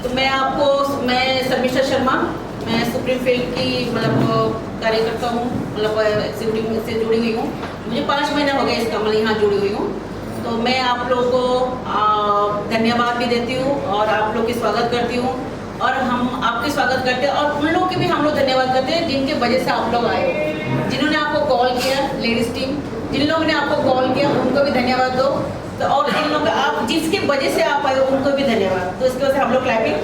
तो मैं शर्मिष्ठा शर्मा, मैं सुप्रीम फील्ड की कार्यकर्ता हूँ, एग्जीक्यूटिव से जुड़ी हुई हूँ। मुझे 5 महीने हो गए इसका यहाँ जुड़ी हुई हूँ। तो मैं आप लोगों को धन्यवाद भी देती हूँ और आप लोग की स्वागत करती हूँ, और हम आपके स्वागत करते हैं और उन लोगों के भी हम लोग धन्यवाद करते हैं जिनके वजह से आप लोग आए हो, जिन्होंने आपको कॉल किया, लेडीज टीम जिन लोगों ने आपको कॉल किया उनको भी धन्यवाद दो। तो और जिन लोग आप जिसके वजह से आप आए हो उनको भी धन्यवाद। तो इसकी वजह से हम लोग क्लैपिंग।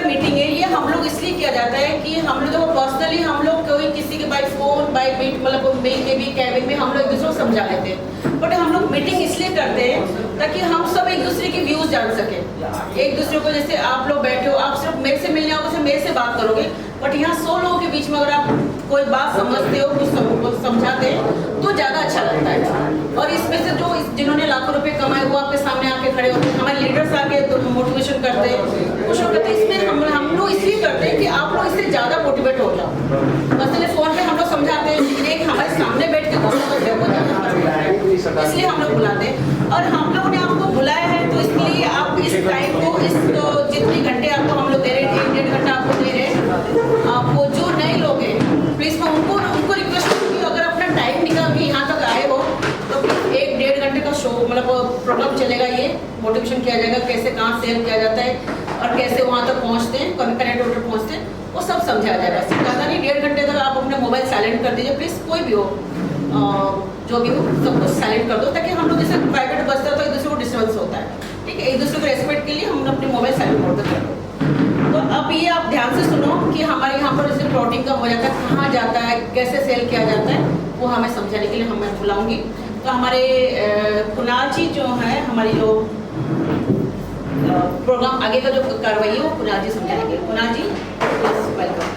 मीटिंग है ये हम लोग इसलिए किया जाता है कि हम लोग जो पर्सनली हम लोग कोई किसी के by phone by meet mail के भी कैबिन में हम लोग एक दूसरे को समझा लेते हैं, बट हम लोग मीटिंग इसलिए करते हैं ताकि हम सब एक दूसरे की व्यूज जान सके। एक दूसरे को जैसे आप लोग बैठे हो, आप सिर्फ मेरे से मिलने आओगे, सिर्फ मेरे से बात करोगे, बट यहाँ 100 लोगों के बीच में अगर आप कोई बात समझते हो, कुछ समझाते हैं तो ज़्यादा अच्छा लगता है। और इसमें से जो जिन्होंने लाखों रुपए कमाए वो आपके सामने आके खड़े होते हैं, हमारे लीडर्स आके तो मोटिवेशन करते हैं, कुछ लोग कहते हैं। इसमें हम लोग इसलिए करते हैं कि आप लोग इससे ज़्यादा मोटिवेट हो जाओ। मसले फ़ोन पे हम लोग समझाते हैं, एक हमारे सामने बैठ के इसलिए हम लोग बुलाते हैं। और हम लोगों ने आपको बुलाया है तो इसके लिए आप इस टाइम को जितने घंटे आपको हम लोग दे रहे हैं, 1-1.5 घंटा आपको दे रहे हैं। आपको जो नए लोग हैं प्लीज़ मैं उनको रिक्वेस्ट करूँगी, अगर अपना टाइम निकाल के यहाँ तक आए हो तो 1-1.5 घंटे का शो प्रोग्राम चलेगा। ये मोटिवेशन किया जाएगा, कैसे कहाँ सेल किया जाता है और कैसे वहाँ तक पहुँचते हैं, कनेक्ट होकर पहुँचते हैं, वो सब समझाया जाएगा। ज़्यादा नहीं, 1.5 घंटे तक आप अपने मोबाइल साइलेंट कर दीजिए प्लीज़। कोई भी हो, जो भी हो, सब कुछ साइलेंट कर दो, ताकि हम लोग जैसे प्राइवेट बचता है तो एक दूसरे को डिस्टर्बेंस होता है, ठीक है। एक दूसरे को रेस्पेक्ट के लिए हम अपने मोबाइल साइलेंट मोड पर कर दो। तो अब ये आप ध्यान से सुनो कि हमारे यहाँ पर जैसे प्लॉटिंग का हो जाता है, कहाँ जाता है, कैसे सेल किया जाता है, वो हमें समझाने के लिए मैं बुलाऊँगी। तो हमारे कुणाल जी जो है, हमारी जो प्रोग्राम आगे का जो कार्रवाई है वो कुणाल जी समझाएंगे। कुणाल जी वेलकम।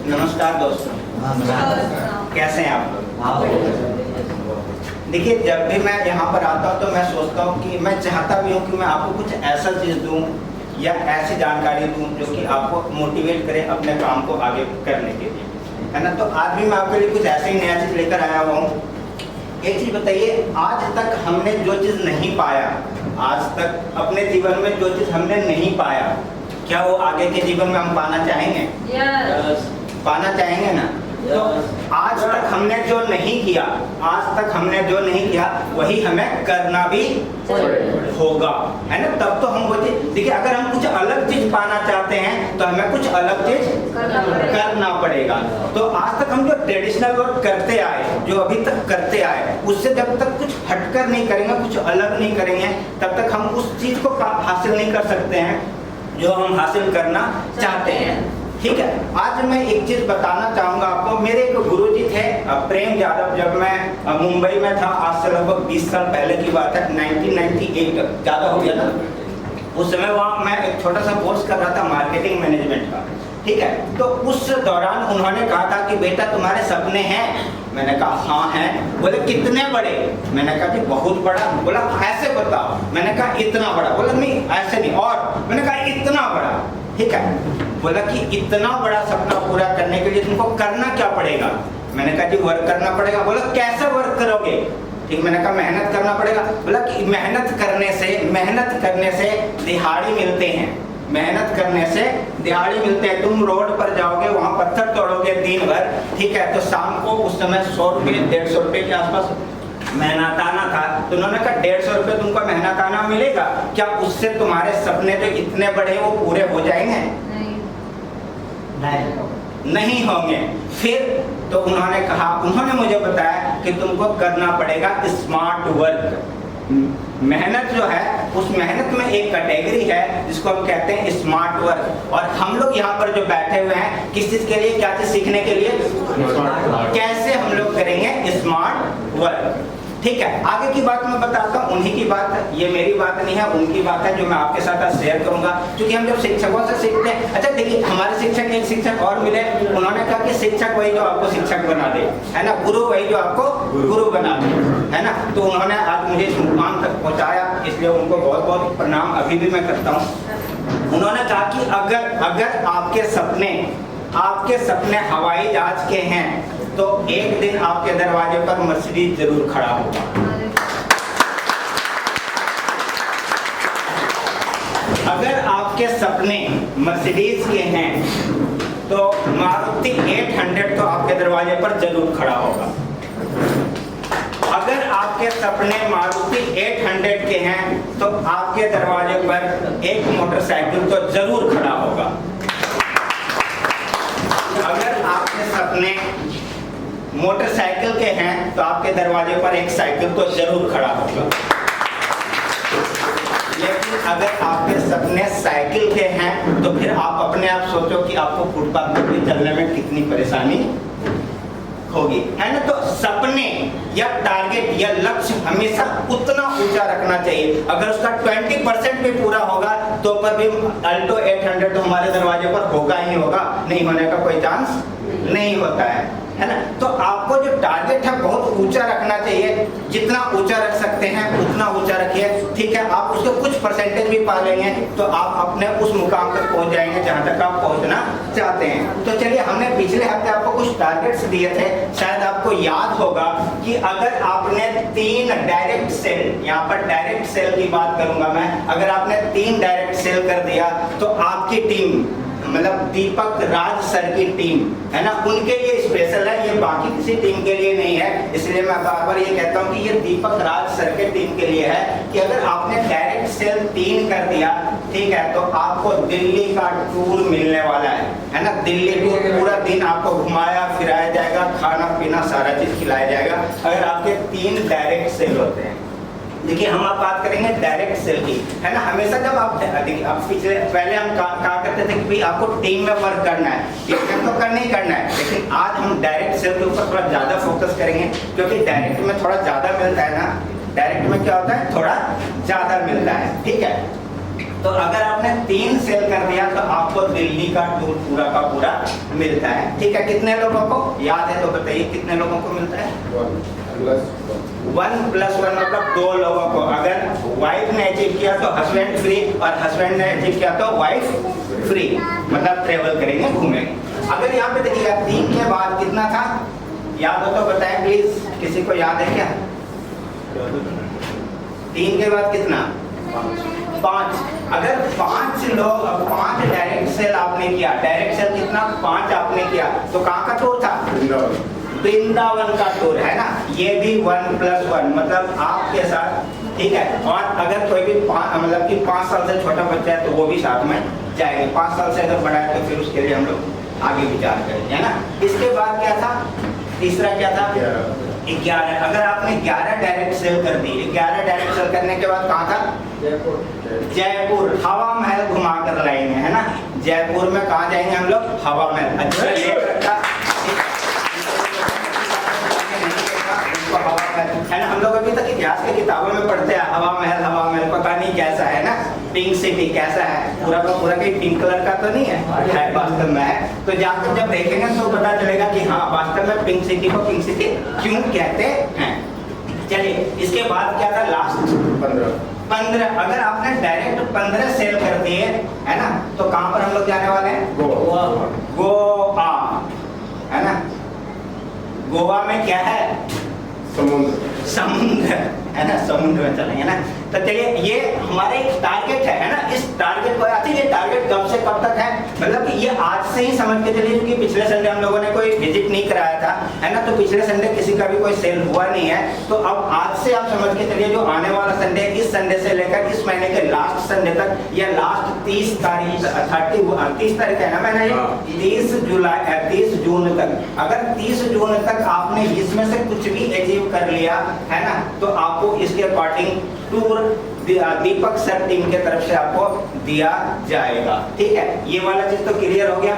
नमस्कार दोस्तों, कैसे हैं आप लोग? देखिए, जब भी मैं यहाँ पर आता हूँ तो मैं सोचता हूँ कि मैं चाहता भी हूँ कि मैं आपको कुछ ऐसा चीज़ दूँ या ऐसी जानकारी दूँ जो कि आपको मोटिवेट करे अपने काम को आगे करने के लिए, है ना। तो आज भी मैं आपके लिए कुछ ऐसे ही नया चीज़ लेकर आया हुआ हूँ। एक चीज़ बताइए, आज तक हमने जो चीज़ नहीं पाया, आज तक अपने जीवन में जो चीज़ हमने नहीं पाया, क्या वो आगे के जीवन में हम पाना चाहेंगे? पाना चाहेंगे ना। तो आज तक हमने जो नहीं किया, वही हमें करना भी होगा, है ना। तब तो हम वो चीज, देखिए, अगर हम कुछ अलग चीज पाना चाहते हैं तो हमें कुछ अलग चीज करना पड़ेगा। तो आज तक हम जो ट्रेडिशनल वर्क करते आए, जो अभी तक करते आए, उससे जब तक कुछ हटकर नहीं करेंगे, कुछ अलग नहीं करेंगे, तब तक हम उस चीज को हासिल नहीं कर सकते हैं जो हम हासिल करना चाहते हैं, ठीक है। आज मैं एक चीज बताना चाहूंगा आपको। मेरे एक गुरुजी थे प्रेम यादव, जब मैं मुंबई में था, आज से लगभग 20 साल पहले की बात है, 1998, ज़्यादा हो गया था। उस समय वहाँ मैं एक छोटा सा कोर्स कर रहा था मार्केटिंग मैनेजमेंट का, ठीक है। तो उस दौरान उन्होंने कहा था कि बेटा तुम्हारे सपने हैं? मैंने कहा हाँ हैं। बोले कितने बड़े? मैंने कहा कि बहुत बड़ा। बोला ऐसे बताओ। मैंने कहा इतना बड़ा। बोला नहीं ऐसे नहीं, और मैंने कहा इतना बड़ा, ठीक है। बोला कि इतना बड़ा सपना पूरा करने के लिए तुमको करना क्या पड़ेगा? मैंने कहा जी वर्क करना पड़ेगा। बोला कैसे वर्क करोगे? ठीक, मैंने कहा मेहनत करना पड़ेगा। बोला कि मेहनत करने से दिहाड़ी मिलते हैं, मेहनत करने से दिहाड़ी मिलते हैं। तुम रोड पर जाओगे, वहाँ पत्थर तोड़ोगे दिन भर, ठीक है, तो शाम को उस समय 100 रुपये 150 रुपये के आसपास मेहनताना था। तो उन्होंने कहा 150 रुपये तुमको मेहनताना मिलेगा, क्या उससे तुम्हारे सपने जो इतने बड़े वो पूरे हो जाएंगे? नहीं होंगे। फिर तो उन्होंने मुझे बताया कि तुमको करना पड़ेगा स्मार्ट वर्क। मेहनत जो है, उस मेहनत में एक कैटेगरी है जिसको हम कहते हैं स्मार्ट वर्क। और हम लोग यहाँ पर जो बैठे हुए हैं, किस चीज के लिए, क्या चीज सीखने के लिए? कैसे हम लोग करेंगे स्मार्ट वर्क, ठीक है, आगे की बात मैं बताता हूँ, उन्हीं की बात है, ये मेरी बात नहीं है, उनकी बात है जो मैं आपके साथ आज शेयर करूंगा। क्योंकि हम जब शिक्षकों से सीखते हैं, अच्छा देखिए हमारे शिक्षक एक शिक्षक और मिले, उन्होंने कहा कि शिक्षक वही जो आपको शिक्षक बना दे, है ना, गुरु वही जो आपको गुरु बना दे, है ना। तो उन्होंने आज मुझे इस मुकाम तक पहुंचाया, इसलिए उनको बहुत बहुत प्रणाम अभी भी मैं करता हूँ। उन्होंने कहा कि अगर आपके सपने हवाई जहाज के हैं तो एक दिन आपके दरवाजे पर मर्सिडीज जरूर खड़ा होगा। अगर आपके सपने मर्सिडीज के हैं तो मारुति 800 तो आपके दरवाजे पर जरूर खड़ा होगा। अगर आपके सपने मारुति 800 के हैं तो आपके दरवाजे पर एक मोटरसाइकिल तो जरूर खड़ा होगा। अगर आपके सपने मोटरसाइकिल के हैं तो आपके दरवाजे पर एक साइकिल तो जरूर खड़ा होगा। लेकिन अगर आपके सपने साइकिल के हैं तो फिर आप अपने आप सोचो कि आपको फुटपाथ पर भी चलने में कितनी परेशानी होगी, है ना। तो सपने या टारगेट या लक्ष्य हमेशा उतना ऊंचा रखना चाहिए। अगर उसका 20% भी पूरा होगा तो पर भी अल्टो 800 तो हमारे दरवाजे पर होगा ही होगा, नहीं होने का कोई चांस नहीं होता है ना। तो आपको जो टारगेट है बहुत ऊंचा रखना चाहिए, जितना ऊंचा रख सकते हैं उतना ऊंचा रखिए, ठीक है। आप उसको कुछ परसेंटेज भी पा लेंगे तो आप अपने उस मुकाम तक पहुंच जाएंगे जहां तक आप पहुंचना चाहते हैं। तो चलिए, हमने पिछले हफ्ते आपको कुछ टारगेट्स दिए थे, शायद आपको याद होगा कि अगर आपने 3 डायरेक्ट सेल, यहाँ पर डायरेक्ट सेल की बात करूंगा मैं, अगर आपने 3 डायरेक्ट सेल कर दिया तो आपकी टीम, मतलब दीपक राज सर की टीम, है ना, उनके लिए स्पेशल है, ये बाकी किसी टीम के लिए नहीं है। इसलिए मैं बार बार ये कहता हूँ कि ये दीपक राज सर के टीम के लिए है कि अगर आपने डायरेक्ट सेल 3 कर दिया, ठीक है, तो आपको दिल्ली का टूर मिलने वाला है ना। दिल्ली टूर पूरा दिन आपको घुमाया फिराया जाएगा, खाना पीना सारा चीज खिलाया जाएगा अगर आपके 3 डायरेक्ट सेल होते हैं। देखिए, हम आप बात करेंगे डायरेक्ट सेल की, है ना। हमेशा जब आप देखिए, आप पहले हम कहा करते थे कि भाई आपको टीम में वर्क करना है, टीम तो करना ही करना है, लेकिन आज हम डायरेक्ट सेल के ऊपर थोड़ा ज्यादा फोकस करेंगे, क्योंकि डायरेक्ट में थोड़ा ज्यादा मिलता है ना। डायरेक्ट में क्या होता है, थोड़ा ज्यादा मिलता है, ठीक है। तो अगर आपने 3 सेल कर दिया तो आपको दिल्ली का टूर पूरा का पूरा मिलता है, ठीक है। कितने लोगों को याद है तो बताइए, कितने लोगों को मिलता है? 1+1 मतलब 2 लोगों को। अगर वाइफ ने अचीव किया तो हस्बैंड फ्री, और हस्बैंड ने अचीव किया तो वाइफ फ्री, मतलब ट्रेवल करेंगे, घूमेंगे। अगर यहाँ पे देखिएगा 3 के बाद कितना था, याद हो तो बताएं प्लीज, किसी को याद है क्या? 3 के बाद कितना? 5। अगर 5 लोग, 5 डायरेक्ट सेल आपने किया, डायरेक्ट सेल कितना? 5 आपने किया, तो कहाँ का टूर था? वृंदावन का टूर, है ना। ये भी 1+1 मतलब आपके साथ, ठीक है। और अगर कोई भी मतलब कि 5 साल से छोटा बच्चा है तो वो भी साथ में जाएंगे, 5 साल से अगर बड़ा है तो फिर उसके लिए हम लोग आगे विचार करेंगे, है ना। इसके बाद क्या था? तीसरा क्या था? 11। अगर आपने 11 डायरेक्ट सेल कर दी, 11 डायरेक्ट सेल करने के बाद कहाँ था? जयपुर हवा महल घुमा कर लाएंगे, है ना। जयपुर में कहाँ जाएंगे हम लोग? हवा महल। अच्छा, ये रखा है ना। हम लोग अभी तक इतिहास की किताबों में पढ़ते हैं हवा महल पता नहीं कैसा है ना, पिंक सिटी कैसा है, पूरा का पूरा कहीं पिंक कलर का तो नहीं है, वास्तव में है। तो जाकर जब देखेंगे तो पता चलेगा कि हाँ, वास्तव में पिंक सिटी को पिंक सिटी क्यों कहते हैं। चलिए, इसके बाद क्या था? लास्ट 15। अगर आपने डायरेक्ट 15 सेल कर दिए, है ना, तो कहाँ पर हम लोग जाने वाले हैं? गोवा, है ना। गोवा में क्या है? समुद्र, है ना, समुद्र में चलेंगे ना। तो चलिए, ये हमारे एक टारगेट है ना। इस टारगेट को, अच्छा ये टारगेट कब से कब तक है, मतलब कि ये आज से ही समझ के चलिए, क्योंकि पिछले संडे हम लोगों ने कोई विजिट नहीं कराया था, है ना। तो पिछले संडे किसी का भी कोई सेल हुआ नहीं है, तो अब आज से आप समझ के चलिए, जो आने वाला संडे, इस संडे से लेकर इस महीने के लास्ट संडे तक, या लास्ट 30 तारीख 30 तारीख है ना, मैंने 30 जून तक, अगर 30 जून तक आपने इसमें से कुछ भी अचीव कर लिया, है ना, तो आपको इसके अकॉर्डिंग टूर दीपक सर टीम के तरफ से आपको दिया जाएगा, ठीक है। ये वाला चीज तो क्लियर हो गया।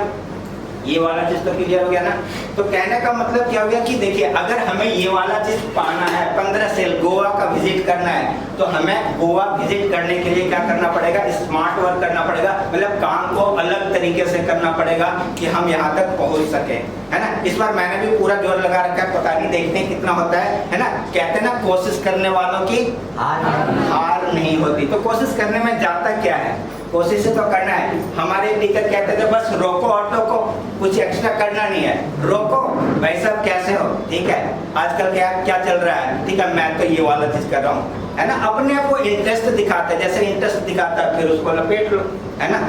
ये वाला चीज तो क्लियर हो गया ना। तो कहने का मतलब क्या हो गया कि देखिए अगर हमें ये वाला चीज पाना है, 15 सेल गोवा का विजिट करना है, तो हमें गोवा विजिट करने के लिए क्या करना पड़ेगा, स्मार्ट वर्क करना पड़ेगा, मतलब काम को अलग तरीके से करना पड़ेगा कि हम यहाँ तक पहुँच सके, है ना। इस बार मैंने भी पूरा जोर लगा रखा है, पता नहीं देखते हैं कितना होता है ना। कहते हैं ना कोशिश करने वालों की हार नहीं होती। तो कोशिश करने में जाता क्या है, कोशिश तो करना है। हमारे टीचर कहते थे बस रोको ऑटो को, कुछ एक्स्ट्रा करना नहीं है, रोको भाई साहब कैसे हो, ठीक है आजकल क्या क्या चल रहा है, ठीक है मैं तो ये वाला चीज कर रहा हूँ, है ना। अपने आप को इंटरेस्ट दिखाते हैं, जैसे इंटरेस्ट दिखाता है फिर उसको लपेट लो, है ना।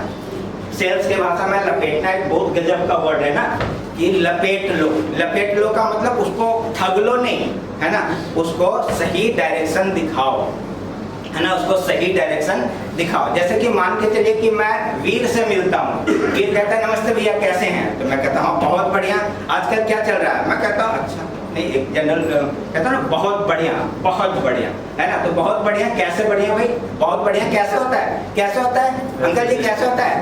सेल्स के भाषा में लपेटना एक बहुत गजब का वर्ड है ना, कि लपेट लो। लपेट लो का मतलब उसको ठग लो नहीं, है ना, उसको सही डायरेक्शन दिखाओ, है ना, उसको सही डायरेक्शन दिखाओ। जैसे कि मान के चलिए कि मैं वीर से मिलता हूँ, वीर कहता है नमस्ते भैया कैसे हैं, तो मैं कहता हूँ बहुत बढ़िया, आजकल क्या चल रहा है, मैं कहता हूँ अच्छा नहीं, एक जनरल कहता ना बहुत बढ़िया है ना। तो बहुत बढ़िया कैसे बढ़िया भाई, बहुत बढ़िया कैसे होता है, कैसे होता है अंकल जी, कैसे होता है,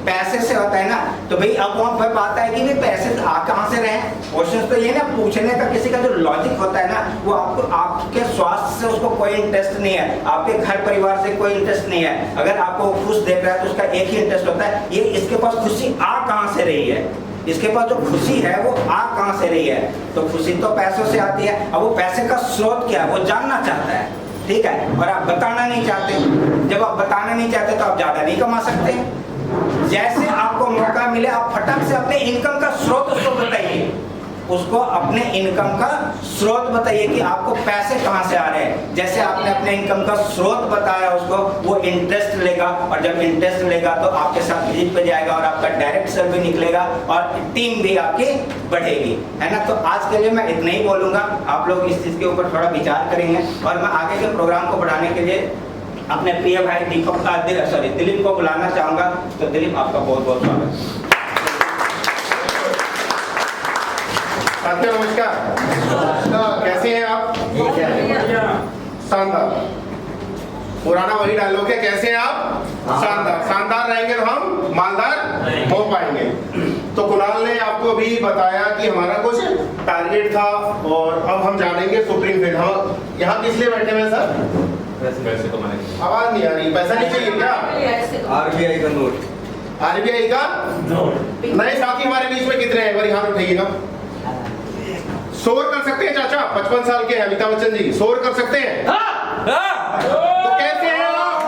पैसे से होता है ना। तो भाई अब वहाँ पर बात है कि भाई पैसे आ कहाँ से रहे, क्वेश्चन तो ये ना पूछने का किसी का जो लॉजिक होता है ना, वो आपको आपके स्वास्थ्य से उसको कोई इंटरेस्ट नहीं है, आपके घर परिवार से कोई इंटरेस्ट नहीं है। अगर आपको खुश देख रहा है तो उसका एक ही इंटरेस्ट होता है, ये इसके पास खुशी आ कहाँ से रही है, इसके पास जो खुशी है वो आ कहाँ से रही है। तो खुशी तो पैसों से आती है, अब वो पैसे का स्रोत क्या है वो जानना चाहता है, ठीक है, और आप बताना नहीं चाहते। जब आप बताना नहीं चाहते तो आप ज्यादा नहीं कमा सकते। जैसे आपको मौका मिले आप फटाक से अपने इनकम का स्रोत उसको बताइए, उसको अपने इनकम का स्रोत बताइए कि आपको पैसे कहाँ से आ रहे हैं। जैसे आपने अपने इनकम का स्रोत बताया उसको, वो इंटरेस्ट लेगा, और जब इंटरेस्ट लेगा तो आपके साथ विजिट पे जाएगा और आपका डायरेक्ट सेल भी निकलेगा और टीम भी आपकी बढ़ेगी, है ना। तो आज के लिए मैं इतना ही बोलूँगा, आप लोग इस चीज़ के ऊपर थोड़ा विचार करेंगे, और मैं आगे के प्रोग्राम को बढ़ाने के लिए अपने प्रिय भाई दिलीप को बुलाना चाहूँगा। तो दिलीप आपका बहुत बहुत स्वागत। साथियों नमस्कार, कैसे हैं आप? शानदार, पुराना वही डायलॉग है, कैसे हैं आप? शानदार। शानदार रहेंगे तो हम मालदार हो पाएंगे। तो कुणाल ने आपको अभी बताया कि हमारा कुछ टारगेट था, और अब हम जानेंगे सुप्रीम फील्ड। हम यहाँ किस लिए बैठे हुए सर? पैसे कमाने के लिए। आवाज नहीं आ रही, पैसा नहीं चाहिए क्या? आरबीआई का नोट। आरबीआई का नोट। नए साथी हमारे बीच में कितने हैं, एक बार हाथ उठाइएगा। शोर कर सकते हैं चाचा, 55 साल के हैं अमिताभ बच्चन जी, शोर कर सकते हैं? तो कैसे हैं आप?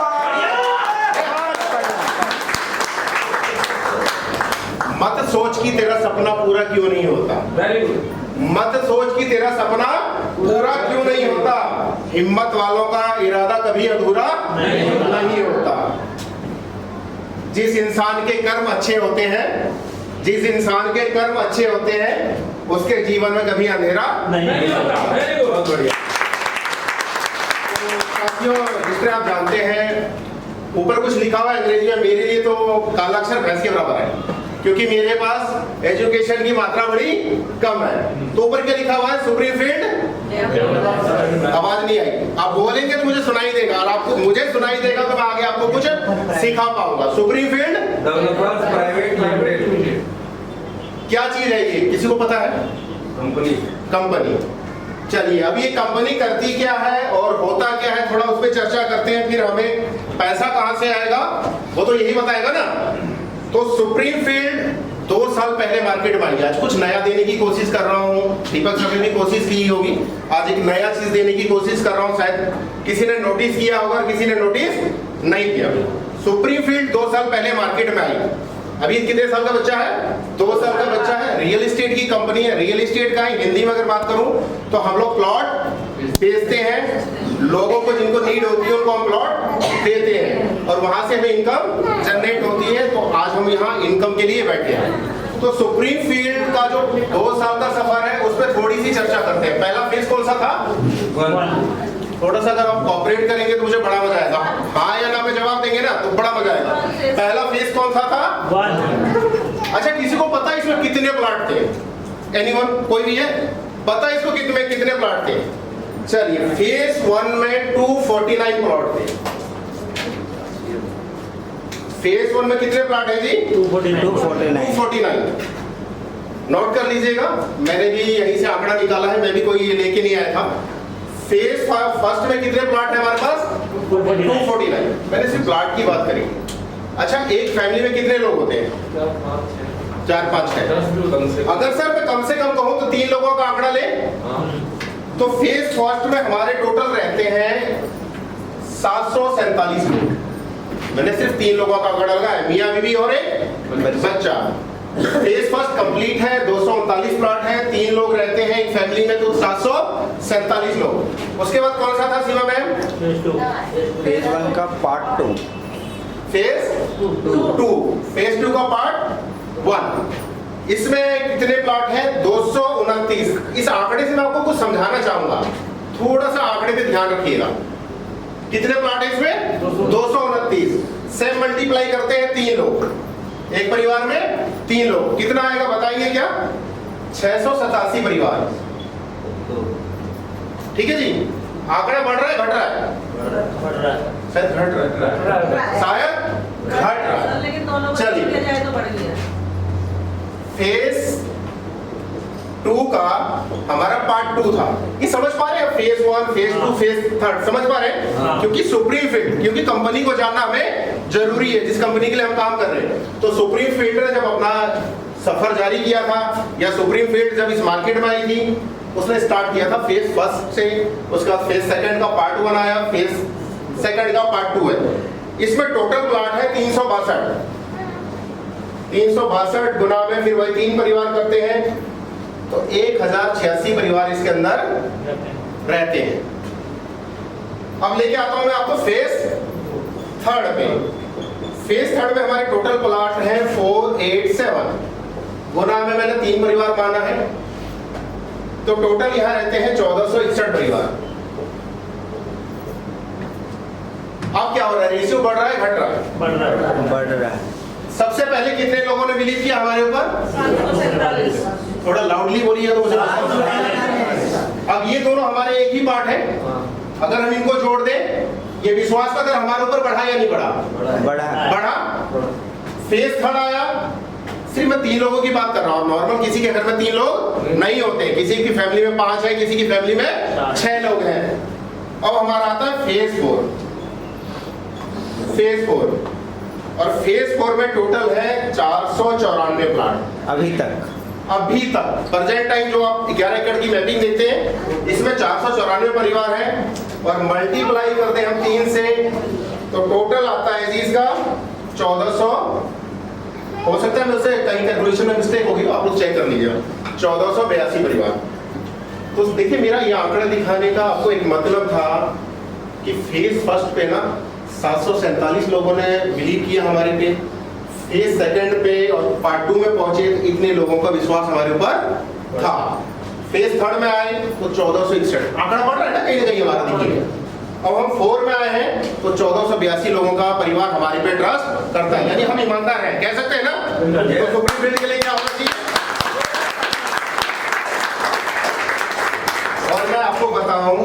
मत सोच कि तेरा सपना पूरा क्यों नहीं होता, वेरी गुड। मत सोच कि तेरा सपना पूरा क्यों नहीं होता। हिम्मत वालों का इरादा कभी अधूरा नहीं होता। जिस इंसान के कर्म अच्छे होते हैं, जिस इंसान के कर्म अच्छे होते हैं, उसके जीवन में कभी अंधेरा नहीं होता। बहुत बढ़िया। तो साथियों, जिस तरह आप जानते हैं ऊपर कुछ लिखा हुआ है अंग्रेजी में, मेरे लिए तो काला अक्षर भैंस के बराबर है, क्योंकि मेरे पास एजुकेशन की मात्रा बड़ी कम है। तो ऊपर क्या लिखा हुआ है? Supreme field. आवाज नहीं आई, आप बोलेंगे तो मुझे सुनाई देगा, और आपको मुझे सुनाई देगा तो मैं आगे आपको कुछ सिखा पाऊंगा। Supreme field developers private limited. क्या चीज है ये, किसी को पता है? कंपनी। चलिए, अब ये कंपनी करती क्या है और होता क्या है, थोड़ा उस पर चर्चा करते हैं, फिर हमें पैसा कहां से आएगा वो तो यही बताएगा ना। तो सुप्रीम फील्ड 2 साल पहले मार्केट में आई। आज कुछ नया देने की कोशिश कर रहा हूँ, दीपक सर ने भी कोशिश की होगी, आज एक नया चीज देने की कोशिश कर रहा हूँ। शायद किसी ने नोटिस किया होगा, किसी ने नोटिस नहीं किया। सुप्रीम फील्ड 2 साल पहले मार्केट में आई। अभी कितने साल का बच्चा है? 2 साल का बच्चा है। रियल एस्टेट की कंपनी है। रियल एस्टेट का ही हिंदी में अगर बात करूं तो हम लोग प्लॉट बेचते हैं, लोगों को जिनको नीड होती है उनको हम प्लॉट देते हैं, और वहां से हमें इनकम जनरेट होती है। तो आज हम यहाँ इनकम के लिए बैठे हैं। तो सुप्रीम फील्ड का जो 2 साल का सफर है उस पर थोड़ी सी चर्चा करते हैं। पहला फेज कौन सा था? थोड़ा सा अगर आप कॉपरेट करेंगे तो मुझे बड़ा मजा आएगा, हाँ या ना में जवाब देंगे ना तो बड़ा मजा आएगा। पहला फेज कौन सा था? 1। अच्छा, किसी को पता है इसमें कितने प्लाट थे? एनीवन, कोई भी है पता है इसको कितने प्लाट थे? चलिए, फेज 1 में 249 प्लॉट थे। फेज 1 में कितने प्लाट है जी? 249। नोट कर लीजिएगा, मैंने भी यहीं से आंकड़ा निकाला है, मैं भी कोई लेके नहीं आया था। फेज फर्स्ट में कितने प्लाट है हमारे पास? 249। मैंने सिर्फ प्लाट की बात करी। अच्छा, एक फैमिली में कितने लोग होते हैं? 4-5 है। अगर सर मैं कम से कम कहूँ तो 3 लोगों का आंकड़ा ले, तो फेज फर्स्ट में हमारे टोटल रहते हैं 747 लोग। मैंने सिर्फ 3 लोगों का आंकड़ा लगाया, मियाँ बीवी और एक बच्चा। फेज फर्स्ट कंप्लीट है, 239 प्लॉट है, 3 लोग रहते हैं एक फैमिली में, तो 747 लोग। उसके बाद कौन सा था सीमा मैम? फेज 1 का पार्ट 2। फेज 2। फेज 2 का पार्ट 1। इसमें कितने प्लॉट हैं? 229। इस आंकड़े से मैं आपको कुछ समझाना चाहूंगा, थोड़ा सा आंकड़े पे ध्यान रखिएगा। कितने प्लॉट है इसमें? 229 से मल्टीप्लाई करते हैं 3 लोग, एक परिवार में 3 लोग, कितना आएगा बताइए क्या? 687 परिवार। ठीक है जी, आंकड़ा बढ़ रहा है घट रहा है? शायद घट रहा है, शायद घट रहा है। लेकिन दोनों को चलिए। देखा जाए तो बढ़ गया। फेज 2 का हमारा पार्ट 2 था, ये समझ पा रहे हैं? फेज 1, फेज 2, फेज 3 समझ पा रहे हैं? क्योंकि सुप्रीम फील्ड, क्योंकि कंपनी को जानना हमें जरूरी है, जिस कंपनी के लिए हम काम कर रहे हैं। तो सुप्रीम फील्ड ने जब अपना सफर जारी किया था, या सुप्रीम फील्ड जब इस मार्केट में आई थी, उसने स्टार्ट किया था फेज फर्स्ट से, उसके बाद फेज सेकंड का पार्ट 1 आया, फेज सेकंड का पार्ट 2 है। इसमें टोटल प्लाट है 362। 362 गुना में फिर वही 3 परिवार करते हैं, तो 1086 परिवार इसके अंदर रहते हैं। अब लेके आता हूं मैं आपको फेज 3 पे। फेज 3 में हमारे टोटल प्लाट है 487 गुना में मैंने 3 परिवार माना है, तो टोटल यहां रहते हैं 1461 परिवार। अब क्या हो रहा है? रेशियो बढ़ रहा है घट रहा है? बढ़ रहा है। सबसे पहले कितने लोगों ने बिलीव किया हमारे ऊपर? 747। थोड़ा लाउडली बोलिए तो मुझे। अब ये दोनों हमारे एक ही पार्ट है, अगर हम इनको जोड़ दें, ये विश्वास का दर हमारे ऊपर बढ़ा या नहीं बढ़ा? बढ़ा। फेज 3 आया, सिर्फ मैं 3 लोगों की बात कर रहा हूँ। नॉर्मल किसी के घर में 3 लोग नहीं होते, किसी की फैमिली में 5 है, किसी की फैमिली में 6 लोग हैं। अब हमारा आता है फेज 4। फेज 4 और फेज 4 में टोटल है 494 प्लाट। अभी तक प्रेजेंट टाइम जो आप 11 एकड़ की मैपिंग देखते हैं, इसमें 494 परिवार हैं, और मल्टीप्लाई करते हैं हम 3 से, तो टोटल आता है जी इसका 1400। हो सकता है मुझसे कहीं कैलकुलेशन में मिस्टेक होगी, आप लोग चेक कर लीजिएगा। 1482 परिवार। तो देखिए, मेरा ये आंकड़ा दिखाने का आपको एक मतलब था कि फेज फर्स्ट पे ना 747 लोगों ने बिलीव किया हमारे पे, फेज सेकंड पे और पार्ट 2 में पहुंचे, इतने लोगों का विश्वास हमारे ऊपर था। फेज 3 में आए तो 1461, आंकड़ा बढ़ रहा है ना कहीं ना कहीं हमारा, देखिए। अब हम 4 में आए हैं तो 1482 लोगों का परिवार हमारे पे ट्रस्ट करता है, यानी हम ईमानदार हैं, कह सकते हैं ना? तो सुप्रीम फील्ड के लिए क्या होना चाहिए? और मैं आपको बताऊं,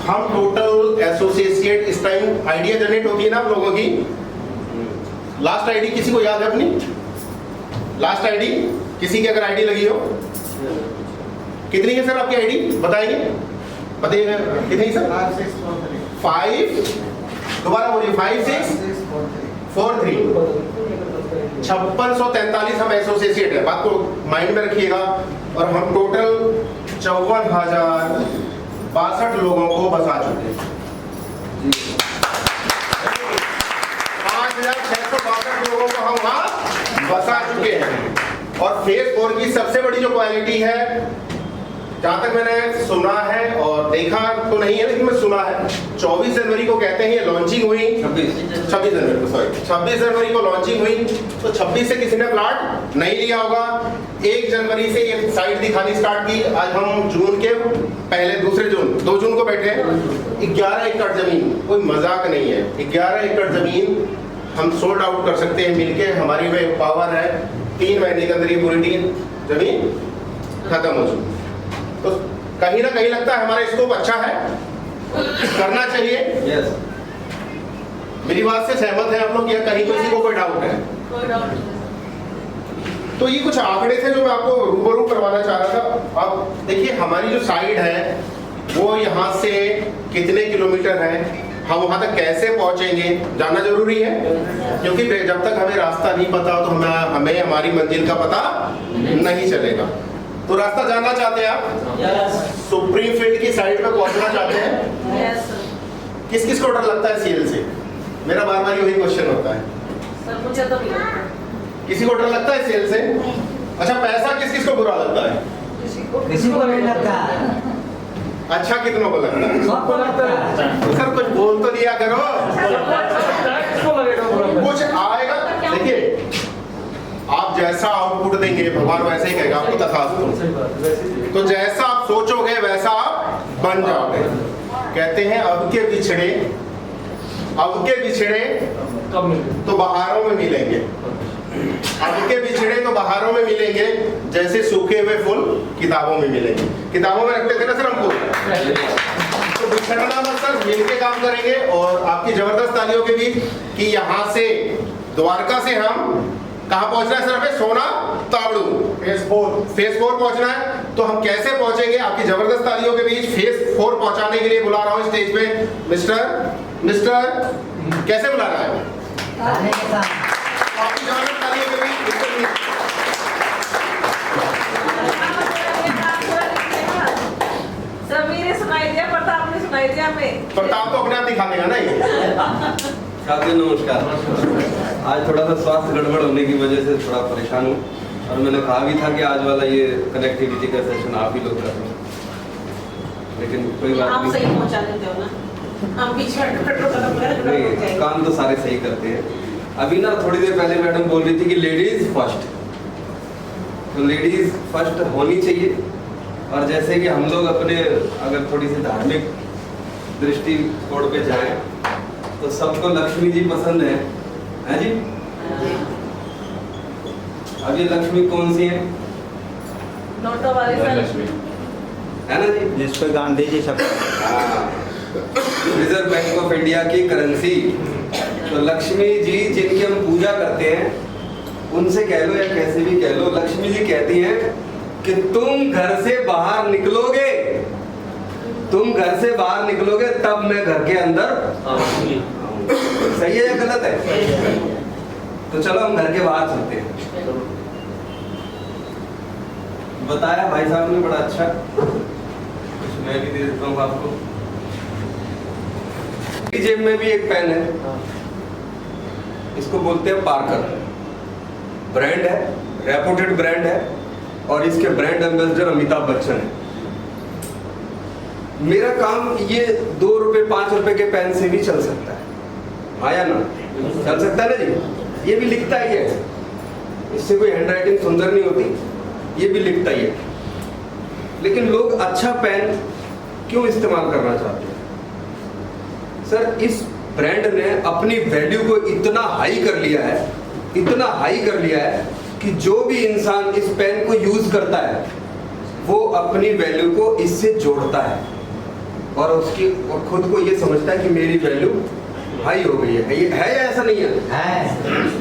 हम टोटल एसोसिएट इस टाइम आइडिया जनरेट होती है ना आप लोगों की। लास्ट आईडी किसी को याद है अपनी? लास्ट आईडी किसी की अगर आईडी लगी हो, कितनी है सर आपकी आईडी? बताएंगे, बताइएगा कितनी सर? 5, दोबारा बोलिए, 5643। 5643 हम एसोसिएट है, बात को माइंड में रखिएगा। और हम टोटल 54,062 लोगों को बसा चुके हैं। 5,662 लोगों को हम वहां बसा चुके हैं। और फेज 4 की सबसे बड़ी जो क्वालिटी है, जहां तक मैंने सुना है और देखा तो नहीं है, लेकिन मैं सुना है, 24 जनवरी को कहते हैं ये लॉन्चिंग हुई, 26 जनवरी को, सॉरी 26 जनवरी को लॉन्चिंग हुई, तो 26 से किसी ने प्लाट नहीं लिया होगा। 1 जनवरी से ये साइट दिखानी स्टार्ट की। आज हम जून के पहले 2 जून को बैठे हैं। 11 एकड़ जमीन, कोई मजाक नहीं है, 11 एकड़ जमीन हम सोल्ड आउट कर सकते हैं मिलके। हमारी में पावर है, 3 महीने के अंदर ये पूरी जमीन खत्म हो चुकी। तो कहीं ना कहीं लगता है हमारा स्कोप अच्छा है, करना चाहिए। मेरी बात से सहमत है आप लोग या कहीं किसी को कोई डाउट है? कोई डाउट नहीं। तो ये कुछ आंकड़े थे जो मैं आपको रूबरू करवाना चाह रहा था। अब देखिए हमारी जो साइड है वो यहाँ से कितने किलोमीटर है, हम वहाँ तक कैसे पहुँचेंगे जानना जरूरी है, क्योंकि जब तक हमें रास्ता नहीं पता तो हमें हमारी मंजिल का पता नहीं चलेगा। तो रास्ता जानना चाहते हैं आप? सुप्रीम फील्ड की साइड पे पहुँचना चाहते हैं? Yes sir. किस किस को डर लगता है सीएल से? मेरा बार बार वही क्वेश्चन होता है। सर मुझे तो नहीं लगता। किसी को डर लगता है सेल से? अच्छा, पैसा किस किस को बुरा लगता है? किसी को नहीं लगता। अच्छा, कितनों को लगता है? सबको लगता है। तो सर कुछ बोल तो दिया करो, कुछ आएगा। देखिए आप जैसा आउटपुट देंगे भगवान वैसे ही कहेगा आपको तथास्तु। तो जैसा आप सोचोगे वैसा आप बन जाओगे। कहते हैं अब के बिछड़े तो बहारों में मिलेंगे, अब के बिछड़े तो बहारों में मिलेंगे, जैसे सूखे हुए फूल किताबों में मिलेंगे। किताबों में रखते थे ना सर हमको, तो बिछड़ना मत सर, मिलके काम करेंगे। और आपकी जबरदस्त तालियों के बीच कि यहाँ से द्वारका से हम कहाँ पहुँचना है सर? हमें सोना तावड़ू फेज 4 पहुँचना है। तो हम कैसे पहुँचेंगे? आपकी जबरदस्त तालियों के बीच फेज 4 पहुँचाने के लिए बुला रहा हूँ स्टेज पे मिस्टर कैसे बुला रहा है? आपकी जबरदस्त तालियों के बीच समीर सुनाई दिया, प्रताप ने सुनाई दिया हमें। प्रताप तो अपने आप दिखा देगा ना ये। साथियों नमस्कार। आज थोड़ा सा स्वास्थ्य गड़बड़ होने की वजह से थोड़ा परेशान हूँ, और मैंने कहा भी था कि आज वाला ये कनेक्टिविटी का सेशन आप ही लोग कर रहे हैं, लेकिन कोई बात आप नहीं। सही पहुंचा देते हो ना, हम बीच में नहीं, काम तो सारे सही करते हैं। अभी ना थोड़ी देर पहले मैडम बोल रही थी कि लेडीज फर्स्ट, तो लेडीज फर्स्ट होनी चाहिए। और जैसे कि हम लोग अपने अगर थोड़ी सी धार्मिक दृष्टिकोण पे जाएं तो सबको लक्ष्मी जी पसंद है जी? अब ये लक्ष्मी कौन सी है? नोटों वाली सर। है ना जी? जिस पे गांधी जी सब रिजर्व बैंक ऑफ इंडिया की करेंसी। तो लक्ष्मी जी जिनकी हम पूजा करते हैं, उनसे कह लो या कैसे भी कह लो, लक्ष्मी जी कहती हैं कि तुम घर से बाहर निकलोगे, तब मैं घर के अंदर सही है या गलत है? तो चलो हम घर के बाहर चलते हैं। बताया भाई साहब ने बड़ा अच्छा, कुछ मैं भी दे देता हूँ आपको। जेब में भी एक पेन है, इसको बोलते हैं पार्कर। ब्रांड है, रेपुटेड ब्रांड है, और इसके ब्रांड एम्बेसडर अमिताभ बच्चन है। मेरा काम ये 2 रुपए 5 रुपए के पेन से भी चल सकता है, हाँ या ना? चल सकता है ना जी? ये भी लिखता ही है, इससे कोई हैंडराइटिंग सुंदर नहीं होती, ये भी लिखता ही है। लेकिन लोग अच्छा पेन क्यों इस्तेमाल करना चाहते हैं? सर इस ब्रांड ने अपनी वैल्यू को इतना हाई कर लिया है कि जो भी इंसान इस पेन को यूज करता है वो अपनी वैल्यू को इससे जोड़ता है, और खुद को ये समझता है कि मेरी वैल्यू हाई हो गई है। ये है या ऐसा नहीं है?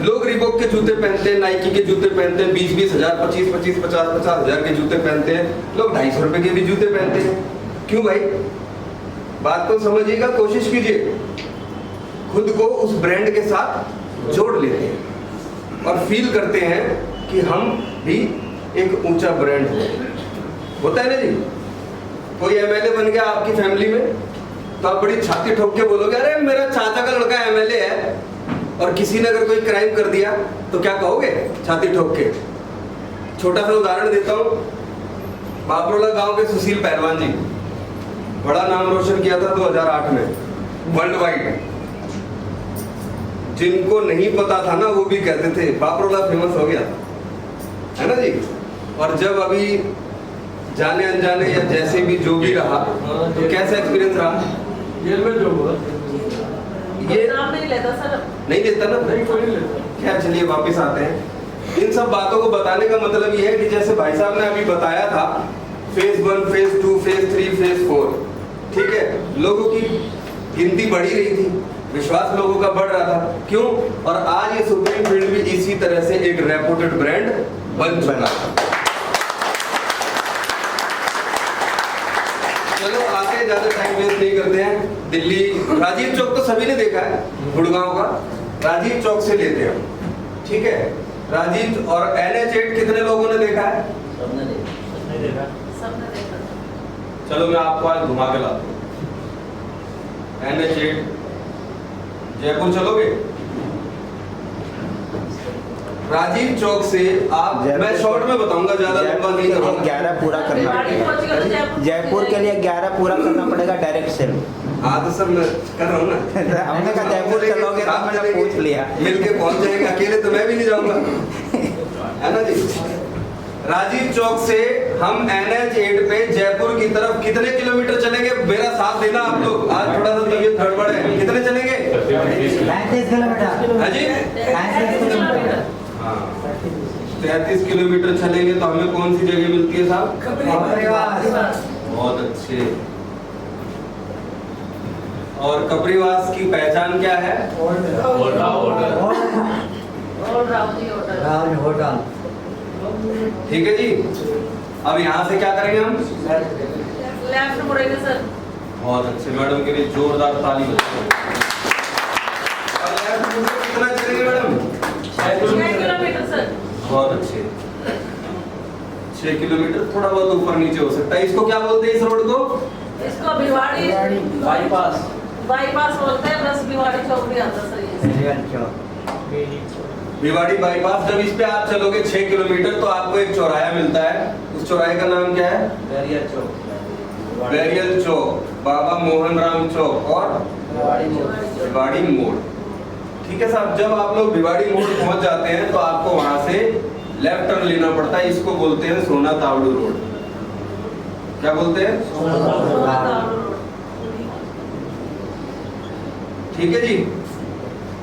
लोग रिबॉक के जूते पहनते हैं, नाइकी के जूते पहनते हैं, 20-20 हजार, 25-25, 50-50 हजार के जूते पहनते हैं। लोग 250 रुपए के भी जूते पहनते हैं। क्यों भाई? बात को समझिएगा, कोशिश कीजिए, खुद को उस ब्रांड के साथ जोड़ लेते हैं और फील करते हैं कि हम भी एक ऊंचा ब्रांड होता है ना जी। कोई एमएलए बन गया आपकी फैमिली में, तो आप बड़ी छाती ठोक के बोलोगे अरे मेरा चाचा का लड़का एमएलए है। और किसी ने अगर कोई क्राइम कर दिया तो क्या कहोगे छाती ठोक के? छोटा सा उदाहरण देता हूँ, बापरोला गांव के सुशील पहलवान जी बड़ा नाम रोशन किया था 2008 में वर्ल्ड वाइड। जिनको नहीं पता था ना वो भी कहते थे बापरोला फेमस हो गया, है ना जी। और जब अभी जाने अनजाने या जैसे भी जो भी रहा, तो कैसा एक्सपीरियंस रहा? जेल में जो हुआ ये नाम नहीं लेता सर, नहीं देता ना, नहीं कोई नहीं लेता। खैर चलिए वापस आते हैं। इन सब बातों को बताने का मतलब ये है कि जैसे भाई साहब ने अभी बताया था फेज 1, फेज 2, फेज 3, फेज 4, ठीक है, लोगों की गिनती बढ़ी रही थी। विश्वास लोगों का बढ़ रहा था। क्यों? और आज ये सुप्रीम फील्ड भी इसी तरह से एक रेपुटेड ब्रांड बन चुका है। चलो आगे ज्यादा टाइम वेस्ट नहीं करते हैं। दिल्ली राजीव चौक तो सभी ने देखा है, गुड़गांव का। राजीव चौक से लेते हैं, ठीक है। राजीव और NH8 कितने लोगों ने देखा है? सबने देखा। सबने देखा। चलो मैं आपको आज घुमा के लाता हूँ। NH8 जयपुर चलोगे? राजीव चौक से आप, मैं शॉर्ट में बताऊंगा, ज्यादा लंबा नहीं करूंगा। 11 पूरा करना जयपुर के लिए 11 पूरा करना पड़ेगा डायरेक्ट से। हाँ तो सर मैं कर रहा हूँ ना। हमने कहा जयपुर चलोगे तो मैंने पूछ लिया। मिलके पहुंच जाएंगे, अकेले तो मैं भी नहीं जाऊंगा, है ना जी। राजीव चौक से हम NH8 पे जयपुर की तरफ कितने किलोमीटर चलेंगे? मेरा साथ देना आप लोग, आज थोड़ा सा तबीयत गड़बड़ है। कितने चलेंगे? 35 किलोमीटर। हाँ जी, 35 किलोमीटर। हाँ 33 किलोमीटर चलेंगे तो हमें कौन सी जगह मिलती है साहब? कपड़ीवास। बहुत अच्छे। और कपड़ीवास की पहचान क्या है? राज होटल। ठीक है जी। अब यहाँ से क्या करेंगे हम? लेफ्ट मुड़ेंगे सर। बहुत अच्छे, मैडम के लिए जोरदार ताली बजाओ। और लेफ्ट मुड़ के कितना चलेंगे मैडम? 6 kilometre sir. बहुत अच्छे, 6 किलोमीटर। थोड़ा बहुत ऊपर नीचे हो सकता है। इसको क्या बोलते हैं इस रोड को? इसको भिवाड़ी बाईपास बोलते हैं, बस भिवाड़ी चौक भी आता सर ये। भिवाड़ी बाईपास। जब इस पे आप चलोगे 6 किलोमीटर तो आपको एक चौराहा मिलता है। उस चौराहे का नाम क्या है? बैरियल चौक, बाबा मोहन राम चौक और भिवाड़ी मोड़। ठीक है साहब। जब आप लोग भिवाड़ी मोड़ पहुंच जाते हैं तो आपको वहां से लेफ्ट टर्न लेना पड़ता है। इसको बोलते हैं सोना तावड़ू रोड। क्या बोलते हैं? ठीक है जी।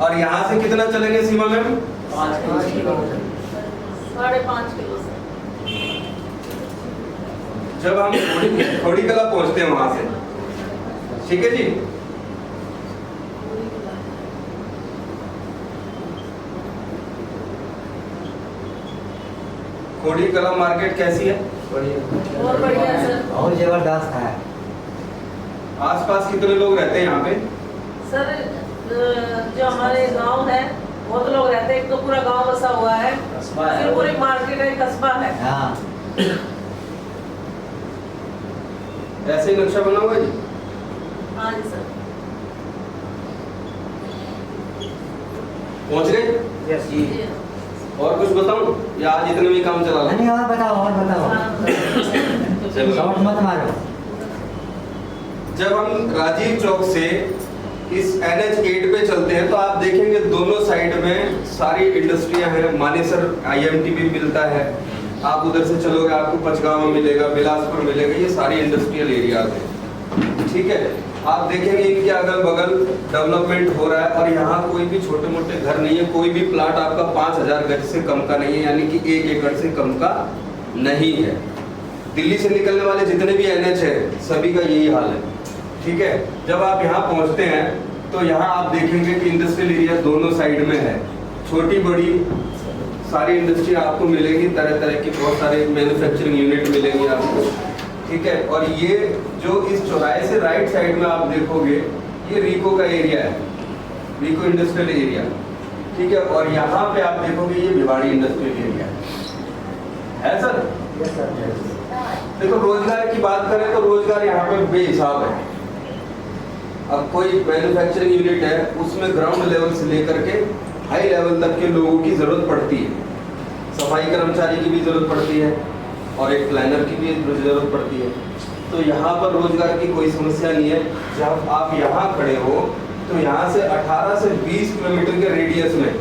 और यहाँ से कितना चलेंगे सीमा मैम? 5 किलोमीटर। 5.5 kilo sir. जब हम थोड़ी कला पहुंचते हैं वहां से, ठीक है जी। खोड़ी कला मार्केट कैसी है? बहुत बढ़िया सर। बहुत जबरदस्त है। आसपास कितने लोग रहते हैं यहाँ पे? सर जो हमारे गांव है बहुत लोग रहते हैं। एक तो पूरा गांव बसा हुआ है, फिर पूरी मार्केट है, कस्बा है। हाँ। ऐसे ही नक्शा बना हुआ है जी? हाँ जी सर। पहुंच गए? जी। और कुछ बताऊं या आज इतने में काम चला नहीं और बताओ, और बताओ। चलो। शॉर्ट मत मारो। जब हम राजीव चौक से इस NH8 पे चलते हैं तो आप देखेंगे दोनों साइड में सारी इंडस्ट्रियां हैं। मानेसर IMT भी मिलता है। आप उधर से चलोगे आपको पचगांव मिलेगा, बिलासपुर मिलेगा। ये सारी इंडस्ट्रियल एरियाज हैं, ठीक है। आप देखेंगे इनके अगल बगल डेवलपमेंट हो रहा है और यहाँ कोई भी छोटे मोटे घर नहीं है। कोई भी प्लाट आपका 5000 गज से कम का नहीं है, यानी कि 1 एकड़ से कम का नहीं है। दिल्ली से निकलने वाले जितने भी NH है सभी का यही हाल है, ठीक है। जब आप यहाँ पहुँचते हैं तो यहाँ आप देखेंगे कि इंडस्ट्रियल एरिया दोनों साइड में है। छोटी बड़ी सारी इंडस्ट्री आपको मिलेगी, तरह तरह की बहुत सारे मैन्युफैक्चरिंग यूनिट मिलेंगे आपको, ठीक है। और ये जो इस चौराहे से राइट साइड में आप देखोगे ये रीको का एरिया है, रीको इंडस्ट्रियल एरिया, ठीक है। और यहाँ पे आप देखोगे ये भिवाड़ी इंडस्ट्रियल एरिया है सर। देखो रोजगार की बात करें तो रोजगार यहाँ पे बेहिसाब है। अब कोई मैन्युफैक्चरिंग यूनिट है उसमें ग्राउंड लेवल से लेकर के हाई लेवल तक के लोगों की जरूरत पड़ती है। सफाई कर्मचारी की भी जरूरत पड़ती है और एक प्लानर की भी जरूरत पड़ती है। तो यहाँ पर रोजगार की कोई समस्या नहीं है। जब आप यहाँ खड़े हो तो यहाँ से 18 से 20 किलोमीटर के रेडियस में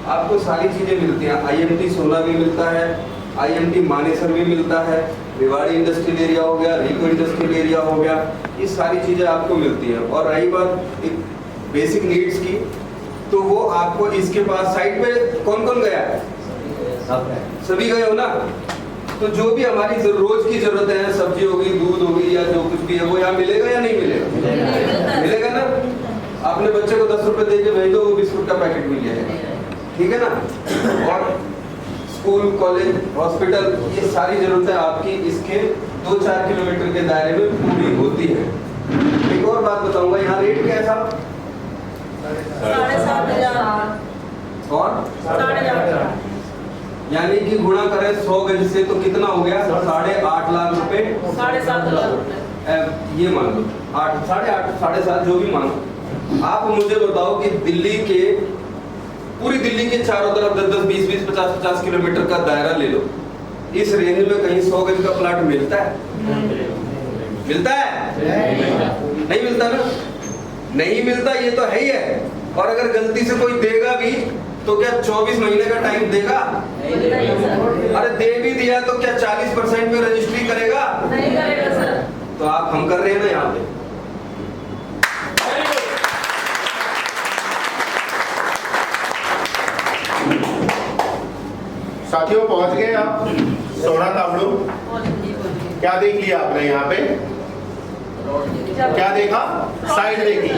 आपको सारी चीजें मिलती हैं। IMT सोना भी मिलता है, IMT मानेसर भी मिलता है, भिवाड़ी इंडस्ट्रियल एरिया हो गया, रीको इंडस्ट्रियल एरिया हो गया, ये सारी चीजें आपको मिलती हैं। और रही बात एक बेसिक नीड्स की, तो वो आपको इसके पास साइड पे कौन कौन गया है? सभी गए हो ना। तो जो भी हमारी रोज की जरूरत है, सब्जी होगी, दूध होगी या जो कुछ भी है, वो यहाँ मिलेगा या नहीं मिलेगा? मिलेगा ना। अपने बच्चे को 10 रुपए दे के भेज दो, वो बिस्कुट का पैकेट भी ले आएगा, ठीक है ना। और स्कूल, कॉलेज, हॉस्पिटल, ये सारी जरूरतें आपकी इसके 2-4 किलोमीटर के दायरे में पूरी होती है। एक और बात बताऊंगा, यहाँ रेट क्या है साहब? 7,500 और 8,500 यानी कि गुणा करें 100 गज से तो कितना हो गया? 8.5 लाख रुपए। 7.5 लाख रुपए। ये मान लो 8, 8.5, 7.5 जो भी मानो। आप मुझे बताओ कि दिल्ली के, पूरी दिल्ली के चारों तरफ 10-10, 20-20, 50-50 किलोमीटर का दायरा ले लो, इस रेंज में कहीं 100 गज का प्लाट मिलता है? मिलता है? नहीं मिलता ना, नहीं मिलता, ये तो है ही है। और अगर गलती से कोई देगा भी तो क्या 24 महीने का टाइम देगा? अरे दे भी दिया तो क्या 40% में रजिस्ट्री करेगा? नहीं करेगा सर। तो आप हम कर रहे हैं ना यहाँ पे। साथियों पहुंच गए आप सोना ताबड़ू। क्या देख लिया आपने यहाँ पे? क्या देखा? साइड देखी।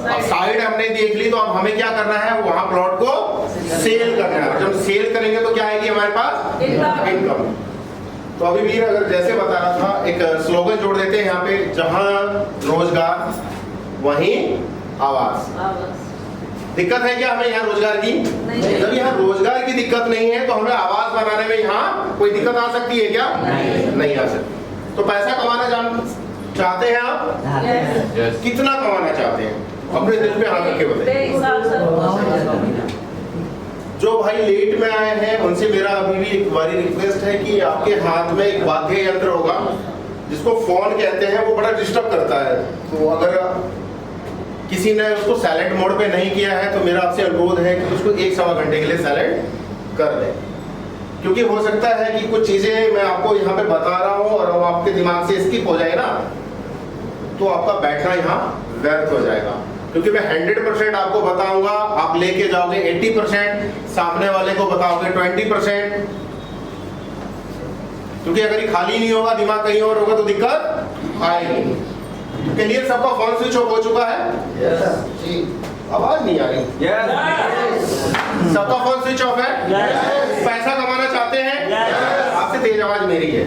अब साइड हमने देख ली तो अब हमें क्या करना है? वहां प्लॉट को सेल करना है। जब सेल करेंगे तो क्या आएगी हमारे पास? इनकम। तो अभी वीर अगर जैसे बता रहा था, एक स्लोगन जोड़ देते हैं यहाँ पे, जहां रोजगार वहीं आवास। दिक्कत है क्या हमें यहाँ रोजगार की? जब यहाँ रोजगार की दिक्कत नहीं है तो हमें आवास बनाने में यहाँ कोई दिक्कत आ सकती है क्या? नहीं आ सकती। तो पैसा कमाना चाहते हैं आप? कितना कमाना चाहते हैं? अपने दिल पे हाथ रख के बताइए। जो भाई लेट में आए हैं उनसे मेरा अभी भी एक बारी रिक्वेस्ट है कि आपके हाथ में एक वाद्य यंत्र होगा जिसको फोन कहते हैं, वो बड़ा डिस्टर्ब करता है। तो अगर किसी ने उसको साइलेंट मोड पे नहीं किया है तो मेरा आपसे अनुरोध है कि उसको 1-1.25 घंटे के लिए साइलेंट कर दें, क्योंकि हो सकता है कि कुछ चीजें मैं आपको यहाँ पे बता रहा हूँ और वो आपके दिमाग से स्किप हो जाए ना, तो आपका बैठना यहाँ व्यर्थ हो जाएगा। क्योंकि मैं 100% आपको बताऊंगा, आप लेके जाओगे 80%, सामने वाले को बताओगे 20%, क्योंकि अगर ये खाली नहीं होगा, दिमाग कहीं और होगा तो दिक्कत आएगी। क्लियर? सबका फोन स्विच ऑफ हो चुका है? जी। आवाज नहीं आ रही? सबका फोन स्विच ऑफ है? पैसा कमाना चाहते हैं? आपसे तेज आवाज मेरी है।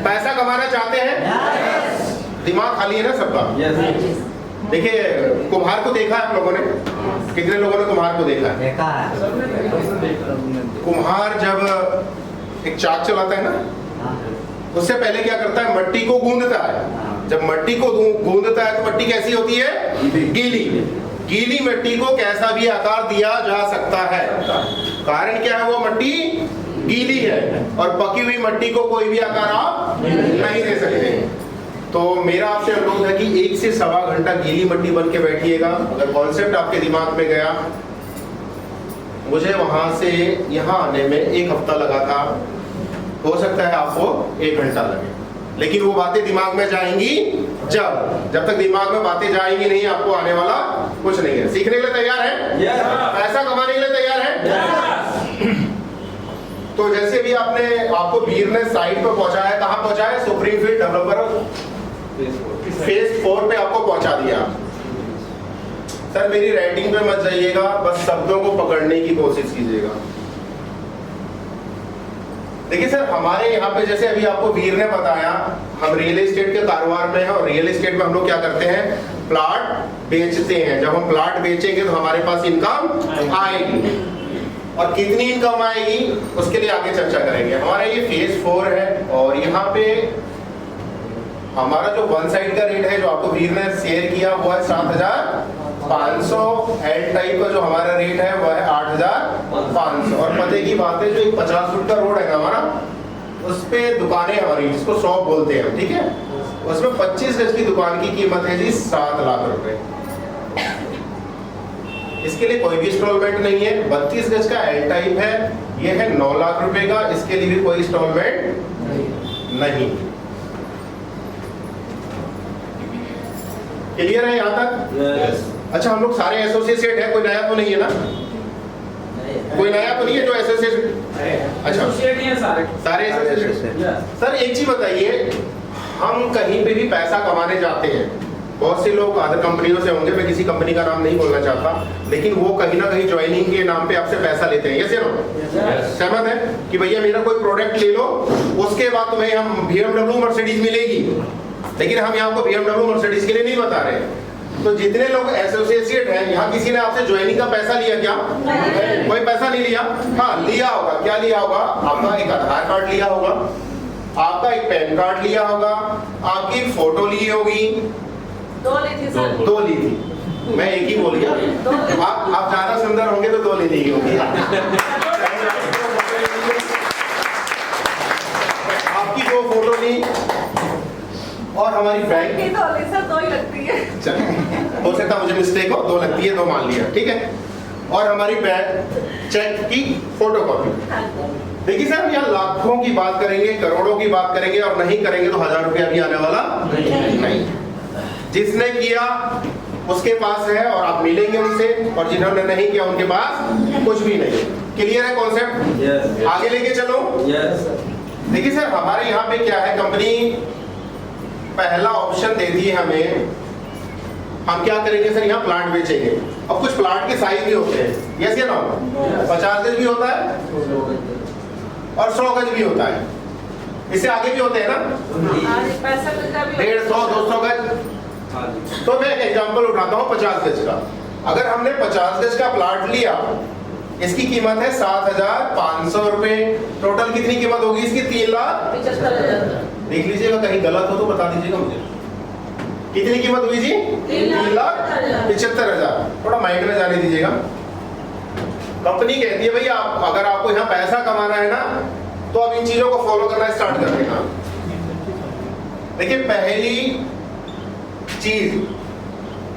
पैसा कमाना चाहते हैं? दिमाग खाली है ना सबका? देखिए, कुम्हार को देखा है आप लोगों ने? कितने लोगों ने कुम्हार को देखा है? देखा है। कुम्हार जब एक चाक चलाता है ना, उससे पहले क्या करता है? मट्टी को गूंदता है। जब मट्टी को गूंदता है तो मट्टी कैसी होती है? गीली। गीली मिट्टी को कैसा भी आकार दिया जा सकता है। कारण क्या है? वो मट्टी गीली है और पकी हुई मट्टी को कोई भी आकार आप नहीं दे सकते। तो मेरा आपसे अनुरोध है कि 1 से 1.25 घंटा गीली मट्टी बन के बैठिएगा। अगर कॉन्सेप्ट आपके दिमाग में गया, मुझे वहां से यहाँ आने में 1 हफ्ता लगा था, हो सकता है आपको 1 घंटा लगे, लेकिन वो बातें दिमाग में जाएंगी जब तक दिमाग में बातें जाएंगी नहीं, आपको आने वाला कुछ नहीं है। सीखने के लिए तैयार है? पैसा कमाने के लिए तैयार है? तो जैसे भी आपको वीर ने साइट पर पहुंचाया, कहाँ पहुंचाया? सुप्रीम फील्ड डेवलपर फेज 4 पे आपको पहुंचा दिया। सर मेरी राइटिंग पे मत जाइएगा, बस शब्दों को पकड़ने की कोशिश कीजिएगा। देखिए सर, हमारे यहाँ पे जैसे अभी आपको वीर ने बताया, हम रियल एस्टेट के कारोबार में हैं और रियल एस्टेट में हम लोग क्या करते हैं? प्लाट बेचते हैं। जब हम प्लाट बेचेंगे तो हमारे पास इनकम आएगी, और कितनी इनकम आएगी उसके लिए आगे चर्चा करेंगे। हमारा ये फेज 4 है और यहाँ पे हमारा जो 1 साइड का रेट है जो आपको वीर ने शेयर किया वो है 7,500। एल टाइप का जो हमारा रेट है वो है 8,500। और पते की बात है, जो एक 50 फुट का रोड है हमारा, उस पे दुकानें हमारी जिसको शॉप बोलते हैं, ठीक है, उसमें 25 गज की दुकान की कीमत है जी 7 लाख रुपए। इसके लिए कोई भी इंस्टॉलमेंट नहीं है। 32 गज का एल टाइप है, ये है 9 लाख रुपए का, इसके लिए भी कोई इंस्टॉलमेंट नहीं। क्लियर है यहाँ तक? अच्छा, हम लोग सारे एसोसिएट है, कोई नया तो नहीं है ना? कोई नया तो नहीं है जो एसोसिएट? अच्छा, सारे एसोसिएट। सर एक चीज बताइए, हम कहीं पे भी पैसा कमाने जाते हैं बहुत से लोग अदर कंपनियों से होंगे, मैं किसी कंपनी का नाम नहीं बोलना चाहता, लेकिन वो कहीं ना कहीं ज्वाइनिंग के नाम पे आपसे पैसा लेते हैं। यस या नो? सहमत है कि भैया मेरा कोई प्रोडक्ट ले लो, उसके बाद तुम्हें हम BMW मर्सिडीज मिलेगी, लेकिन हम यहाँ को BMW मर्सिडीज के लिए नहीं बता रहे। तो जितने लोग एसोसिएट हैं, यहाँ किसी ने आपसे ज्वाइनिंग का पैसा लिया क्या? कोई पैसा नहीं लिया। हाँ, लिया होगा। क्या लिया होगा? आपका एक आधार कार्ड लिया होगा, आपका एक पैन कार्ड लिया होगा, आपकी एक फोटो ली होगी। 2 ली थी सर। 2 ली थी, मैं एक ही बोल गया। आप ज्यादा सुंदर होंगे तो 2 ले ली होगी। आपकी 2 फोटो ली और हमारी बैंक की 2 ली सर, 2 ही लगती है। चलिए, हो सकता मुझे मिस्टेक हो, 2 लगती है, 2 मान लिया, ठीक है। और हमारी बैंक चेक की फोटो कॉपी। देखिए सर, यहाँ लाखों की बात करेंगे, करोड़ों की बात करेंगे, और नहीं करेंगे तो 1000 रुपया भी आने वाला नहीं। जिसने किया उसके पास है और आप मिलेंगे उनसे, और जिन्होंने नहीं किया उनके पास कुछ भी नहीं। क्लियर है कॉन्सेप्ट? Yes. आगे लेके चलो। यस। देखिए सर, हमारे यहाँ पे क्या है, कंपनी पहला ऑप्शन देती है हमें, हम क्या करेंगे सर, यहाँ प्लांट बेचेंगे। अब कुछ प्लांट के साइज भी होते हैं, यस या नो? 50 गज भी होता है और 100 गज भी होता है, इससे आगे भी होते हैं ना, 150, 200 गज। तो मैं एक एग्जांपल उठाता हूँ 50 गज का। अगर हमने 50 गज का प्लाट लिया, इसकी कीमत है 7,500 रुपए। टोटल कितनी कीमत होगी इसकी? 3,75,000। देख लीजिएगा, कहीं गलत हो तो बता दीजिएगा मुझे। कितनी कीमत हुई जी? 3,75,000। थोड़ा माइंड में जाने दीजिएगा। कंपनी कहती है भैया अगर आपको यहाँ पैसा कमाना है ना, तो अब इन चीजों को फॉलो करना स्टार्ट कर देना। देखिए, पहली चीज,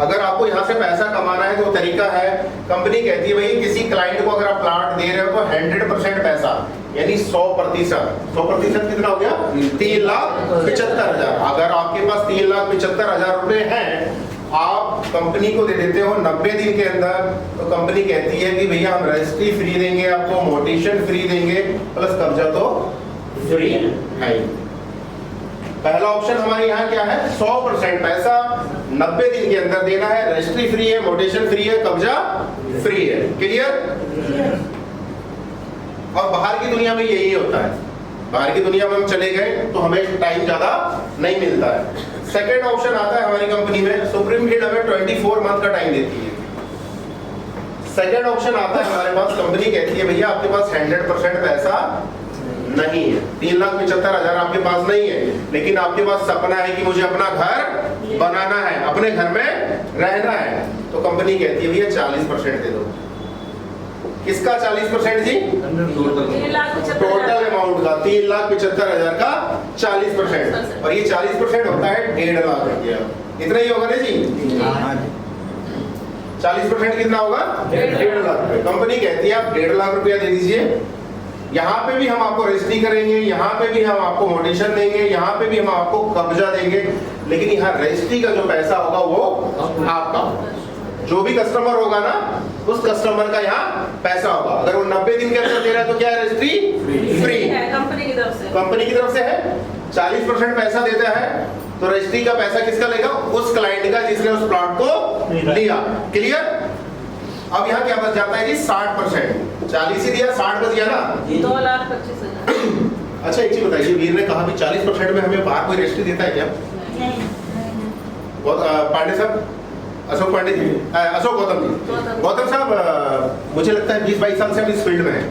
अगर आपको यहाँ से पैसा कमाना है तो तरीका है, कंपनी कहती है भाई किसी क्लाइंट को अगर आप प्लाट दे रहे हो तो 100% पैसा, यानी 100% कितना हो गया? 3,75,000। अगर आपके पास 3,75,000 रुपए हैं, आप कंपनी को दे देते हो 90 दिन के अंदर, तो कंपनी कहती है कि भैया हम रजिस्ट्री फ्री देंगे, आपको मोटेशन फ्री देंगे, प्लस कब्जा तो फ्री है। पहला ऑप्शन हमारे यहाँ क्या है? 100% पैसा 90 दिन के अंदर देना है, रजिस्ट्री फ्री है, मोटेशन फ्री है, कब्जा फ्री है। क्लियर? और बाहर की दुनिया में यही होता है। बाहर की दुनिया में हम चले गए तो हमें टाइम ज्यादा नहीं मिलता है। सेकेंड ऑप्शन आता है हमारी कंपनी में, सुप्रीम लीड हमें 24 मंथ का टाइम देती है। सेकेंड ऑप्शन आता है हमारे पास, कंपनी कहती है भैया आपके पास 100% पैसा नहीं है, 3,75,000 आपके पास नहीं है, लेकिन आपके पास सपना है कि मुझे अपना घर बनाना है, अपने घर में रहना है, तो कंपनी कहती है भैया 40% दे दो। किसका 40% जी? टोटल अमाउंट का, 3,75,000 का 40%। और ये 40% होता है 1.5 लाख रुपया। इतना ही होगा ना जी? 40% कितना होगा? 1.5 लाख रुपए। कंपनी कहती है आप 1.5 लाख रुपया दे दीजिए, यहाँ पे भी हम आपको रजिस्ट्री करेंगे, यहाँ पे भी हम आपको मोटेशन देंगे, यहाँ पे भी हम आपको कब्जा देंगे, लेकिन यहाँ रजिस्ट्री का जो पैसा होगा वो आपका। जो भी कस्टमर होगा ना, उस कस्टमर का यहाँ पैसा होगा। अगर वो 90 दिन के अंदर दे रहा है तो क्या है? रजिस्ट्री फ्री है, कंपनी की तरफ से है। 40% पैसा देता है तो रजिस्ट्री का पैसा किसका लेगा? उस क्लाइंट का जिसने उस प्लॉट को लिया। क्लियर? अब यहाँ क्या बच जाता है जी? 60%। 40 ही दिया, 60 बच गया ना? 2,25,000। अच्छा, एक चीज बताइए, वीर ने कहा भी 40% में हमें बाहर कोई रजिस्ट्री देता है क्या? पांडे साहब, अशोक पांडे जी, अशोक गौतम जी, गौतम साहब, मुझे लगता है 20-22 साल से हम इस फील्ड में हैं।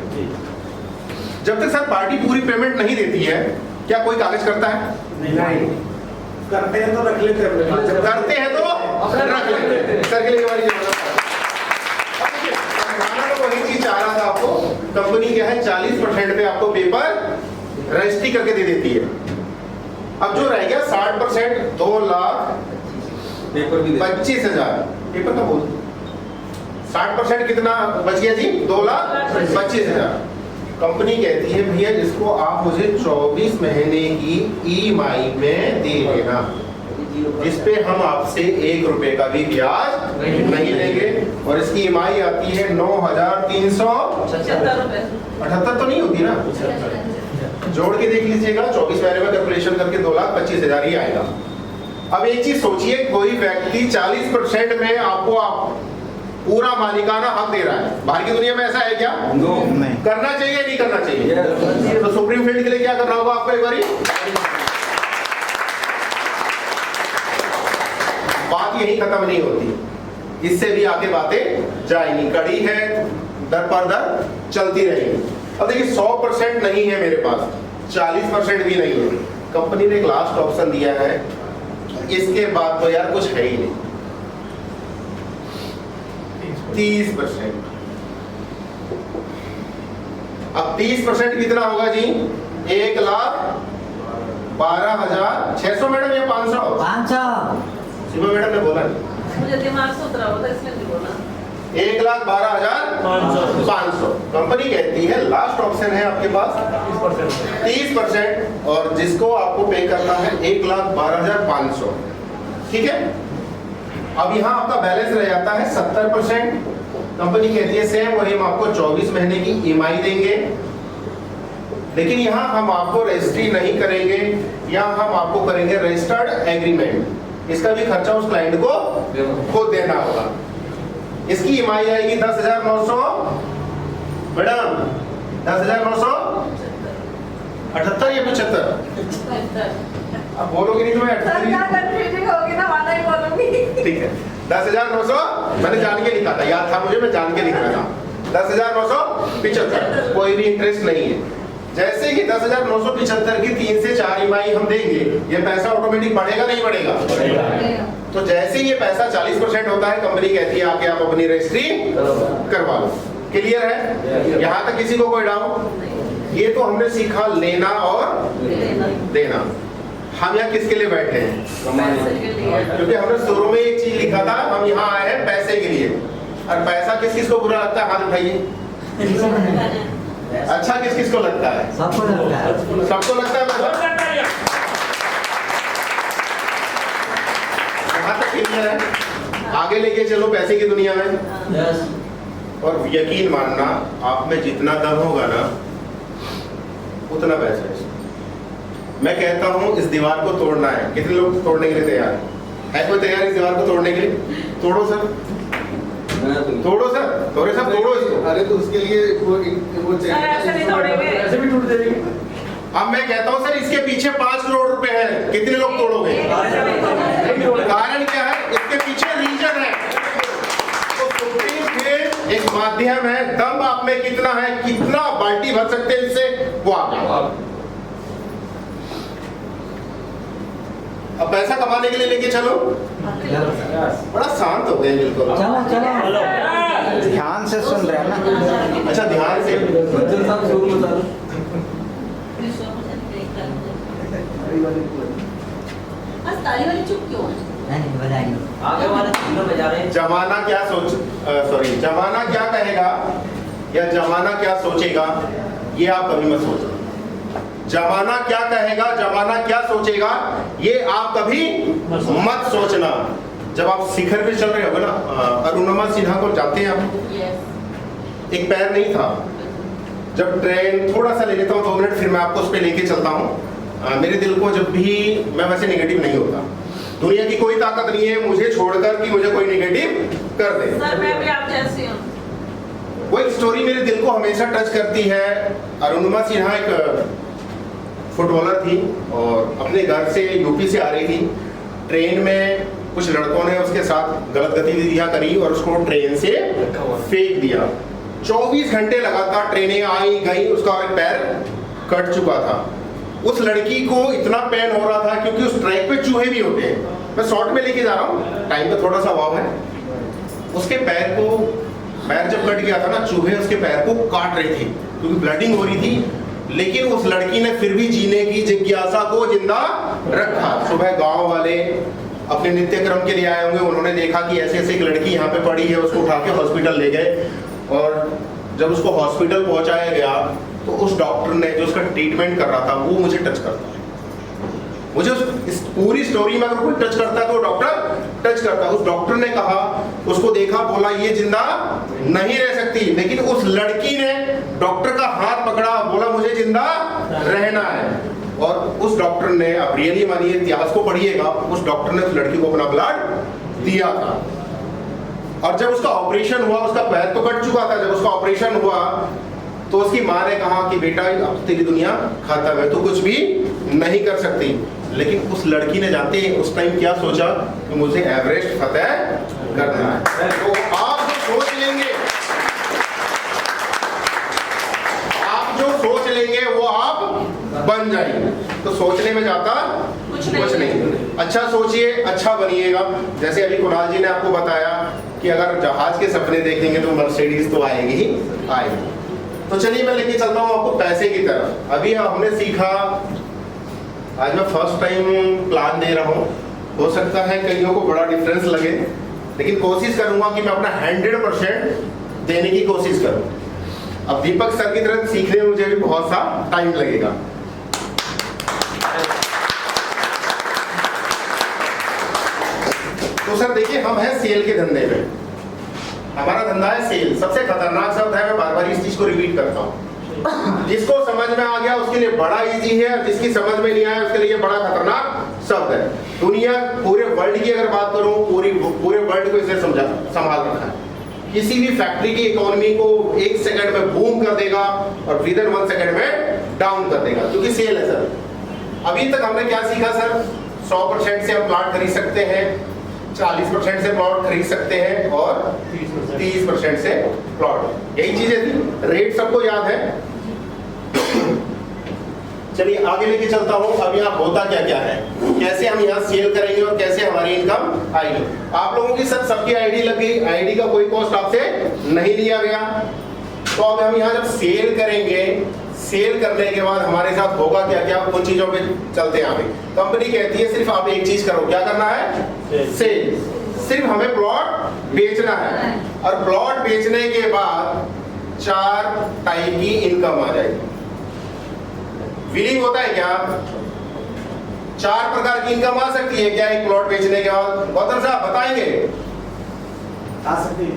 जब तक सर पार्टी पूरी पेमेंट नहीं देती है, क्या कोई कागज करता है? नहीं करते हैं तो रख लेते हैं, जब करते हैं तो रख लेते हैं। सर के लिए हमारी वही चीज चाह रहा था आपको। कंपनी क्या है? 40% पे आपको पेपर रजिस्ट्री करके दे देती है। अब जो रह गया 60%, 2,25,000 पेपर का बोल। 60% कितना बच गया जी? 2,25,000। कंपनी कहती है भैया इसको आप मुझे 24 महीने की EMI में दे देना, जिस पे हम आपसे 1 रुपए का भी ब्याज नहीं लेंगे। और इसकी EMI आती है 9,378 तो नहीं होती ना? जोड़ के देख लीजिएगा, 24 महीने में कैलकुलेशन करके 2,25,000 ही आएगा। अब एक चीज सोचिए, कोई व्यक्ति 40% में आपको पूरा मालिकाना हक दे रहा है, बाहर की दुनिया में ऐसा है क्या? नहीं। करना चाहिए नहीं करना चाहिए? तो सुप्रीम फील्ड के लिए क्या करना होगा आपको? एक बारी बात यही खत्म नहीं होती, इससे भी आगे बातें जाएंगी, कड़ी है, दर पर दर चलती रहेगी। अब देखिए 100% नहीं है मेरे पास, 40% भी नहीं है, कंपनी ने एक लास्ट ऑप्शन दिया है, इसके बाद तो यार कुछ है ही नहीं, 30%। अब 30% कितना होगा जी? 1,12,600 मैडम या 500? 500 सीमा मैडम ने बोला नहीं। मुझे दिमाग से उतरा होता इसलिए नहीं बोला। 1,12,500 कंपनी कहती है लास्ट ऑप्शन है आपके पास 30%, और जिसको आपको पे करना है 1,12,500। ठीक है, अब यहाँ आपका बैलेंस रह जाता है 70%। कंपनी कहती है सेम वही हम आपको 24 महीने की ईएमआई देंगे, लेकिन यहाँ हम आपको रजिस्ट्री नहीं करेंगे, यहाँ हम आपको करेंगे रजिस्टर्ड एग्रीमेंट। इसका भी खर्चा उस क्लाइंट को खुद देना होगा। इसकी ईएमआई आएगी 10,900 मैडम, 10,978 या 75? अब बोलोगे नहीं तो मैं 78। ठीक है, 10,900 मैंने जान के लिखा था, याद था मुझे, मैं जान के लिख रहा था। 10,975, कोई भी इंटरेस्ट नहीं है। जैसे ही 10,975 की 3 से 4 ईएमआई हम देंगे, ये पैसा ऑटोमेटिक बढ़ेगा नहीं बढ़ेगा? तो जैसे ही ये पैसा 40% होता है, कंपनी कहती है आके आप अपनी रजिस्ट्री करवा लो। क्लियर है? यहाँ तक किसी को कोई डाउट? ये तो हमने सीखा लेना और देना। हम यहाँ किसके लिए बैठे हैं? क्योंकि हमने शुरू में एक चीज लिखा था, हम यहाँ आए हैं पैसे के लिए। और पैसा किस किस को बुरा लगता है? हाथ उठाइए। अच्छा किस किस को लगता है? सबको लगता है। सबको लगता है पैसा। यहाँ तक क्लियर है? आगे लेके चलो पैसे की दुनिया में। और यकीन मानना, आप में जितना दम होगा ना उतना पैसा है। मैं कहता हूँ इस दीवार को तोड़ना है, कितने लोग तोड़ने के लिए तैयार है? कोई तैयार इस दीवार को तोड़ने के लिए? तोड़ो सर, तोड़ो सर, तोड़े सब तोड़ो इसको। अरे तो उसके लिए वो ऐसे नहीं तोड़ेंगे, ऐसे भी टूट जाएगी। अब मैं कहता हूँ सर इसके पीछे 5 करोड़ रुपए है, कितने लोग तोड़ोगे? कारण क्या है? इसके पीछे रीजन है। तो सुप्रीम फील्ड एक माध्यम है, दम आप में कितना है, कितना बाल्टी भर सकते हैं इससे, वो आगे। अब पैसा कमाने के लिए लेके चलो। बड़ा शांत हो गए बिल्कुल। चलो चलो, ध्यान से सुन रहे हैं ना। अच्छा ध्यान से। ताली वाली चुप क्यों है? नहीं बजाएंगे। आगे वाले तीनों बजा रहे हैं। जमाना क्या जमाना क्या कहेगा या जमाना क्या सोचेगा, ये आप कभी मत सोचो। जमाना क्या कहेगा, जमाना क्या सोचेगा, ये आप कभी मत सोचना। जब आप शिखर पे चल रहे हो ना, अरुणिमा सिन्हा को जानते हैं आप? एक पैर नहीं था। जब ट्रेन थोड़ा सा ले लेता हूँ 2 मिनट, फिर मैं आपको उस पर लेके चलता हूँ। मेरे दिल को जब भी, मैं वैसे नेगेटिव नहीं होता, दुनिया की कोई ताकत नहीं है मुझे छोड़कर कि मुझे कोई नेगेटिव कर दे। सर मैं भी आप जैसी हूँ। वो एक स्टोरी मेरे दिल को हमेशा टच करती है। अरुणिमा सिन्हा एक फुटबॉलर थी और अपने घर से यूपी से आ रही थी। ट्रेन में कुछ लड़कों ने उसके साथ गलत गतिविधियां करी और उसको ट्रेन से फेंक दिया। 24 घंटे लगातार ट्रेनें आई गई, उसका एक पैर कट चुका था। उस लड़की को इतना पेन हो रहा था क्योंकि उस ट्रैक पे चूहे भी होते हैं। मैं शॉर्ट में लेके जा रहा हूँ, टाइम का थोड़ा सा अभाव है। उसके पैर जब कट गया था ना, चूहे उसके पैर को काट रहे थे क्योंकि ब्लडिंग हो रही थी, लेकिन उस लड़की ने फिर भी जीने की जिज्ञासा को जिंदा रखा। सुबह गांव वाले अपने नित्य क्रम के लिए आए होंगे, उन्होंने देखा कि ऐसे ऐसे एक लड़की यहाँ पे पड़ी है, उसको उठा के हॉस्पिटल ले गए। और जब उसको हॉस्पिटल पहुंचाया गया तो उस डॉक्टर ने जो उसका ट्रीटमेंट कर रहा था वो मुझे टच करता है। मुझे इस पूरी स्टोरी में अगर कोई टच करता है तो डॉक्टर टच करता है। उस डॉक्टर ने कहा, उसको देखा, बोला ये जिंदा नहीं रह सकती, लेकिन उस लड़की ने डॉक्टर का हाथ पकड़ा, बोला मुझे जिंदा रहना है। और उस उस डॉक्टर ने, अब रियली मानिए इतिहास को पढ़िएगा, उस डॉक्टर ने उस लड़की को अपना ब्लड दिया था। और जब उसका ऑपरेशन हुआ, उसका पैर तो कट चुका था, जब उसका ऑपरेशन हुआ तो उसकी माँ ने कहा कि बेटा अब तेरी दुनिया खत्म है, तो कुछ भी नहीं कर सकती। लेकिन उस लड़की ने जानते हैं उस टाइम क्या सोचा कि मुझे एवरेस्ट फतेह करना है। तो आप जो सोच लेंगे, आप जो सोच लेंगे वो आप बन जाएंगे। तो सोचने में जाता कुछ नहीं। अच्छा सोचिए, अच्छा बनिएगा। जैसे अभी कुणाल जी ने आपको बताया कि अगर जहाज के सपने देखेंगे तो मर्सिडीज तो आएगी ही आएगी। तो चलिए मैं लेके चलता हूँ आपको पैसे की तरफ। अभी हमने सीखा, आज मैं फर्स्ट टाइम प्लान दे रहा हूँ, हो सकता है कईयों को बड़ा डिफरेंस लगे, लेकिन कोशिश करूंगा कि मैं अपना 100% देने की कोशिश करूँ। अब दीपक सर की तरह सीखने में मुझे भी बहुत सा टाइम लगेगा। तो सर देखिए, हम हैं सेल के धंधे में, हमारा धंधा है सेल। सबसे खतरनाक शब्द है, मैं बार बार इस चीज को रिपीट करता हूँ। जिसको समझ में आ गया उसके लिए बड़ा इजी है, जिसकी समझ में नहीं आया उसके लिए बड़ा खतरनाक शब्द है। दुनिया, पूरे वर्ल्ड की अगर बात करूं, पूरे वर्ल्ड को इसे संभाल रखा है। किसी भी फैक्ट्री की इकोनॉमी को 1 सेकंड में बूम कर देगा और विद इन 1 सेकंड में डाउन कर देगा, क्योंकि सेल है सर। अभी तक हमने क्या सीखा सर? 100% से हम प्लॉट खरीद सकते हैं, 40% से प्लॉट खरीद सकते हैं और 30% से प्लॉट। यही चीजें थी, रेट सबको याद है। चलिए आगे लेके चलता हूँ। अब यहाँ होता क्या क्या है, कैसे हम यहाँ सेल करेंगे और कैसे हमारी इनकम आएगी। आप लोगों की सबकी आईडी लग गई, आईडी का कोई कॉस्ट आपसे नहीं लिया गया। तो अब हम यहाँ जब सेल करेंगे, सेल करने के बाद हमारे साथ होगा क्या क्या, उन चीजों पे चलते हैं। आगे कंपनी कहती है सिर्फ आप एक चीज करो, क्या करना है? सेल। सिर्फ हमें प्लॉट बेचना है, और प्लॉट बेचने के बाद 4 टाइप की इनकम आ जाएगी। बिलीव होता है क्या? 4 प्रकार की इनकम आ सकती है क्या एक प्लॉट बेचने के बाद? गौतम साहब बताएंगे? आ सकती है।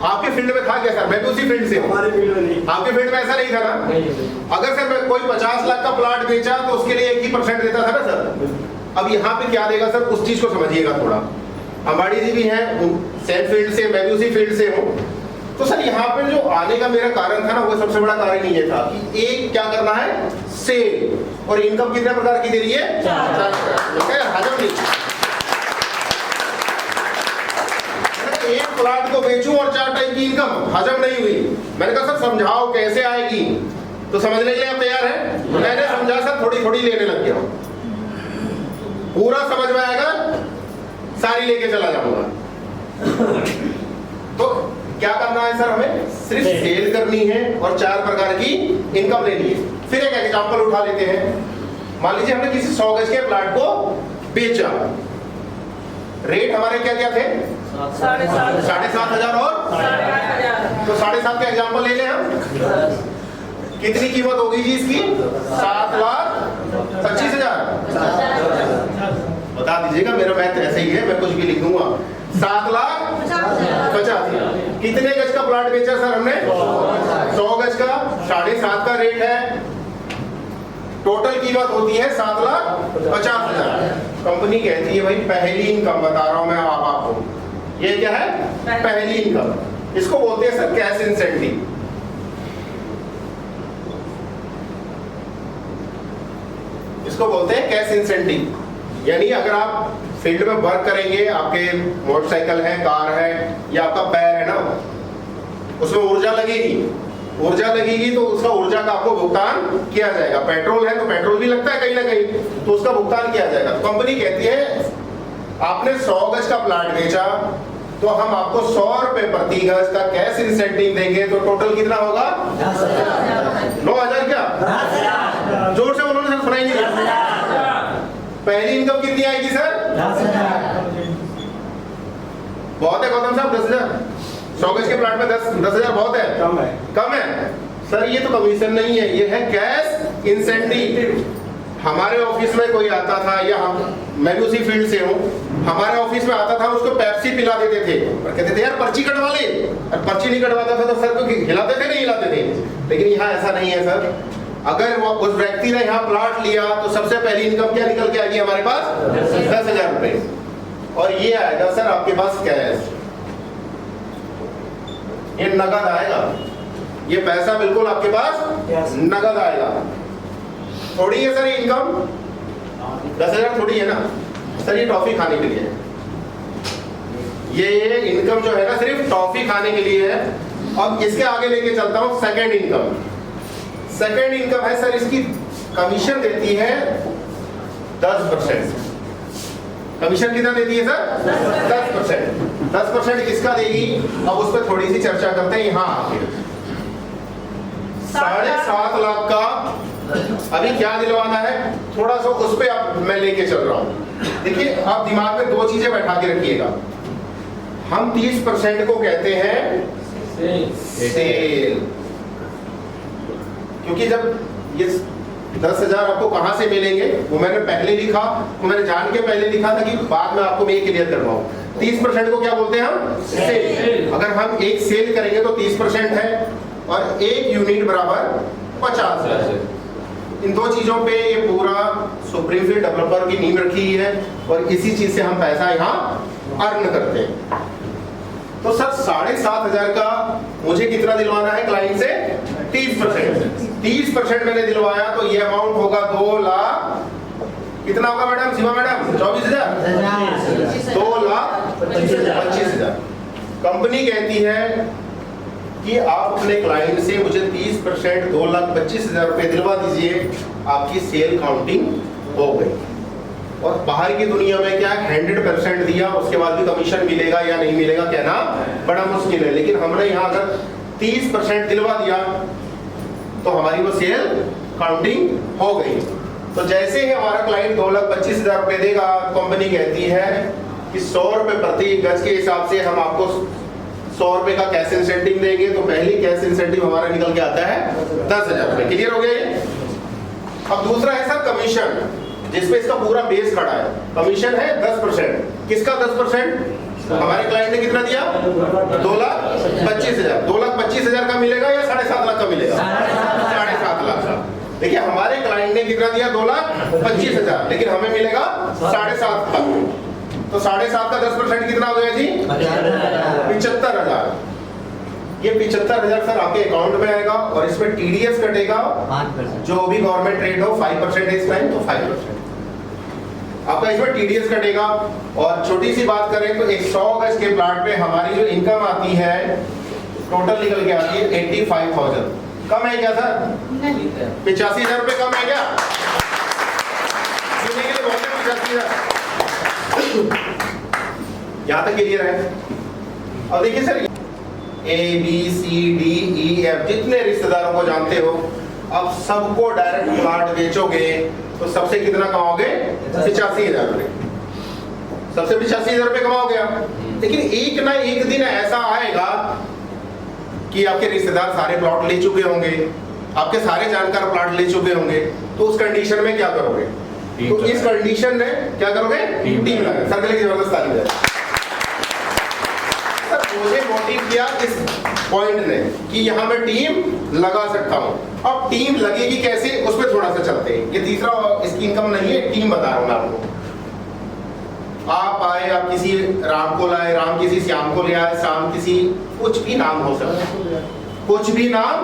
आपके फील्ड में था क्या सर? मैं भी उसी फील्ड से हूँ। हमारे फील्ड में नहीं। आपके फील्ड में ऐसा नहीं था ना? अगर सर मैं कोई 50 लाख का प्लॉट बेचा तो उसके लिए 1% देता था ना सर? अब यहाँ पे क्या देगा सर, उस चीज को समझिएगा थोड़ा। अंबाड़ी जी भी हैं सेम फील्ड से, मैं भी उसी फील्ड से हूँ। तो सर यहाँ पे जो आने का मेरा कारण था ना, वो सबसे बड़ा कारण ही ये था कि एक क्या करना है? सेल। और इनकम कितने प्रकार की दे रही है? 4 प्रकार। हजम नहीं, एक प्लॉट को बेचूं और 4 टाइप की इनकम, हजम नहीं हुई। मैंने कहा सर समझाओ कैसे आएगी, तो समझने के लिए आप तैयार हैं? तो मैंने समझा सर, थोड़ी थोड़ी लेने लग गया। पूरा समझ में आएगा, सारी लेके चला जाऊंगा। तो क्या करना है सर? हमें सिर्फ सेल करनी है और 4 प्रकार की इनकम लेनी है। फिर एक एग्जांपल उठा लेते हैं। मान लीजिए हमने किसी 100 गज के प्लॉट को बेचा, रेट हमारे क्या क्या थे? 7,500 और 8,500। तो 7,500 का एग्जांपल ले लें हम। कितनी कीमत होगी जी इसकी? 7,25,000। बता दीजिएगा, मेरा मैथ ऐसे ही है, मैं कुछ भी लिख दूंगा। 7,50,000। कितने गज का प्लॉट बेचा सर हमने? 100 गज का। 7,500 का रेट है, टोटल कीमत होती है 7,50,000। कंपनी कहती है भाई पहली इनकम बता रहा हूं मैं आपको, ये क्या है? पहली इनकम। इसको बोलते हैं सर कैश इंसेंटिव। इसको बोलते हैं कैश इंसेंटिव। यानी अगर आप फील्ड में वर्क करेंगे, आपके मोटरसाइकिल है, कार है या आपका पैर है ना, उसमें ऊर्जा लगेगी। ऊर्जा लगेगी तो उसका ऊर्जा का आपको भुगतान किया जाएगा। पेट्रोल है तो पेट्रोल भी लगता है कहीं ना कहीं, तो उसका भुगतान किया जाएगा। तो कंपनी कहती है आपने 100 गज का प्लॉट बेचा तो हम आपको 100 रुपए प्रति गज का कैश इंसेंटिव देंगे। तो टोटल कितना होगा? 9,000। क्या जोर से उन्होंने सर सुनाई नहीं? पहली इनकम कितनी आएगी सर? 10,000। बहुत है गौतम साहब, 10,000। 100 गज के प्लॉट में 10,000 बहुत है? कम है सर। ये तो कमीशन नहीं है, ये है कैश इंसेंटिव। हमारे ऑफिस में कोई आता था, या मैं भी उसी फील्ड से हूँ, हमारे ऑफिस में आता था, उसको पेप्सी पिला देते थे और कहते थे यार पर्ची कटवा ले। और पर्ची नहीं कटवाता था तो सर को हिलाते थे नहीं हिलाते थे। लेकिन यहाँ ऐसा नहीं है सर। अगर वो उस व्यक्ति ने यहाँ प्लॉट लिया तो सबसे पहली इनकम क्या निकल के आएगी हमारे पास? 10,000 रुपए। और ये आएगा सर आपके पास कैश, ये नगद आएगा, ये पैसा बिल्कुल आपके पास नगद आएगा। थोड़ी है सर ये इनकम, 10,000 थोड़ी है ना सर, ये टॉफी खाने के लिए है। ये इनकम जो है ना सिर्फ टॉफी खाने के लिए है। अब इसके आगे लेके चलता हूं सेकंड इनकम। सेकंड इनकम है सर, इसकी कमीशन देती है 10%। कमीशन कितना देती है सर? 10%। 10% किसका देगी? अब उस पर थोड़ी सी चर्चा करते हैं। यहाँ आके 7.5 लाख का अभी क्या दिलवाना है, थोड़ा सा उस पर अब मैं लेके चल रहा हूं। देखिए आप दिमाग में 2 चीजें बैठा के रखिएगा। हम 30% को कहते हैं सेल, क्योंकि जब ये 10,000 आपको कहां से मिलेंगे वो मैंने पहले लिखा, वो मैंने जान के पहले लिखा था कि बाद में आपको मैं ये क्लियर करवाऊं। 30% को क्या बोलते हैं हम? सेल। अगर हम एक सेल करेंगे तो 30% है और 1 यूनिट बराबर 50 है। इन 2 चीजों पे ये पूरा सुप्रीम फील्ड डेवलपर की नींव रखी है और इसी चीज से हम पैसा यहाँ अर्न करते हैं। तो सर 7,500 का मुझे कितना दिलवाना है क्लाइंट से? 30%। 30% मैंने दिलवाया तो ये अमाउंट होगा 2 लाख, कितना होगा मैडम? सीमा मैडम 24,000, 2,25,000। कंपनी कहती है कि आप अपने क्लाइंट से मुझे 30% 2,25,000 रुपए दिलवा दीजिए, आपकी सेल काउंटिंग हो गई। और बाहर की दुनिया में क्या 100% दिया, उसके बाद भी कमीशन मिलेगा या नहीं मिलेगा कहना बड़ा मुश्किल है। लेकिन हमने यहाँ अगर 30% दिलवा दिया तो हमारी वो सेल काउंटिंग हो गई। तो जैसे ही हमारा क्लाइंट 2,25,000 रुपए देगा, कंपनी कहती है कि 100 रुपए प्रति गज के हिसाब से हम आपको 100 रुपए का कैश इंसेंटिव देंगे। तो पहली कैश इंसेंटिव हमारा निकल के आता है 10,000 रुपए। क्लियर हो गया ये? अब दूसरा है सर कमीशन, जिसपे इसका पूरा बेस खड़ा है। कमीशन है 10%। किसका 10%? हमारे क्लाइंट ने कितना दिया? 2,25,000। 2,25,000 का मिलेगा या 7.5 लाख का मिलेगा? 7.5 लाख का। देखिए हमारे क्लाइंट ने कितना दिया? 2,25,000, लेकिन हमें मिलेगा 7.5 लाख। तो 7.5 का 10% कितना हो गया जी? 75,000। ये 75,000 सर आपके अकाउंट में आएगा और इसमें टीडीएस कटेगा 5%। जो भी गवर्नमेंट रेट हो 5% इस टाइम, तो 5% आपका इसमें टीडीएस कटेगा। और छोटी सी बात करें तो 100 गज के प्लाट पे हमारी जो इनकम आती है टोटल निकल के आती है 85,000। कम है क्या सर? 85,000 रुपए कम है क्या? सुनने के लिए बहुत है 85,000। यहाँ तक क्लियर है? अब देखिए सर ABCDEF जितने रिश्तेदारों को जानते हो, अब सबको डायरेक्ट प्लाट बेचोगे तो सबसे कितना कमाओगे? 85,000 रुपए। सबसे 85,000 रुपए कमाओगे आप। लेकिन एक ना एक दिन ऐसा आएगा कि आपके रिश्तेदार सारे प्लॉट ले चुके होंगे, आपके सारे जानकार प्लॉट ले चुके होंगे, तो उस कंडीशन में क्या करोगे? तो इस कंडीशन में क्या करोगे? टीम लगाओगे। सर के लिए जबरदस्त ताली बजाएं। मुझे मोटिव किया इस पॉइंट ने कि यहाँ मैं टीम लगा सकता हूँ। अब टीम लगेगी कैसे, उस पर थोड़ा सा चलते हैं। ये तीसरा इसकी इनकम नहीं है, टीम बता रहा हूँ मैं आपको। आप आए, आप किसी राम को लाए, राम किसी श्याम को ले आए, श्याम किसी, कुछ भी नाम हो सकता है, कुछ भी नाम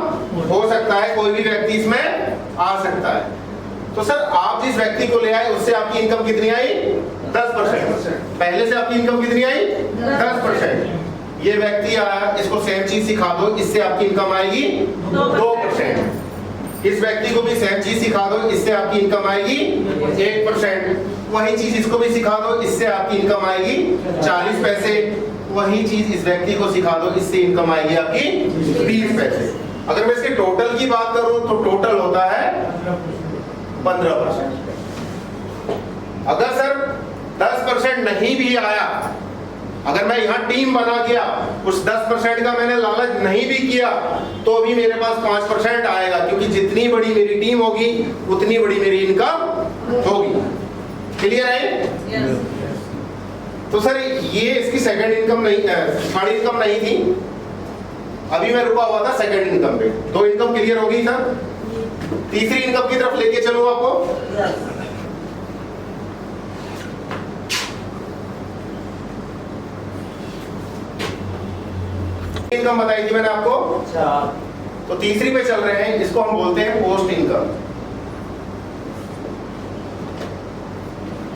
हो सकता है, कोई भी व्यक्ति इसमें आ सकता है। तो सर आप जिस व्यक्ति को ले आए उससे आपकी इनकम कितनी आई? 10%। पहले से आपकी इनकम कितनी आई? 10%। ये व्यक्ति आया, इसको सेम चीज सिखा दो, इससे आपकी इनकम आएगी 2%। इस व्यक्ति को भी सेम चीज सिखा दो, इससे आपकी इनकम आएगी 1%। वही चीज इसको भी सिखा दो, इससे आपकी इनकम आएगी 40 पैसे। वही चीज इस व्यक्ति को सिखा दो, इससे इनकम आएगी आपकी 20 पैसे। अगर मैं इसके टोटल की बात करूं तो टोटल होता है 15%। अगर सर 10% नहीं भी आया, अगर मैं यहाँ टीम बना गया, उस 10% का मैंने लालच नहीं भी किया, तो भी मेरे पास 5% आएगा, क्योंकि जितनी बड़ी मेरी टीम होगी उतनी बड़ी मेरी इनकम होगी। क्लियर है? तो सर ये इसकी सेकंड इनकम नहीं, थर्ड इनकम नहीं थी, अभी मैं रुका हुआ था सेकंड इनकम पे। 2 इनकम क्लियर हो गई सर? तीसरी इनकम की तरफ लेके चलूं आपको। इनकम बताई थी मैंने आपको, तो तीसरी पे चल रहे हैं, इसको हम बोलते हैं पोस्ट इनकम।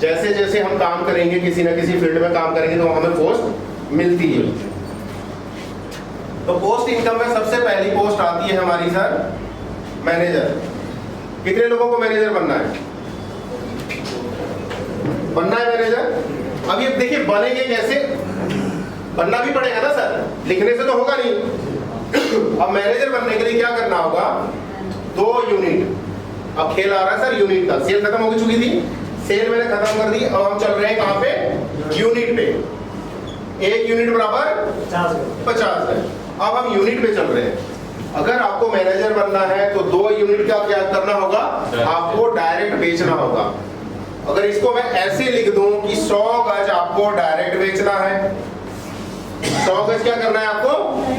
जैसे जैसे हम काम करेंगे, किसी ना किसी फील्ड में काम करेंगे, तो हमें पोस्ट मिलती है। तो पोस्ट इनकम में सबसे पहली पोस्ट आती है हमारी सर मैनेजर। कितने लोगों को मैनेजर बनना है? बनना है मैनेजर। अब ये देखिए बनेंगे कैसे, बनना भी पड़ेगा ना सर, लिखने से तो होगा नहीं। अब मैनेजर बनने के लिए क्या करना होगा? 2 यूनिट। अब खेल आ रहा है सर यूनिट का, सेल खत्म हो चुकी थी, सेल मैंने खत्म कर दी, अब हम चल रहे हैं कहां पे? यूनिट पे। 1 यूनिट बराबर 50 है। अब हम यूनिट पे चल रहे हैं। अगर आपको मैनेजर बनना है तो 2 यूनिट का क्या करना होगा? आपको डायरेक्ट बेचना होगा। अगर इसको मैं ऐसे लिख दूं कि 100 गज आपको डायरेक्ट बेचना है, 100 गज क्या करना है आपको?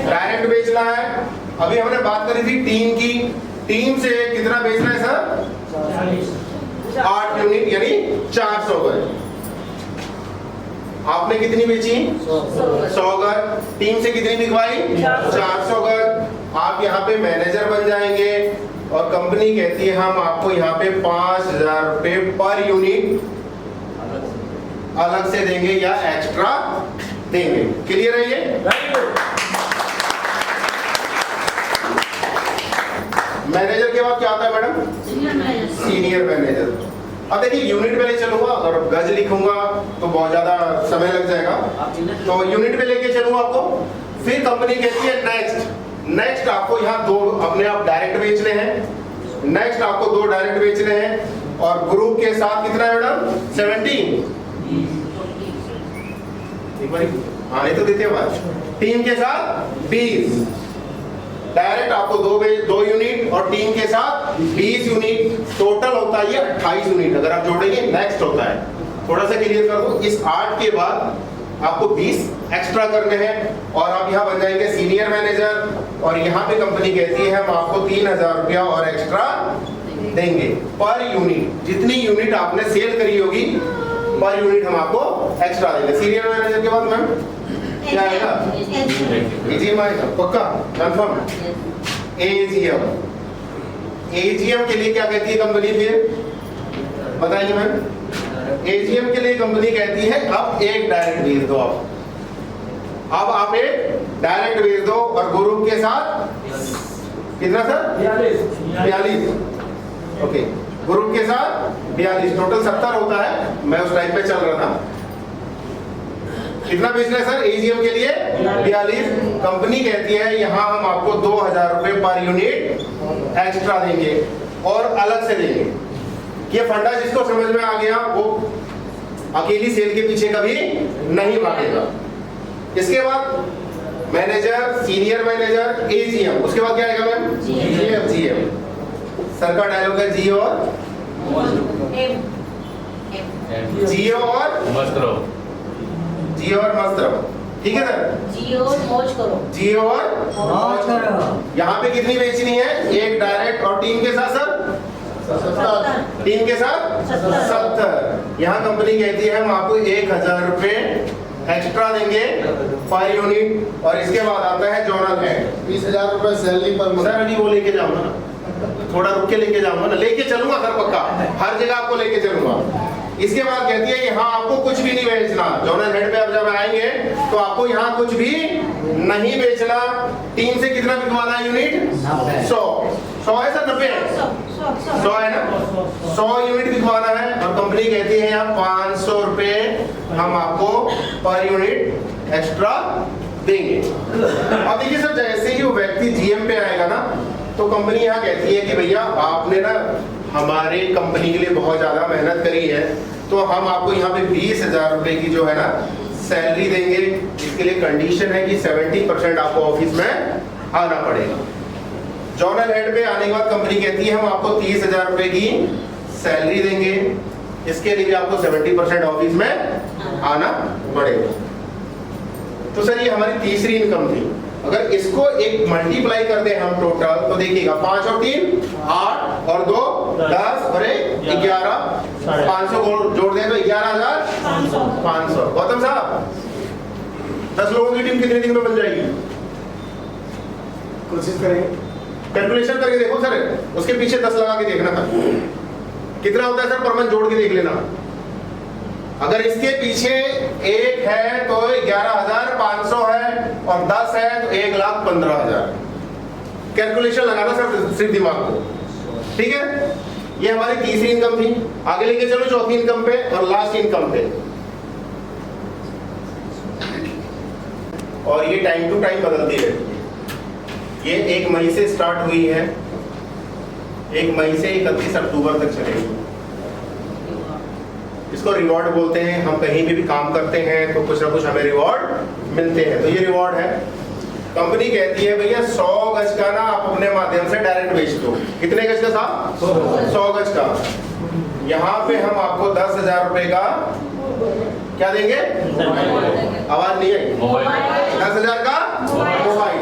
डायरेक्ट बेचना है। अभी हमने बात करी थी टीम की, टीम से कितना बेचना है सर? 8 यूनिट यानी 400 गज। आपने कितनी बेची? 100 गज। टीम से कितनी बिकवाई? 400 गज। आप यहाँ पे मैनेजर बन जाएंगे और कंपनी कहती है हम आपको यहाँ पे 5000 रुपए पर यूनिट अलग से देंगे या एक्स्ट्रा देंगे। क्लियर है ये? मैनेजर के बाद क्या आता है मैडम? Senior manager. अब देखिए यूनिट पे ले चलूंगा और गज लिखूंगा तो बहुत ज्यादा समय लग जाएगा, तो यूनिट पे लेके चलूंगा आपको। फिर कंपनी कहती है नेक्स्ट आपको यहाँ 2 अपने आप डायरेक्ट बेचने हैं, नेक्स्ट आपको 2 डायरेक्ट बेचने हैं, और ग्रुप के साथ कितना है मैडम? 17। हाँ नहीं तो देते हैं बात। टीम के साथ 20। डायरेक्ट आपको 2 यूनिट और टीम के साथ 20 यूनिट, टोटल होता है ये 28 यूनिट। अगर आप जोड़ेंगे नेक्स्ट होता है। थोड़ा सा क्लियर कर दो, इस 8 के बाद आपको 20 एक्स्ट्रा करने हैं और आप यहाँ बन जाएंगे सीनियर मैनेजर। और यहाँ पे कंपनी कहती है हम आपको 3000 रुपया और एक्स्ट्रा देंगे पर यूनिट। जितनी यूनिट आपने सेल करी होगी पर यूनिट हम आपको एक्स्ट्रा देंगे। सीनियर मैनेजर के बाद मैम क्या आएगा? एजीएम आएगा, पक्का कंफर्म? एजीएम। एजीएम के लिए क्या कहती है कंपनी? फिर बताइए मैम। एजीएम के लिए कंपनी कहती है अब एक डायरेक्ट भेज दो। अब आप एक डायरेक्ट भेज दो और ग्रुप के साथ कितना सर? 42। ओके, ग्रुप के साथ 42, टोटल 70 होता है। मैं उस टाइम पे चल रहा था। कितना बेचना है सर एजीएम के लिए? 42। कंपनी कहती है यहाँ हम आपको 2000 रुपए पर यूनिट एक्स्ट्रा देंगे और अलग से देंगे। ये फंडा जिसको समझ में आ गया वो अकेली सेल के पीछे कभी नहीं भागेगा। इसके बाद मैनेजर, सीनियर मैनेजर, एजीएम, उसके बाद क्या आएगा मैम? जीएम। सर का डायलॉग है जियो और जियो और मस्त रहो। ठीक है सर? जियो और मौज करो। जियो और मौज करो। यहाँ पे कितनी बेचनी है? एक डायरेक्ट और टीम के साथ सर 70। टीम के साथ 70। यहाँ कंपनी कहती है हम आपको 1000 रुपए एक्स्ट्रा देंगे पर यूनिट। और इसके बाद आता है जोनल हेड। 20,000 रुपए सैलरी पर मंथ। सर अभी वो लेके जाऊंगा ना, थोड़ा रुक के लेके जाऊंगा ना, लेके चलूंगा सर पक्का, हर जगह आपको लेके चलूंगा। इसके बाद कहती है यहाँ आपको कुछ भी नहीं बेचना। जोनल हेड पे अब जब आएंगे तो आपको यहाँ कुछ भी नहीं बेचना। टीम से कितना बिकवाना है यूनिट? 100 है सर? 90 है? 100 है ना? 100 यूनिट बिकवाना है और कंपनी कहती है यहाँ 500 रुपए हम आपको पर यूनिट एक्स्ट्रा देंगे। अब देखिए सर जैसे ही वो व्यक्ति जीएम पे आएगा ना तो कंपनी यहाँ कहती है कि भैया आपने ना हमारे कंपनी के लिए बहुत ज्यादा मेहनत करी है तो हम आपको यहाँ पे 20,000 रुपए की जो है ना सैलरी देंगे। इसके लिए कंडीशन है कि 70% आपको ऑफिस में आना पड़ेगा। जोनल हेड पे आने के बाद कंपनी कहती है हम आपको 30,000 रुपए की सैलरी देंगे। इसके लिए भी आपको 70% ऑफिस में आना पड़ेगा। तो सर ये हमारी तीसरी इनकम थी। अगर इसको एक मल्टीप्लाई कर दे हम टोटल तो देखिएगा 5 और 3 8 और 2 10 और 1 11 500 जोड़ दें तो 11,500। गौतम साहब 10 लोगों की टीम कितने दिन में बन जाएगी? कोशिश करेंगे। कैलकुलेशन करके देखो सर, उसके पीछे 10 लगा के देखना था कितना होता है सर पर मंथ, जोड़ के देख लेना। अगर इसके पीछे 1 है तो 11,500 है और 10 है तो 1,15,000। कैलकुलेशन लगाना सर सिर्फ दिमाग को, ठीक है। ये हमारी तीसरी इनकम थी। आगे लेके चलो चौथी इनकम पे और लास्ट इनकम पे। और ये टाइम टू टाइम बदलती रहती है। ये 1 मई से स्टार्ट हुई है, 1 मई से 31 अक्टूबर तक चलेगी। इसको रिवॉर्ड बोलते हैं। हम कहीं भी काम करते हैं तो कुछ ना कुछ हमें रिवॉर्ड मिलते हैं। तो ये रिवॉर्ड है। कंपनी कहती है भैया 100 गज का ना आप अपने माध्यम से डायरेक्ट बेच दो। कितने गज का साहब? 100 गज का। यहाँ पे हम आपको 10,000 रुपए का क्या देंगे? आवाज नहीं आई। 10,000 का मोबाइल।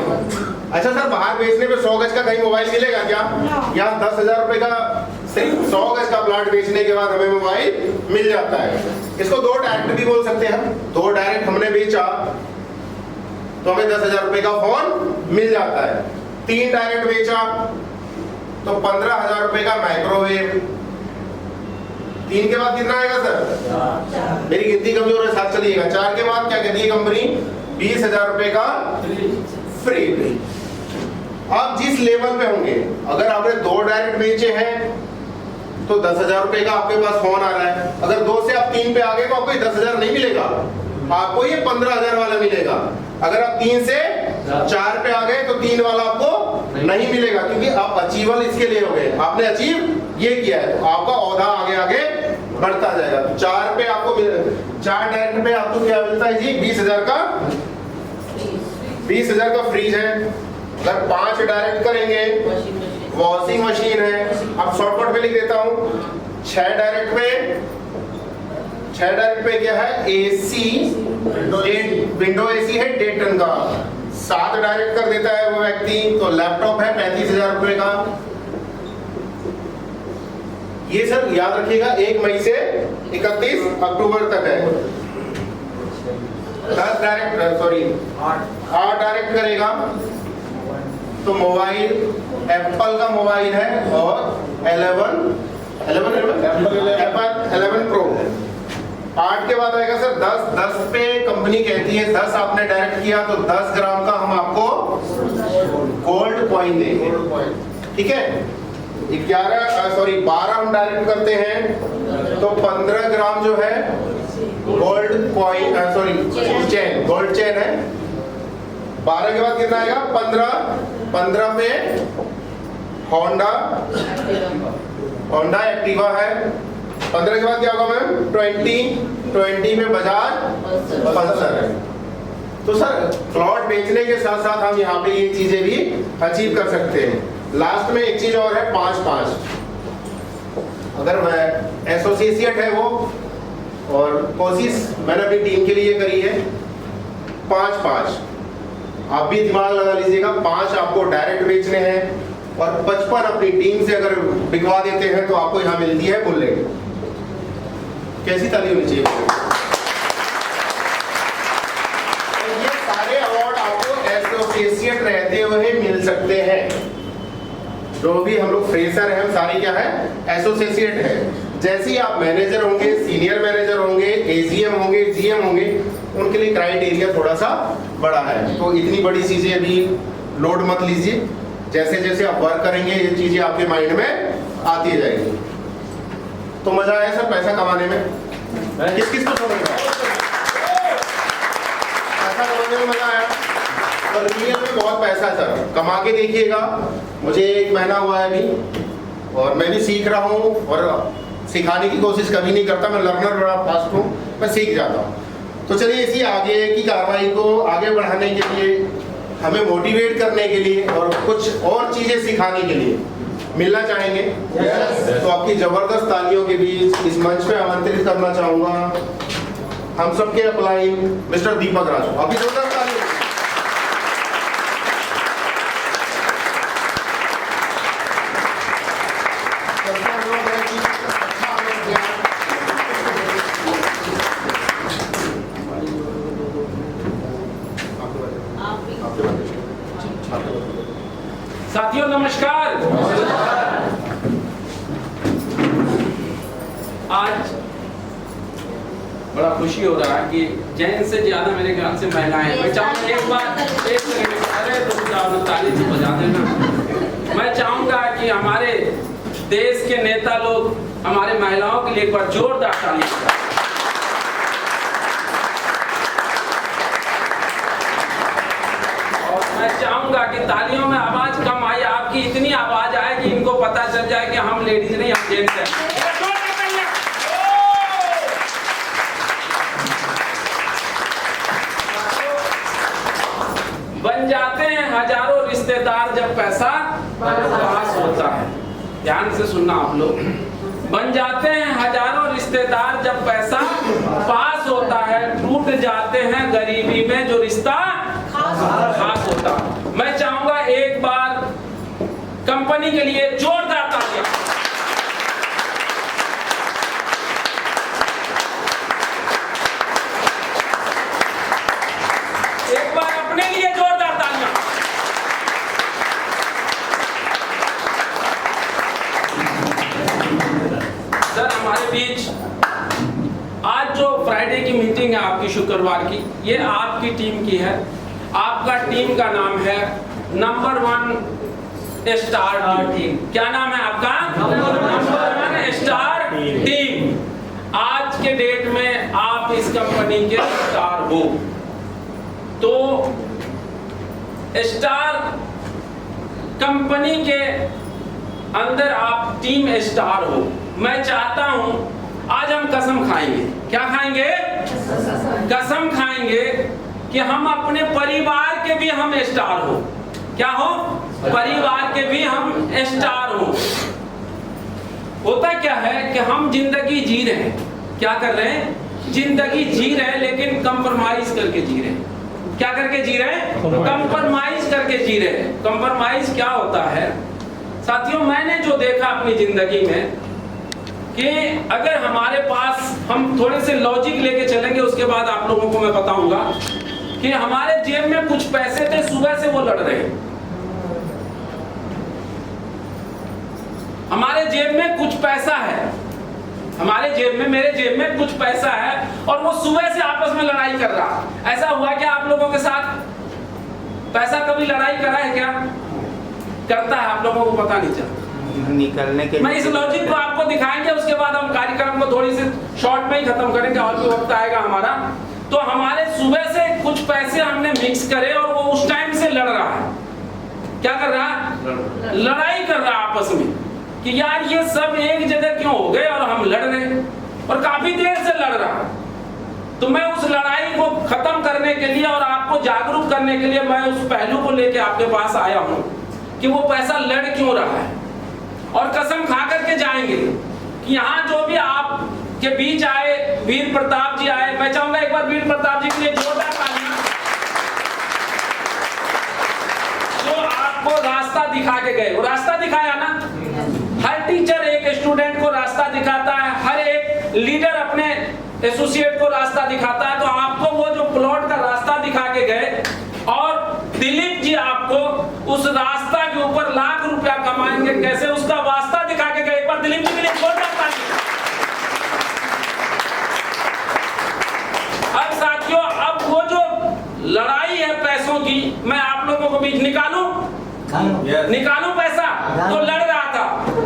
अच्छा सर, बाहर बेचने पे 100 गज का कहीं मोबाइल मिलेगा क्या? यहाँ 10,000 रुपए का सिर्फ 100 गज का प्लाट बेचने के बाद हमें मोबाइल मिल जाता है। इसको 2 डायरेक्ट भी बोल सकते हैं। 2 डायरेक्ट हमने बेचा तो हमें 10,000 रुपए का फोन मिल जाता है। 3 डायरेक्ट बेचा तो 15,000 रुपए का माइक्रोवेव। 3 के बाद कितना आएगा सर? मेरी गिनती कमजोर है, साथ चलिएगा। 4 के बाद क्या कहती है कंपनी? 20,000 रुपए का फ्री। आप जिस लेवल पे होंगे, अगर आपने 2 डायरेक्ट बेचे हैं तो 10,000 रुपए का आपके पास फोन आ रहा है। अगर 2 से आप 3 पे आ गए तो आपको 10,000 नहीं मिलेगा, आपको ये 15,000 वाला मिलेगा। अगर आप 3 से 4 पे आ गए तो 3 वाला आपको नहीं मिलेगा, क्योंकि आप अचीवल इसके लिए हो गए, आपने अचीव ये किया है। तो आपका औधा आगे आगे बढ़ता जाएगा। 4 पे आपको 4 डायरेक्ट पे आपको क्या मिलता है जी? 20,000 का 20,000 का फ्रीज है। अगर 5 डायरेक्ट करेंगे वॉशिंग मशीन है। अब शॉर्टकट में लिख देता हूँ। 6 डायरेक्ट पे क्या है? एसी, विंडो एसी है 1.5 टन का। 7 डायरेक्ट कर देता है वो व्यक्ति तो लैपटॉप है 35,000 रुपए का। ये सर याद रखिएगा 1 मई से 31 अक्टूबर तक है। 10 डायरेक्ट 8 डायरेक्ट करेगा तो मोबाइल एप्पल का मोबाइल है और 11 प्रो। 8 के बाद आएगा सर 10 पे कंपनी कहती है 10 आपने डायरेक्ट किया तो 10 ग्राम का हम आपको गोल्ड कॉइन देंगे, ठीक है। 12 हम डायरेक्ट करते हैं तो 15 ग्राम जो है gold coin chain, gold chain है। 12 के बाद कितना आएगा? 15 पे होंडा एक्टिवा है। 15 के बाद क्या होगा मैम? 20 में बजाज पल्सर है। तो सर प्लॉट बेचने के साथ साथ हम यहाँ पे ये चीजें भी अचीव कर सकते हैं। लास्ट में एक चीज और है 5-5। अगर मैं एसोसिएट है वो, और कोशिश मैंने अपनी टीम के लिए करी है 5-5। आप भी दिमाग लगा लीजिएगा। 5 आपको डायरेक्ट बेचने हैं और 55 अपनी टीम से अगर बिकवा देते हैं तो आपको यहाँ मिलती है बुलेट। कैसी ताली होनी चाहिए? तो ये सारे अवार्ड आपको एसोसिएट रहते हुए मिल सकते हैं। जो भी हम लोग फ्रेशर हैं, हम सारे क्या है? एसोसिएट है। जैसे ही आप मैनेजर होंगे, सीनियर मैनेजर होंगे, एजीएम होंगे, जीएम होंगे, उनके लिए क्राइटेरिया थोड़ा सा बड़ा है। तो इतनी बड़ी चीजें अभी लोड मत लीजिए। जैसे जैसे आप वर्क करेंगे ये चीजें आपके माइंड में आती जाएगी। तो मजा आया सर पैसा कमाने में? किस किस को समझ में आया? पैसा कमाने में मजा आया? और रियल में बहुत पैसा है सर, कमा के देखिएगा। मुझे 1 महीना हुआ है अभी और मैं भी सीख रहा हूँ और सिखाने की कोशिश कभी नहीं करता। मैं लर्नर बड़ा फास्ट हूँ, मैं सीख जाता हूँ। तो चलिए इसी आगे की कार्रवाई को आगे बढ़ाने के लिए, हमें मोटिवेट करने के लिए और कुछ और चीजें सिखाने के लिए मिलना चाहेंगे। तो आपकी जबरदस्त तालियों के बीच इस मंच पे आमंत्रित करना चाहूंगा हम सबके अप्लाई मिस्टर दीपक राजू। आपकी जबरदस्त तालियों। साथियों नमस्कार। आज बड़ा खुशी हो रहा है कि जेंट्स से ज्यादा मेरे ख्याल से महिलाएं हैं। मैं चाहूंगा एक बार एक सेकंड अरे तो ताली से बजा देना। मैं चाहूंगा कि हमारे देश के नेता लोग हमारे महिलाओं के लिए एक बार जोरदार ताली बजाएं। मैं चाहूंगा कि तालियों में आवाज कम आई, आपकी इतनी आवाज आए कि इनको पता चल जाए कि हम लेडीज नहीं हम जेंट्स हैं। बन जाते हैं हजारों रिश्तेदार जब पैसा पास होता है। ध्यान से सुनना आप लोग, बन जाते हैं हजारों रिश्तेदार जब पैसा पास होता है, टूट जाते हैं गरीबी में जो रिश्ता खास होता। मैं चाहूंगा एक बार कंपनी के लिए जोरदार तालियां। एक बार अपने लिए जोरदार तालियां। सर हमारे बीच आज जो फ्राइडे की मीटिंग है आपकी शुक्रवार की, ये आपकी टीम की है। आपका टीम का नाम है नंबर 1 स्टार टीम। क्या नाम है आपका? Number 1 star team. आज के डेट में आप इस कंपनी के स्टार हो। तो स्टार कंपनी के अंदर आप टीम स्टार हो। मैं चाहता हूं आज हम कसम खाएंगे। क्या खाएंगे? कसम खाएंगे कि हम अपने परिवार के भी हम स्टार हो। क्या हो? परिवार के भी हम स्टार हो। होता क्या है कि हम जिंदगी जी रहे हैं। क्या कर रहे हैं? जिंदगी जी रहे हैं, लेकिन कंप्रोमाइज करके जी रहे हैं। क्या करके जी रहे हैं? कंप्रोमाइज करके जी रहे हैं। कंप्रोमाइज क्या होता है साथियों? मैंने जो देखा अपनी जिंदगी में कि अगर हमारे पास, हम थोड़े से लॉजिक लेके चलेंगे, उसके बाद आप लोगों को मैं बताऊंगा कि हमारे जेब में कुछ पैसे थे, सुबह से वो लड़ रहे हैं। हमारे जेब में कुछ पैसा है, हमारे जेब में, मेरे जेब में कुछ पैसा है और वो सुबह से आपस में लड़ाई कर रहा। ऐसा हुआ क्या आप लोगों के साथ? पैसा कभी लड़ाई करा है क्या? करता है, आप लोगों को पता नहीं चलता। निकलने के मैं इस लॉजिक को आपको दिखाएंगे, उसके बाद हम कार्यक्रम को थोड़ी सी शॉर्ट में ही खत्म करेंगे और भी वक्त आएगा हमारा। तो हमारे सुबह से कुछ पैसे हमने मिक्स करे और वो उस टाइम से लड़ रहा है। क्या कर रहा है? लड़ाई कर रहा है आपस में कि यार ये सब एक जगह क्यों हो गए और हम लड़ रहे हैं, और काफी देर से लड़ रहा है। तो मैं उस लड़ाई को खत्म करने के लिए और आपको जागरूक करने के लिए मैं उस पहलू को लेके आपके पास आया हूं कि वो पैसा लड़ क्यों रहा है। और कसम खा करके जाएंगे कि यहाँ जो भी आप के बीच आए, वीर प्रताप जी आए। मैं चाहूंगा एक बार वीर प्रताप जी के लिए जोरदार तालियां। जो आपको रास्ता दिखा के गए, वो रास्ता दिखाया ना। हर टीचर एक स्टूडेंट को रास्ता दिखाता है, हर एक लीडर अपने एसोसिएट को रास्ता दिखाता है। तो आपको वो जो प्लॉट का रास्ता दिखा के गए और दिलीप जी आपको उस रास्ता के ऊपर लाख रुपया कमाएंगे, कैसे उसका वास्ता दिखा के गए। एक बार दिलीप जी के लिए जोरदार तालियां। अब साथियों, अब वो जो लड़ाई है पैसों की, मैं आप लोगों को बीच निकालूं निकालूं पैसा। तो लड़ रहा था,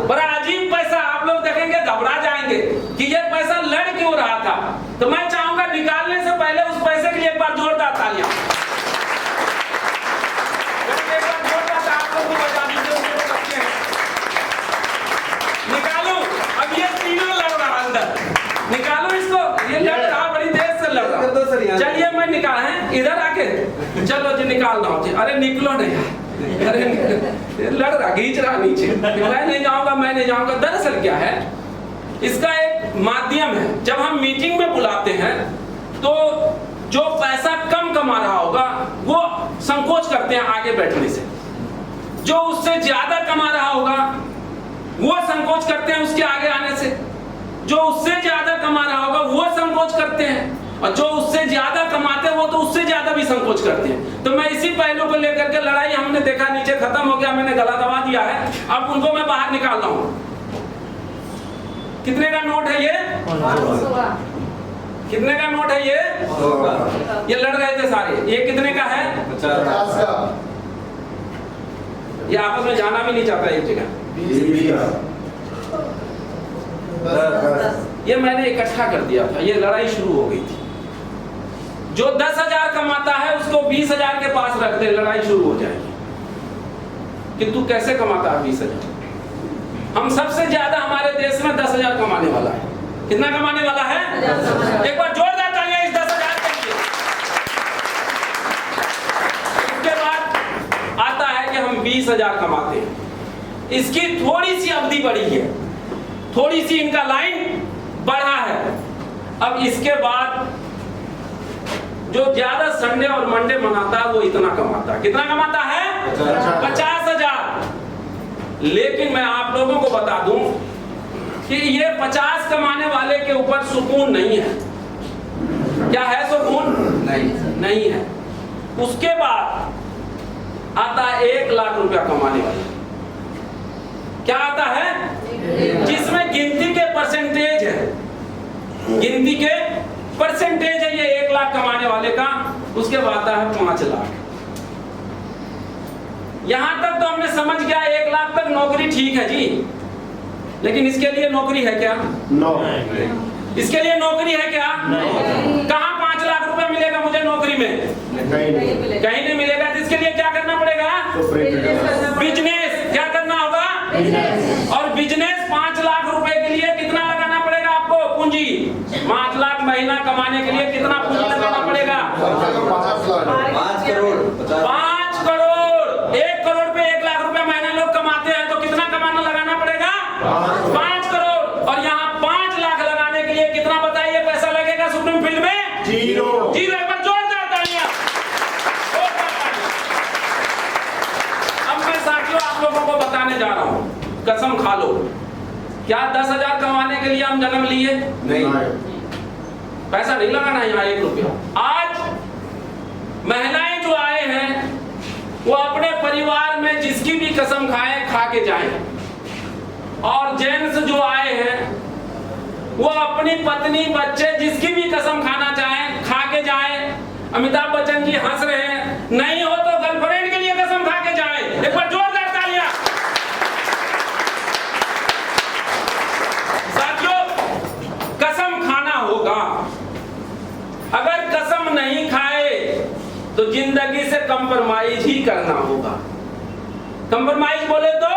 बड़ा अजीब पैसा। आप लोग देखेंगे घबरा जाएंगे कि ये पैसा लड़ क्यों रहा था। तो मैं चाहूंगा निकालने से पहले उस पैसे के लिए एक बार जोरदार तालियां। निकालो, अब ये तीनों लड़ रहा अंदर। निकालो इसको, ये लड़ रहा बड़ी देर से लड़ रहा। चलिए मैं निकाल है इधर आके, चलो जी निकाल रहा हूँ। अरे निकलो नहीं, अरे लड़ रहा, खींच रहा नीचे। मैं नहीं जाऊंगा, मैं नहीं जाऊंगा। दरअसल क्या है, इसका एक माध्यम है। जब हम मीटिंग में बुलाते हैं तो जो पैसा कम कमा रहा होगा वो संकोच करते हैं आगे बैठने से। जो उससे ज्यादा कमा रहा होगा वो संकोच करते हैं उसके आगे आने से। जो उससे ज्यादा कमा रहा होगा वो संकोच करते हैं। और जो उससे ज्यादा कमाते हैं वो तो उससे ज्यादा भी संकोच करते हैं। तो मैं इसी पहलू को लेकर के लड़ाई हमने देखा नीचे खत्म हो गया, मैंने गला दबा दिया है, अब उनको मैं बाहर निकाल रहा हूं। कितने का नोट है ये? कितने का नोट है ये? ये लड़ रहे थे सारे। ये कितने का है? 50 का। ये आपस में जाना भी नहीं चाहता एक जगह। ये मैंने इकट्ठा कर दिया था, ये लड़ाई शुरू हो गई थी। जो 10,000 कमाता है उसको 20,000 के पास रख दे, लड़ाई शुरू हो जाएगी कि तू कैसे कमाता है 20,000। हम सबसे ज्यादा हमारे देश में 10,000 कमाने वाला है। कितना कमाने वाला है? एक बार जोरदार तालियां इस 10,000 के लिए। उसके बाद आता है कि हम 20,000 कमाते हैं। इसकी थोड़ी सी अवधि बढ़ी है, थोड़ी सी इनका लाइन बढ़ा है। अब इसके बाद जो ज्यादा संडे और मंडे मनाता है वो इतना कमाता है। कितना कमाता है? 50,000। लेकिन मैं आप लोगों को बता दूं कि ये 50 कमाने वाले के ऊपर सुकून नहीं है। क्या है सुकून? नहीं है। उसके बाद आता है 1 लाख रुपया कमाने वाला। क्या आता है? जिसमें गिनती के परसेंटेज है, गिनती के परसेंटेज है ये 1 लाख कमाने वाले का। उसके बाद आता है 5 लाख। यहां तक तो हमने समझ गया 1 लाख तक नौकरी ठीक है जी, लेकिन इसके लिए नौकरी है क्या? नो। इसके लिए नौकरी है क्या? कहां 5 लाख रुपए मिलेगा मुझे नौकरी में? कहीं नहीं मिलेगा। तो इसके लिए क्या करना पड़ेगा? बिजनेस। क्या करना होगा? और बिजनेस 5 लाख रुपए के लिए कितना लगाना पड़ेगा आपको? पूंजी। 5 लाख महीना कमाने के लिए कितना पूंजी लगाना पड़ेगा? 5 करोड़। 5 करोड़। 1 करोड़ पे 1 लाख रुपए महीना लोग कमाते हैं, तो कितना कमाना लगाना पड़ेगा? 5 करोड़। और यहाँ 5 लाख लगाने के लिए कितना बताइए पैसा लगेगा सुप्रीम फील्ड में? 0। एक बार जोरदार तालियां। अब मैं साथियों आप लोगों को बताने जा रहा हूँ, कसम खा लो, क्या 10,000 कमाने के लिए हम जन्म लिए? नहीं। पैसा नहीं लगाना यहाँ 1 रुपया। आज महिलाएं जो आए हैं वो अपने परिवार में जिसकी भी कसम खाएं, खा के जाएं। और जेंट्स जो आए हैं वो अपनी पत्नी बच्चे जिसकी भी कसम खाना चाहें, खा के जाएं। अमिताभ बच्चन जी हंस रहे हैं, नहीं हो तो गर्लफ्रेंड के लिए कसम खा के जाएं। एक बार जोरदार तालियां। साथियों, कसम खाना होगा। अगर कसम नहीं खाए तो जिंदगी से कंप्रोमाइज ही करना होगा। कंप्रोमाइज बोले तो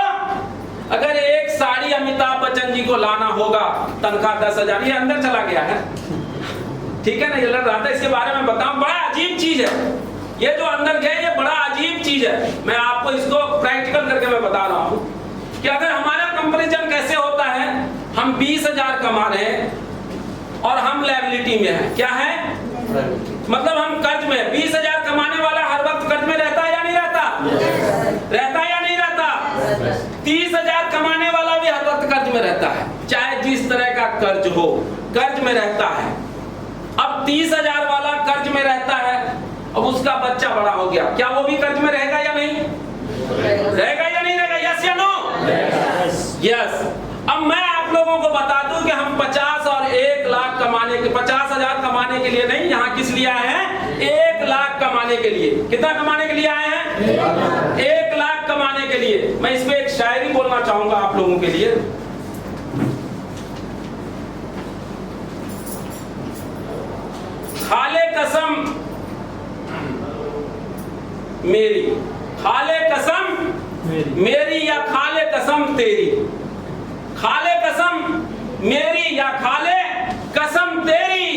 अगर एक साड़ी अमिताभ बच्चन जी को लाना होगा, तनख्वाह 10,000। ये अंदर चला गया है, ठीक है ना? ये लड़ रहा था, इसके बारे में बताऊं। बड़ा अजीब चीज है ये जो अंदर गए, ये बड़ा अजीब चीज है। मैं आपको इसको प्रैक्टिकल करके मैं बता रहा हूं कि अगर हमारा कंपैरिजन कैसे होता है, हम 20,000 कमा रहे हैं और हम लायबिलिटी में हैं। क्या है? मतलब हम कर्ज में। 20,000 कमाने वाला हर वक्त कर्ज में रहता है या नहीं रहता? रहता है या नहीं रहता? 30,000 कमाने वाला भी हर वक्त कर्ज में रहता है, चाहे जिस तरह का कर्ज हो, कर्ज में रहता है। अब 30,000 वाला कर्ज में रहता है, अब उसका बच्चा बड़ा हो गया, क्या वो भी कर्ज में रहेगा या नहीं रहेगा? या नहीं रहेगा? यस या नो? यस। अब मैं आप लोगों को बता दूं कि हम 50 और 1 लाख कमाने के 50,000 कमाने के लिए नहीं, यहाँ किस लिए आए हैं? 1 लाख कमाने के लिए। कितना कमाने के लिए आए हैं? 1 लाख कमाने के लिए। मैं इसमें एक शायरी बोलना चाहूंगा आप लोगों के लिए। खाले कसम मेरी, खाले कसम मेरी या खाले कसम तेरी, खाले कसम मेरी या खाले कसम तेरी,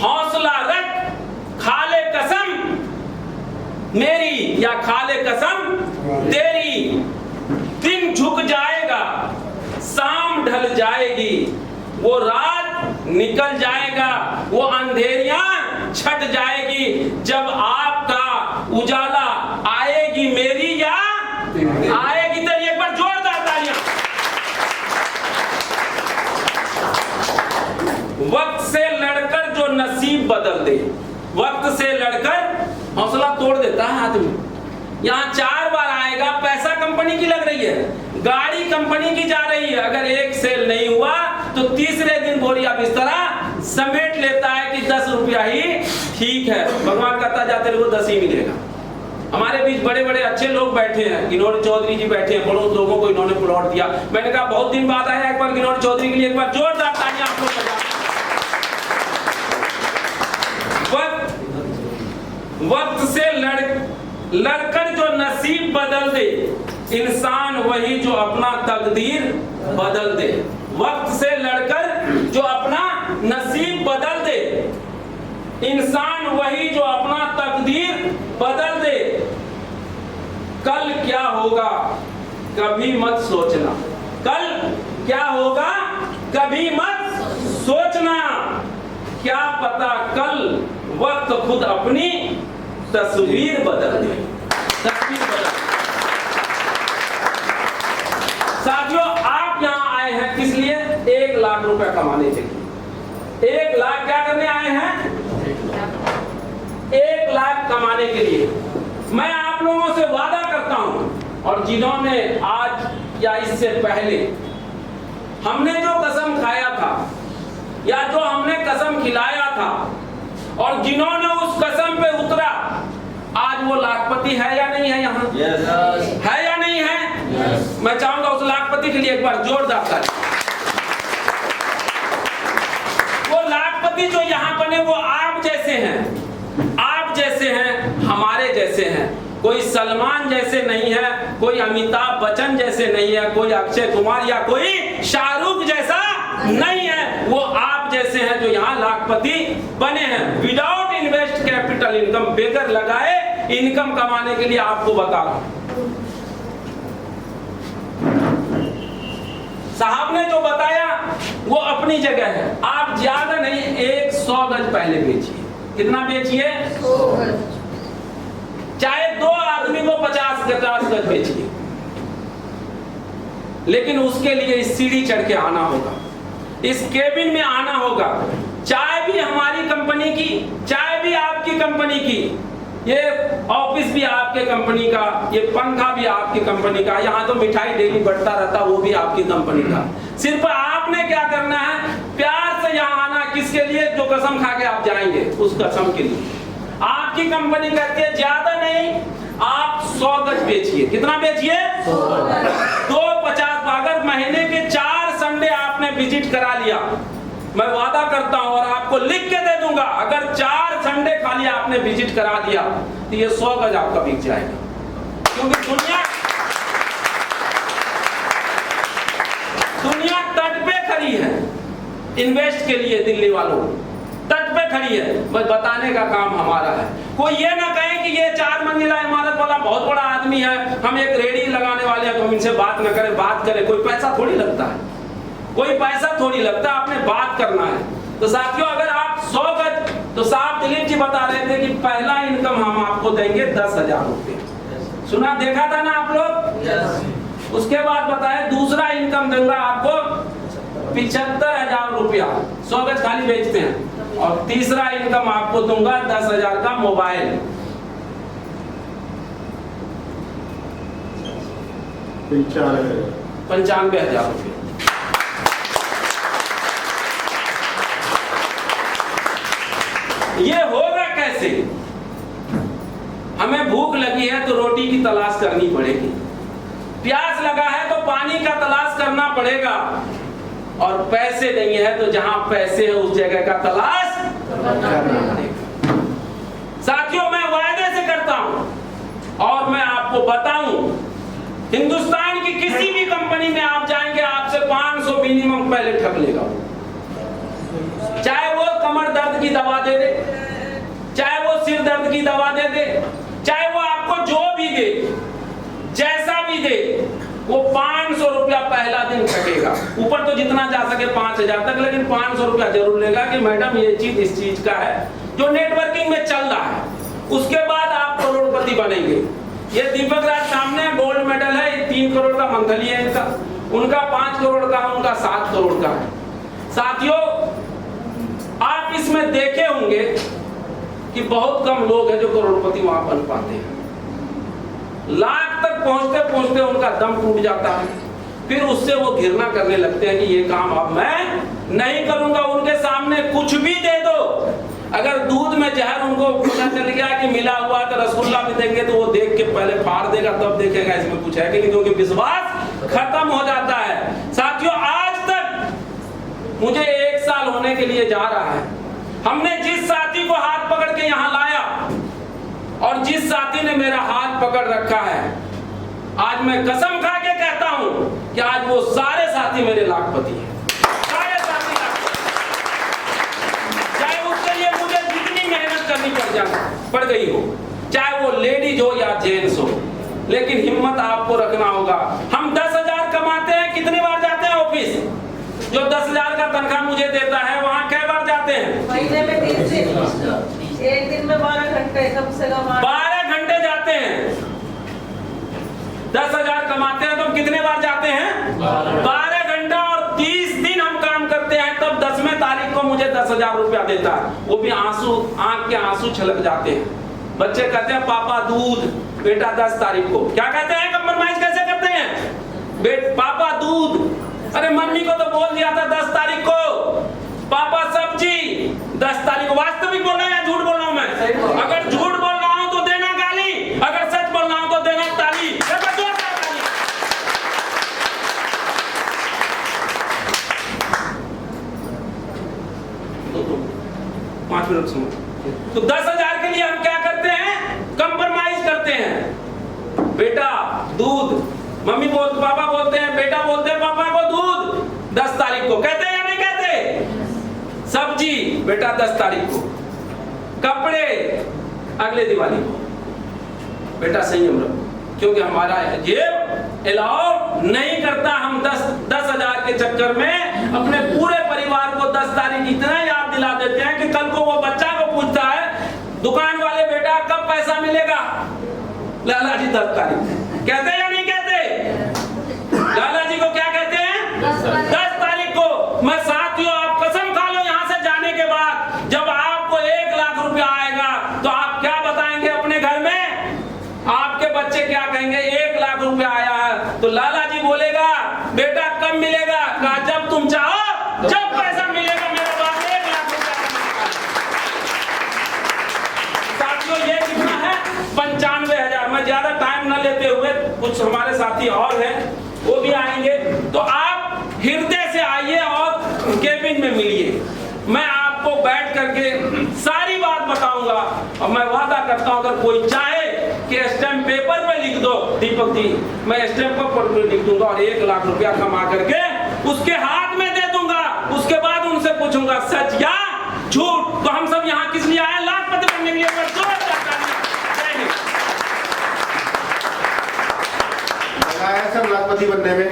हौसला रख खाले कसम मेरी या खाले कसम तेरी। दिन झुक जाएगा, शाम ढल जाएगी, वो रात निकल जाएगा, वो अंधेरियां छट जाएगी, जब आपका उजाला आएगी मेरी या आएगी तेरी। एक बार जोरदार तालियां। वक्त से लड़कर जो नसीब बदल दे। वक्त से लड़कर हौसला तोड़ देता है आदमी। यहाँ 4 बार आएगा, पैसा कंपनी की लग रही है, गाड़ी कंपनी की जा रही है, अगर एक सेल नहीं हुआ तो तीसरे दिन बोरिया बिस्तरा समेट लेता है कि 10 रुपया ही ठीक है। भगवान कहता जाते रहो 10 ही मिलेगा। हमारे बीच बड़े बड़े अच्छे लोग बैठे हैं, गिनौरी चौधरी जी बैठे हैं, बहुत लोगों को इन्होंने प्लॉट दिया। मैंने कहा बहुत दिन बाद आया, एक बार गिनौरी चौधरी के लिए एक बार जोरदार तालियां आप लोग बजाएं। वक्त से लड़कर जो नसीब बदल दे, इंसान वही जो अपना तकदीर बदल दे। वक्त से लड़कर जो अपना नसीब बदल दे, इंसान वही जो अपना तकदीर बदल दे। कल क्या होगा कभी मत सोचना, कल क्या होगा कभी मत सोचना। क्या पता कल वक्त खुद अपनी तस्वीर बदल दे, तस्वीर बदल। साथियों, आप यहाँ आए हैं किस लिए? 1 लाख रुपए कमाने के लिए। 1 लाख क्या करने आए हैं? 1 लाख कमाने के लिए। मैं आप लोगों से वादा करता हूं, और जिन्होंने आज या इससे पहले हमने जो कसम खाया था या जो हमने कसम खिलाया था, और जिन्होंने उस कसम पे उतरा, आज वो लाखपति है या नहीं है? यहाँ है या नहीं है? मैं चाहूंगा उस लाखपति के लिए एक बार जोरदार ताली। वो लाखपति जो यहाँ बने वो आप जैसे हैं, आप जैसे हैं, हमारे जैसे हैं। कोई सलमान जैसे नहीं है, कोई अमिताभ बच्चन जैसे नहीं है, कोई अक्षय कुमार या कोई शाहरुख जैसा नहीं है। वो आप जैसे हैं जो यहाँ लाखपति बने हैं। विदाउट इन्वेस्ट कैपिटल इनकम, बेगर लगाए इनकम कमाने के लिए आपको बता रहा हूं। साहब ने जो बताया वो अपनी जगह है। आप ज्यादा नहीं, 100 गज पहले बेचिए। कितना बेचिए? 100 गज। चाहे 2 आदमी को 50 गज बेचिए, लेकिन उसके लिए इस सीढ़ी चढ़ के आना होगा, इस केबिन में आना होगा। चाय भी हमारी कंपनी की, चाय भी आपकी कंपनी की, ये ऑफिस भी आपके कंपनी का, ये पंखा भी आपकी कंपनी का, यहाँ तो मिठाई डेली बढ़ता रहता वो भी आपकी कंपनी का। सिर्फ आपने क्या करना है? प्यार से यहाँ आना। किसके लिए? जो कसम खा के आप जाएंगे, उस कसम के लिए। आपकी कंपनी कहती है ज्यादा नहीं, आप 100 गज बेचिए। कितना बेचिए? 250। अगर महीने के 4 संडे आपने विजिट करा लिया, मैं वादा करता हूं और आपको लिख के दे दूंगा, अगर 4 संडे खाली आपने विजिट करा दिया तो ये 100 गज आपका बिक जाएगा। क्योंकि दुनिया तट पे खड़ी है इन्वेस्ट के लिए। दिल्ली वालों तट पे खड़ी है, बस बताने का काम हमारा है। कोई ये ना कहे कि ये 4 मंजिला इमारत वाला बहुत बड़ा आदमी है, हम एक रेडी लगाने वाले हैं तो हम इनसे बात ना करें। बात करें, कोई पैसा थोड़ी लगता है, कोई पैसा थोड़ी लगता है, आपने बात करना है। तो साथियों, अगर आप 100 गज, तो साहब दिलीप जी बता रहे थे कि पहला इनकम हम आपको देंगे 10,000 रुपये। सुना, देखा था ना आप लोग? उसके बाद बताया दूसरा इनकम दूंगा आपको 75,000 रुपया, 100 गज खाली बेचते हैं। और तीसरा इनकम आपको दूंगा 10,000 का मोबाइल। 95,000 रुपये। ये होगा कैसे? हमें भूख लगी है तो रोटी की तलाश करनी पड़ेगी, प्यास लगा है तो पानी का तलाश करना पड़ेगा, और पैसे नहीं है तो जहां पैसे है उस जगह का तलाश करना पड़ेगा। साथियों, मैं वायदे से करता हूं और मैं आपको बताऊं, हिंदुस्तान की किसी भी कंपनी में आप जाएंगे, आपसे 500 मिनिमम पहले ठग लेगा। चाहे वो कमर दर्द की दवा दे दे, चाहे वो सिर दर्द की दवा दे दे, चाहे वो आपको जो भी दे, जैसा भी दे, वो 500 रुपया पहला दिन कटेगा। ऊपर तो जितना जा सके 5,000 तक, लेकिन 500 रुपया जरूर लेगा कि मैडम ये चीज इस चीज का है जो नेटवर्किंग में चल रहा है। उसके बाद आप करोड़पति बनेंगे। ये दीपक राज सामने गोल्ड मेडल है, 3 करोड़ का मंथली है इनका, उनका 5 करोड़ का, उनका 7 करोड़ का है। साथियों, आप इसमें देखे होंगे कि बहुत कम लोग हैं जो करोड़पति वहां बन पाते हैं। लाख तक पहुंचते पहुंचते उनका दम टूट जाता है, फिर उससे वो घृणा करने लगते हैं कि ये काम अब मैं नहीं करूंगा। उनके सामने कुछ भी दे दो, अगर दूध में जहर उनको पता चल गया कि मिला हुआ तो रसगुल्ला भी देंगे तो वो देख के पहले फाड़ देगा, तब देखेगा इसमें कुछ है कि नहीं, क्योंकि विश्वास खत्म हो जाता है। साथियों, आज तक मुझे 1 साल होने के लिए जा रहा है, हमने जिस साथी को हाथ पकड़ के यहाँ लाया और जिस साथी ने मेरा हाथ पकड़ रखा है, आज मैं कसम खा के कहता हूं कि आज वो सारे साथी मेरे लाखपति हैं। सारे साथी लाखपति, चाहे उसके लिए मुझे जितनी मेहनत करनी पड़ गई हो, चाहे वो लेडीज हो या जेंट्स हो, लेकिन हिम्मत आपको रखना होगा। हम 10,000 कमाते हैं, कितनी बार जाते हैं ऑफिस? जो 10,000 का तनख्वाह मुझे देता है वहां कै बार जाते हैं? महीने में 3 दिन, एक दिन में 12 घंटे, कम से कम 12 घंटे जाते हैं। 10,000 कमाते हैं तो हम कितने बार जाते हैं? 12 घंटा, और 30 दिन हम काम करते हैं, तब 10वें तारीख को मुझे 10,000 रुपया देता है। वो भी आंसू, आंख के आंसू छलक जाते हैं। बच्चे कहते हैं पापा दूध, बेटा 10 तारीख को। क्या कहते हैं? कंप्रोमाइज कैसे करते हैं? पापा दूध, अरे मम्मी को तो बोल दिया था 10 तारीख को। पापा सब्जी 10 तारीख को। वास्तविक बोल रहा हूं या झूठ बोल रहा हूं मैं? अगर झूठ बोल रहा हूं तो देना गाली, अगर सच बोल रहा हूं तो देना ताली। 5 मिनट सुनो। तो 10,000 के लिए हम क्या करते हैं? कंप्रोमाइज करते हैं। बेटा दूध, मम्मी बोलते, पापा बोलते हैं, बेटा बोलते हैं पापा को दूध 10 तारीख को। कहते हैं या नहीं कहते? सब्जी बेटा 10 तारीख को। कपड़े अगले दिवाली को। बेटा संयम रखो, क्योंकि हमारा जेब अलाउ नहीं करता। हम 10,000 के चक्कर में अपने पूरे परिवार को 10 तारीख इतना याद दिला देते हैं कि कल को वो बच्चा को पूछता है, दुकान वाले बेटा कब पैसा मिलेगा? लाला जी 10 तारीख। कहते हैं या नहीं कहते? लाला जी को क्या कहते हैं? 10 तारीख को। मैं साथियों, आप कसम खा लो यहां से जाने के बाद, जब आपको 1 लाख रुपया आएगा तो आप क्या बताएंगे अपने घर में? आपके बच्चे क्या कहेंगे? 1 लाख रुपया आया है तो लाला जी बोलेगा, बेटा कब मिलेगा? कहा जब तुम चाहो, जब पैसा मिलेगा मेरे पास 1 लाख रुपया। साथियों, ये कितना है? 95,000। मैं ज्यादा टाइम न लेते हुए, कुछ हमारे साथी और हैं वो भी आएंगे, तो आप हृदय से आइए और केबिन में मिलिए। मैं आपको बैठ करके सारी बात बताऊंगा, और मैं वादा करता हूं अगर कोई चाहे कि स्टैम्प पेपर पे लिख दो, दीपक जी मैं स्टैम्प पेपर पे लिख दूंगा और 1 लाख रुपया कमा करके उसके हाथ में दे दूंगा, उसके बाद उनसे पूछूंगा सच या झूठ। तो हम सब यहाँ किस लिए आए? लाखपति बनने के लिए। सर लाखपति बनने में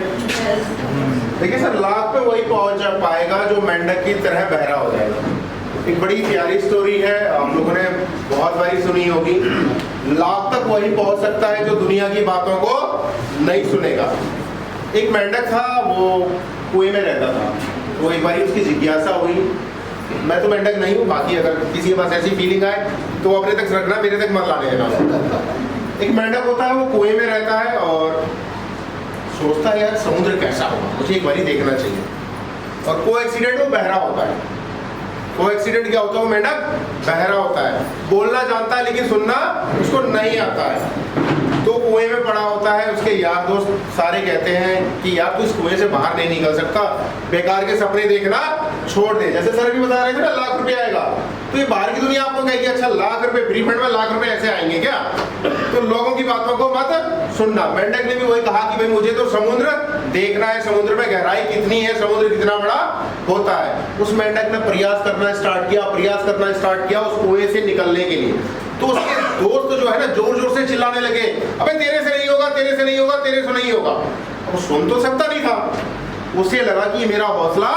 देखिए सर, लाख पे वही पहुंच पाएगा जो मेंढक की तरह बहरा हो जाएगा। एक बड़ी प्यारी स्टोरी है, आप लोगों ने बहुत बारी सुनी होगी। लाख तक वही पहुंच सकता है जो दुनिया की बातों को नहीं सुनेगा। एक मेंढक था, वो कुएं में रहता था। तो एक बारी उसकी जिज्ञासा हुई, मैं तो मेंढक नहीं हूँ, बाकी अगर किसी के पास ऐसी फीलिंग आए तो अपने तक रखना, मेरे तक मत लाने देना। एक मेंढक होता है, वो कुएं में रहता है और सोचता है यार समुद्र कैसा होगा, मुझे एक बारी देखना चाहिए। और को एक्सीडेंट वो बहरा होता है। को एक्सीडेंट क्या होता है? वो मेंढक बहरा होता है, बोलना जानता है लेकिन सुनना उसको नहीं आता है। तो कुएं में पड़ा होता है, उसके यार दोस्त सारे कहते हैं कि यार तू इस कुएं से बाहर नहीं निकल सकता, बेकार के सपने देखना छोड़ दे। जैसे सर भी बता रहे थे ना, लाख रुपया आएगा, तो ये बाहर की दुनिया आपको कहेगी अच्छा लाख रुपए फ्री फंड में लाख रुपए ऐसे आएंगे क्या? तो लोगों की बातों को मत सुनना। मेंढक ने भी वही कहा कि भाई मुझे तो समुद्र देखना है, समुद्र में गहराई कितनी है, समुद्र कितना बड़ा होता है। उस मेंढक ने प्रयास करना स्टार्ट किया उस कुएं से निकलने के लिए। तो उसके दोस्त जो है ना जोर जोर से चिल्लाने लगे, अबे तेरे से नहीं होगा, तेरे से नहीं होगा, तेरे से नहीं होगा। वो सुन तो सकता नहीं था, उसे लगा कि मेरा हौसला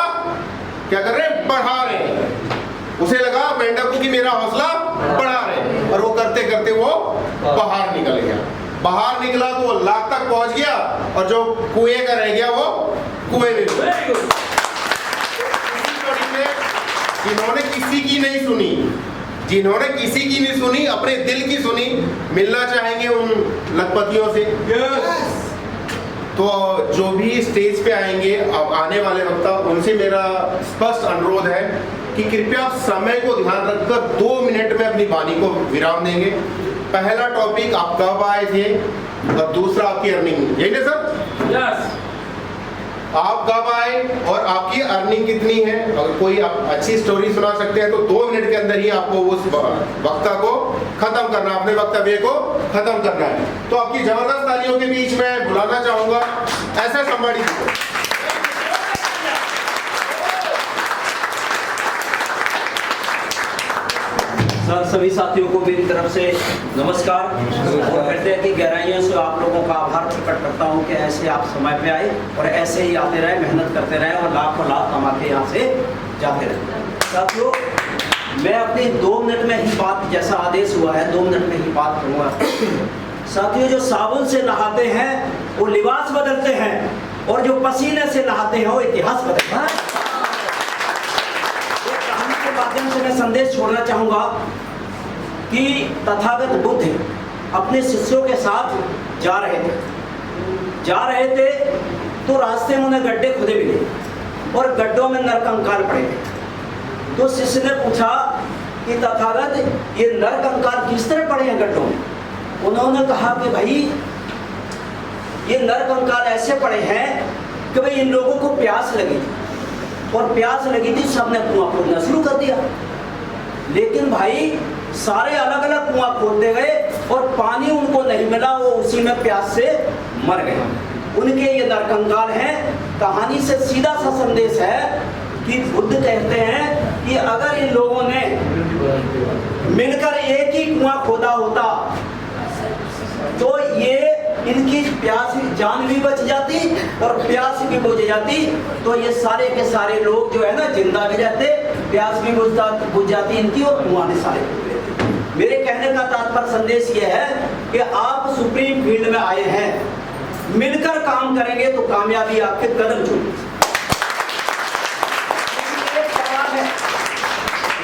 क्या कर रहे हैं? बढ़ा रहे हैं। उसे लगा मेंढक को कि मेरा हौसला बढ़ा रहे हैं, और वो करते करते वो बाहर निकल गया। बाहर निकला तो वो लाख तक पहुंच गया, और जो कुएं का रह गया वो कुएं में। इन्होंने किसी की नहीं सुनी, जिन्होंने किसी की नहीं सुनी, अपने दिल की सुनी, मिलना चाहेंगे उन लखपतियों से? तो जो भी स्टेज पे आएंगे, अब आने वाले वक्ता, उनसे मेरा स्पष्ट अनुरोध है कि कृपया आप समय को ध्यान रखकर 2 मिनट में अपनी वाणी को विराम देंगे। पहला टॉपिक आप कब आए थे और दूसरा आपकी अर्निंग, यही ना सर? यस। आप कब आए और आपकी अर्निंग कितनी है? अगर कोई आप अच्छी स्टोरी सुना सकते हैं तो 2 मिनट के अंदर ही आपको उस वक्ता को खत्म करना, अपने वक्तव्य को खत्म करना है। तो आपकी जबरदस्त तालियों के बीच में बुलाना चाहूंगा ऐसा somebody को। सर, सभी साथियों को मेरी तरफ से नमस्कार और हृदय की गहराइयों से आप लोगों का आभार प्रकट करता हूं कि ऐसे आप समय पे आए और ऐसे ही आते रहे, मेहनत करते रहे और लाख कमा के यहाँ से जाते रहे। साथियों, मैं अपनी 2 मिनट में ही बात, जैसा आदेश हुआ है 2 मिनट में ही बात करूँगा। साथियों, जो साबुन से नहाते हैं वो लिबास बदलते हैं और जो पसीने से नहाते हैं वो इतिहास बदलते हैं। माध्यम से मैं संदेश छोड़ना चाहूंगा कि तथागत बुद्ध अपने शिष्यों के साथ जा रहे थे तो रास्ते में उन्हें गड्ढे खुदे मिले और गड्ढों में नरकंकाल पड़े थे। तो शिष्य ने पूछा कि तथागत, ये नरकंकाल किस तरह पड़े हैं गड्ढों में? उन्होंने कहा कि भाई, ये नरकंकाल ऐसे पड़े हैं कि भाई इन लोगों को प्यास लगी और प्यास लगी थी, सबने कुआं खोदना शुरू कर दिया। लेकिन भाई सारे अलग अलग कुआं खोदते गए और पानी उनको नहीं मिला, वो उसी में प्यास से मर गए। उनके ये नरकंकाल हैं। कहानी से सीधा सा संदेश है कि बुद्ध कहते हैं कि अगर इन लोगों ने मिलकर एक ही कुआं खोदा होता तो ये इनकी प्यास, जान भी बच जाती और प्यास भी बुझ जाती, तो ये सारे के सारे लोग जो है ना जिंदा भी रहते, प्यास भी बुझ जाती इनकी और कुआं भी सारे बुझ जाते। मेरे कहने का तात्पर्य संदेश ये है कि आप सुप्रीम फील्ड में आए हैं, मिलकर काम करेंगे तो कामयाबी आपके कदम छूटेगी।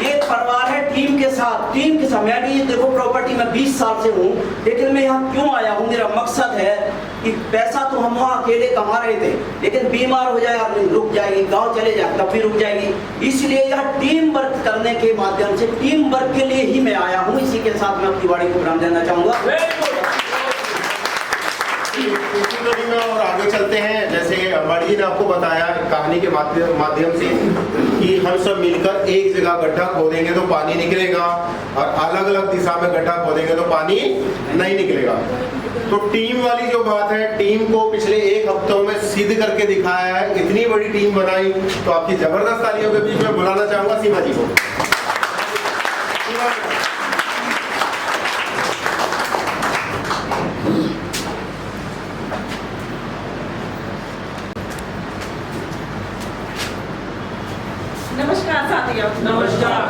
ये परिवार है टीम के साथ, टीम के साथ। मैं भी देखो प्रॉपर्टी में 20 साल से हूँ, लेकिन मैं यहाँ क्यों आया हूँ? मेरा मकसद है कि पैसा तो हम वहाँ अकेले कमा रहे थे, लेकिन बीमार हो जाए आदमी रुक जाएगी, गांव चले जाए तब भी रुक जाएगी। इसलिए यह टीम वर्क करने के माध्यम से, टीम वर्क के लिए ही मैं आया हूँ। इसी के साथ मैं अपनी वाणी को विराम देना चाहूँगा। इसी कड़ी में और आगे चलते हैं। जैसे अंबाड़ी जी ने आपको बताया कहानी के माध्यम से कि हम सब मिलकर एक जगह गड्ढा खोदेंगे तो पानी निकलेगा और अलग अलग दिशा में गड्ढा खोदेंगे तो पानी नहीं निकलेगा। तो टीम वाली जो बात है, टीम को पिछले 1 हफ्तों में सिद्ध करके दिखाया है। इतनी बड़ी टीम बनाई, तो आपकी जबरदस्त तालियों के बीच में बुलाना चाहूंगा सीमा जी को। नमस्कार साथियों। नमस्कार।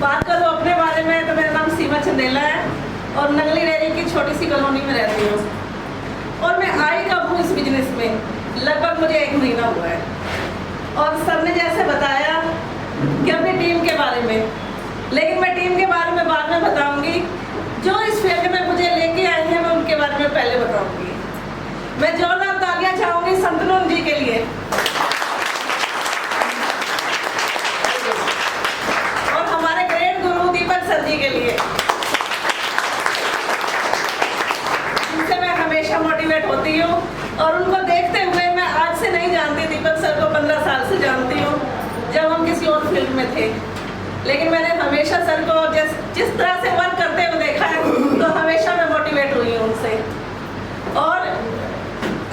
बात करूँ अपने बारे में तो मेरा नाम सीमा चंदेला है और नंगली डेयरी की छोटी सी कॉलोनी में रहती हूँ और मैं आई कब हूँ इस बिजनेस में, लगभग मुझे 1 महीना हुआ है। और सर ने जैसे बताया कि अपनी टीम के बारे में, लेकिन मैं टीम के बारे में बाद में बताऊंगी। जो इस फील्ड में मुझे लेके आए हैं मैं उनके बारे में पहले बताऊंगी। मैं जोरदार तालियां चाहूंगी संतनून जी के लिए और हमारे ग्रेट गुरु दीपक सर जी के लिए, जिनसे मैं हमेशा मोटिवेट होती हूँ। और उनको देखते हुए मैं आज से नहीं जानती, दीपक सर को 15 साल से जानती हूँ, जब हम किसी और फील्ड में थे। लेकिन मैंने हमेशा सर को जिस तरह से वर्क करते हुए देखा है, तो हमेशा मैं मोटिवेट हुई हूँ उनसे। और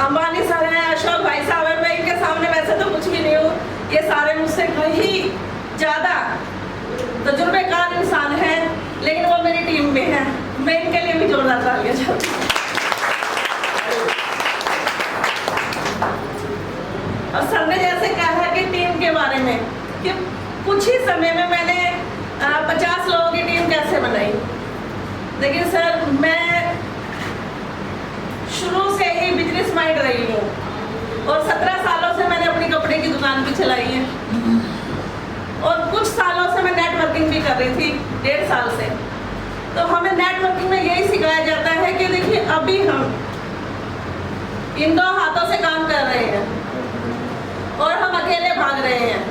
अंबानी सर हैं, अशोक भाई साहब हैं, मैं इनके सामने वैसे तो कुछ भी नहीं हूँ, ये सारे मुझसे कहीं ज़्यादा तजुर्बेकार इंसान हैं, लेकिन वो मेरी टीम में हैं। मैं इनके लिए भी जोरदार तालियां चाहती हूँ। और सर ने जैसे कहा कि टीम के बारे में कि कुछ ही समय में मैंने 50 लोगों की टीम कैसे बनाई। देखिए सर, मैं शुरू से ही बिजनेस माइंड रही हूँ और 17 सालों से मैंने अपनी कपड़े की दुकान भी चलाई है। और कुछ सालों से मैं नेटवर्किंग भी कर रही थी, 1.5 साल से। तो हमें नेटवर्किंग में यही सिखाया जाता है कि देखिए अभी हम इन 2 हाथों से काम कर रहे हैं और हम अकेले भाग रहे हैं,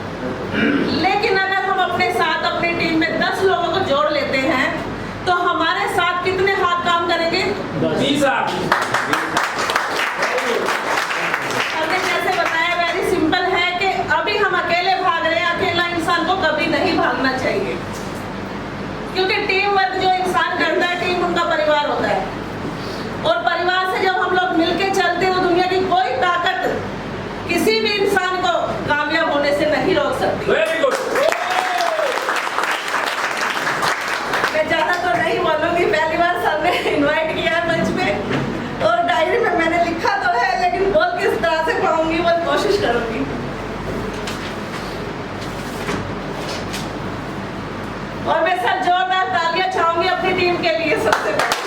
लेकिन अगर हम अपने साथ अपनी टीम में 10 लोगों को जोड़ लेते हैं तो हमारे साथ कितने हाथ काम करेंगे? 20 हाथ। हमने जैसे बताया, वेरी सिंपल है कि अभी हम अकेले भाग रहे हैं। अकेला इंसान को कभी नहीं भागना चाहिए, क्योंकि टीम वर्क जो इंसान करता है, टीम उनका परिवार होता है, और परिवार से जब हम लोग मिलके चलते हैं तो दुनिया की कोई ताकत किसी भी इंसान को कामयाब होने से नहीं रोक सकती। Very good. मैं ज्यादा तो नहीं बोलूंगी, पहली बार सर ने इनवाइट किया है मंच पे, और डायरी में मैंने लिखा तो है, लेकिन बोल किस तरह से पाऊंगी वो कोशिश करूंगी। और मैं सर जोरदार तालियां चाहूंगी अपनी टीम के लिए सबसे पहले।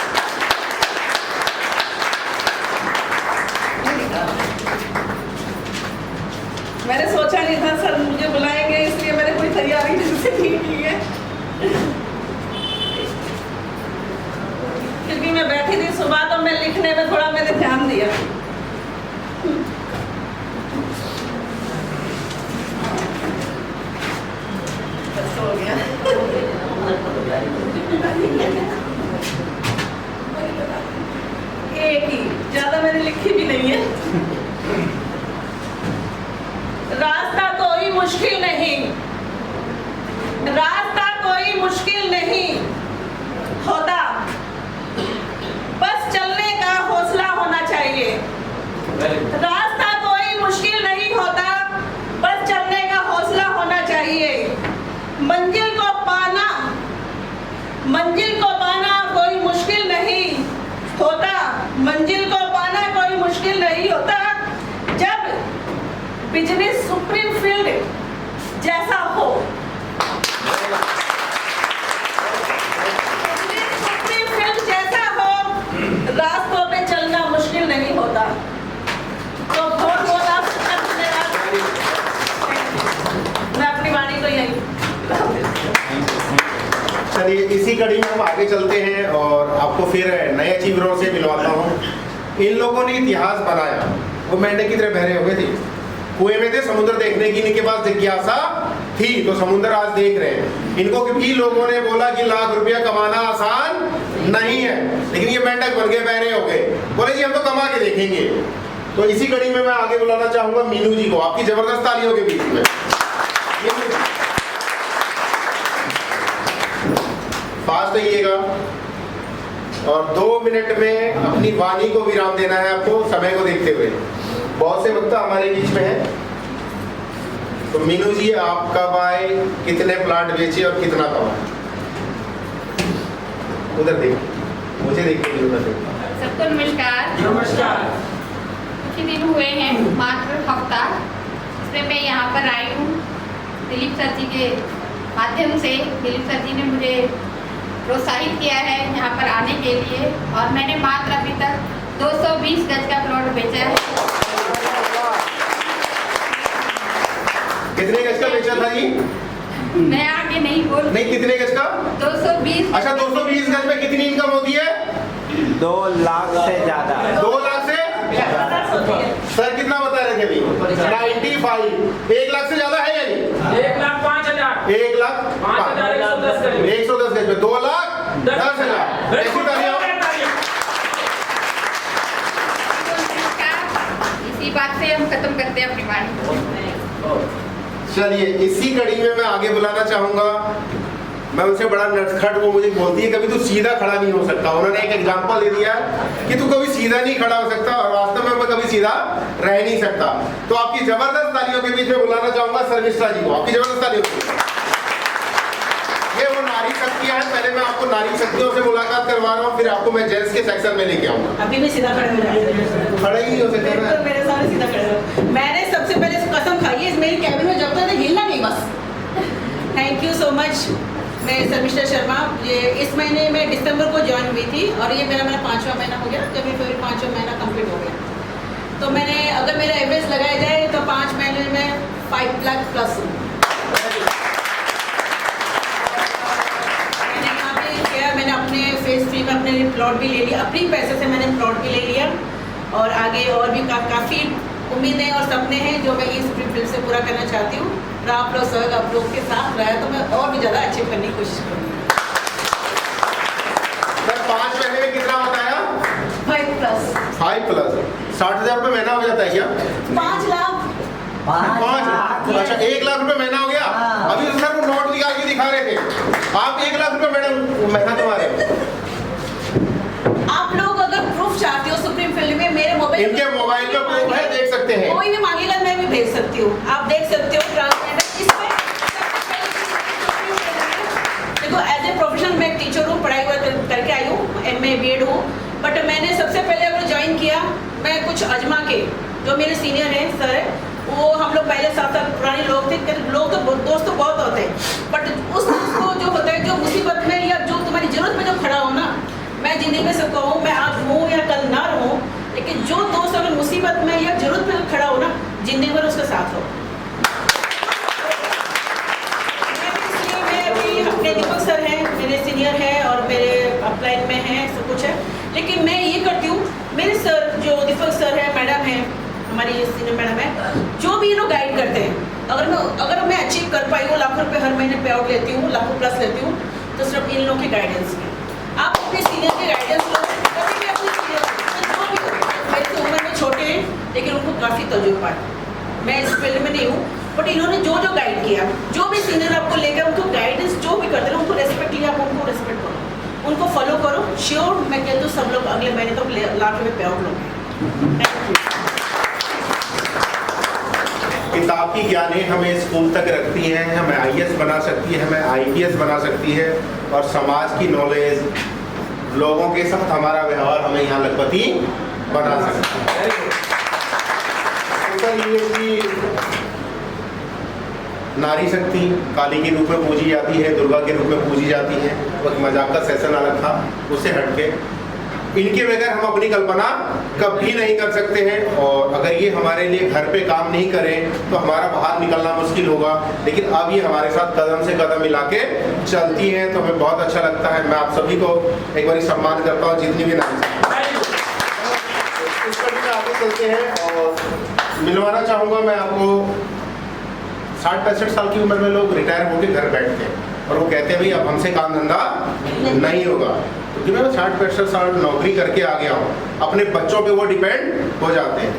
मैंने सोचा नहीं था सर मुझे बुलाएंगे, इसलिए मैंने कोई तैयारी ढंग से नहीं की है, क्योंकि मैं बैठी थी सुबह तो मैं लिखने में थोड़ा मैंने ध्यान दिया। बस हो गया। एक ही, ज्यादा मैंने लिखी भी नहीं है। रास्ता कोई मुश्किल नहीं, रास्ता कोई मुश्किल नहीं होता, बस चलने का हौसला होना चाहिए। रास्ता कोई मुश्किल नहीं होता, बस चलने का हौसला होना चाहिए। मंजिल को पाना कोई मुश्किल नहीं होता, मंजिल को पाना कोई मुश्किल नहीं होता, जब बिजनेस सुप्रीम फील्ड जैसा हो। बिजनेस सुप्रीम फील्ड जैसा हो, रास्तों पे चलना मुश्किल नहीं होता। तो बहुत बहुत आपका धन्यवाद। मैं अपनी वाणी को यही चलिए इसी कड़ी में हम आगे चलते हैं और आपको फिर नए अचीवरों से मिलवाता हूँ। इन लोगों ने इतिहास बनाया, वो मेंढक की तरह बहरे हो गए थे, कुएं में थे, समुद्र देखने की इनके पास जिज्ञासा थी, तो समुद्र आज देख रहे हैं। इनको भी लोगों ने बोला कि लाख रुपया कमाना आसान नहीं है, लेकिन ये मेंढक बन गए, बहरे हो गए, बोले जी हम तो कमा के देखेंगे। तो इसी कड़ी में मैं आगे बुलाना चाहूंगा मीनू जी को, आपकी जबरदस्त तालियों के बीच में। फास्ट रहिएगा और 2 मिनट में अपनी वाणी को विराम देना है आपको, समय को देखते हुए। बहुत से वक्त हमारे बीच में है, तो मीनू जी आप कब आए, कितने प्लांट बेचे और कितना कमाए? उधर देखिए, मुझे देखिए, उधर देखिए। सबको नमस्कार। नमस्कार। कुछ ही दिन हुए हैं, मात्र हफ्ता, इसमें मैं यहाँ पर आई हूँ दिलीप सर जी के माध्यम से। दिलीप सर जी ने मुझे प्रोत्साहित किया है यहाँ पर आने के लिए, और मैंने मात्र अभी तक 220 गज का प्लॉट बेचा है। कितने गज का बेचा था जी? मैं आगे नहीं बोल। नहीं, कितने गज का? 220। अच्छा, 220 गज में कितनी इनकम होती है? 2 लाख से ज्यादा। 2 लाख से? सर कितना बता रहे थे अभी? 95। 1 लाख से ज्यादा है या नहीं? 1,05,000। 1 लाख 110 गज में 2,10,000। इसी बात से हम खत्म करते हैं अपनी वाणी। चलिए इसी कड़ी में मैं आगे बुलाना चाहूंगा, मैं उनसे बड़ा नटखट, वो मुझे बोलती है कभी तू सीधा खड़ा नहीं हो सकता। उन्होंने एक एग्जांपल दे दिया कि तू कभी सीधा नहीं खड़ा हो सकता, और वास्तव में मैं कभी सीधा रह नहीं सकता। तो आपकी जबरदस्त तालियों के बीच में बुलाना चाहूंगा शर्मिष्ठा जी को, आपकी जबरदस्त तालियों। ये वो नारी शक्तियां हैं, पहले मैं आपको नारी शक्तियों से मुलाकात करवा रहा हूँ, फिर आपको मैं जेंट्स के सेक्शन में लेके आऊंगा। अभी भी सीधा खड़े हो जाए, खड़े ही नहीं हो सकते ना। तो मेरे सामने सीधा खड़े हो। मैंने सबसे पहले कसम खाई है मेरी कैबिन में जब तक हिलना नहीं बस। Thank you so much. मैं शर्मिष्ठा शर्मा, ये इस महीने में दिसंबर को ज्वाइन हुई थी, और ये मेरा 5वां महीना हो गया, जब ये फिर 5वां महीना कंप्लीट हो गया। तो मैंने अगर मेरा एवरेज लगाया जाए तो 5 महीने में 5 लाख प्लस। प्लॉट भी ले लिया, अपनी पैसे से मैंने प्लॉट भी ले लिया और आगे और भी काफ़ी उम्मीदें और सपने हैं जो मैं इस फिल्म से पूरा करना चाहती हूँ। और आप लोग के साथ रहा तो मैं और भी ज़्यादा अचीव करने की कोशिश करूँगी। सर 5 महीने में कितना होता है? 5+ 60,000 रुपये महीना हो जाता है क्या? 5 लाख 5 लाख। अच्छा 1 लाख रुपए महीना हो गया। अभी तो सर वो नोट निकाल के दिखा रहे थे, आप 1 लाख रुपए महीना तुम्हारे। आप लोग अगर प्रूफ चाहते हो सुप्रीम फिल्म में, मेरे मोबाइल इनके मोबाइल पे प्रूफ है, देख सकते हैं। कोई भी मांगेगा मैं भी भेज सकती हूँ, आप देख सकते हो ट्रांसपेरेंट। इसमें देखो एज ए प्रोफेशनल मैं टीचर हूँ, पढ़ाई करके आई हूँ, MA BEd हूँ। बट मैंने सबसे पहले अगर ज्वाइन किया, मैं कुछ अजमा के जो मेरे सीनियर हैं सर है, वो हम लोग पहले 7 साल पुराने लोग थे। लोग तो दोस्त तो बहुत होते हैं, बट उसको जो होता है जो मुसीबत में या जो तुम्हारी जरूरत में जो खड़ा हो ना, मैं जिंदगी में सबको हूँ, मैं आज हूँ या कल ना रहूँ, लेकिन जो दोस्त अगर मुसीबत में या जरूरत में खड़ा हो ना, जिंदगी भर उसका साथ हो। इसलिए मैं अभी अपने दीपक सर हैं, मेरे सीनियर हैं और मेरे अपलाइन में हैं, सब कुछ है, लेकिन मैं ये करती हूँ, मेरे सर जो दीपक सर है, मैडम है, हमारी सीनियर मैडम है, जो भी ये लोग गाइड करते हैं, अगर मैं अचीव कर पाई हूँ, लाखों रुपए हर महीने पे आउट लेती हूँ, लाखों प्लस लेती हूँ, तो सिर्फ इन लोगों की गाइडेंस में। आप अपने सीनियर के गाइडेंस लो, कभी भी अपने सीनियर जो भी हो, मेरे से उम्र में छोटे हैं लेकिन उनको काफ़ी तजुर्बा है। मैं इस फील्ड में नहीं हूँ, बट इन्होंने जो गाइड किया, जो भी सीनियर आपको लेकर उनको गाइडेंस जो भी करते हैं उनको रेस्पेक्ट लिया, आप उनको रेस्पेक्ट करो, उनको फॉलो करो। श्योर मैं कहती हूँ सब लोग अगले महीने तक लाख रुपये पे आउट लोगे। किताब की ज्ञानी हमें स्कूल तक रखती है, हमें IAS बना सकती है, हमें IPS बना सकती है, और समाज की नॉलेज, लोगों के साथ हमारा व्यवहार हमें यहाँ लखपति बना सकती है। तो ये कि नारी शक्ति काली के रूप में पूजी जाती है, दुर्गा के रूप में पूजी जाती है, और मजाक का सेशन अलग था, उससे हटके इनके बगैर हम अपनी कल्पना कभी नहीं कर सकते हैं। और अगर ये हमारे लिए घर पे काम नहीं करें तो हमारा बाहर निकलना मुश्किल होगा, लेकिन अब ये हमारे साथ कदम से कदम मिला के चलती हैं, तो हमें बहुत अच्छा लगता है। मैं आप सभी को एक बार सम्मान करता हूँ, जितनी भी नाम इस पर आगे चलते हैं। और मिलवाना चाहूँगा मैं आपको, 60-65 साल की उम्र में लोग रिटायर होकर घर बैठते हैं और वो कहते हैं भाई अब हमसे काम धंधा नहीं होगा, क्योंकि मैं 60-65 साल नौकरी करके आ गया हूँ, अपने बच्चों पे वो डिपेंड हो जाते हैं।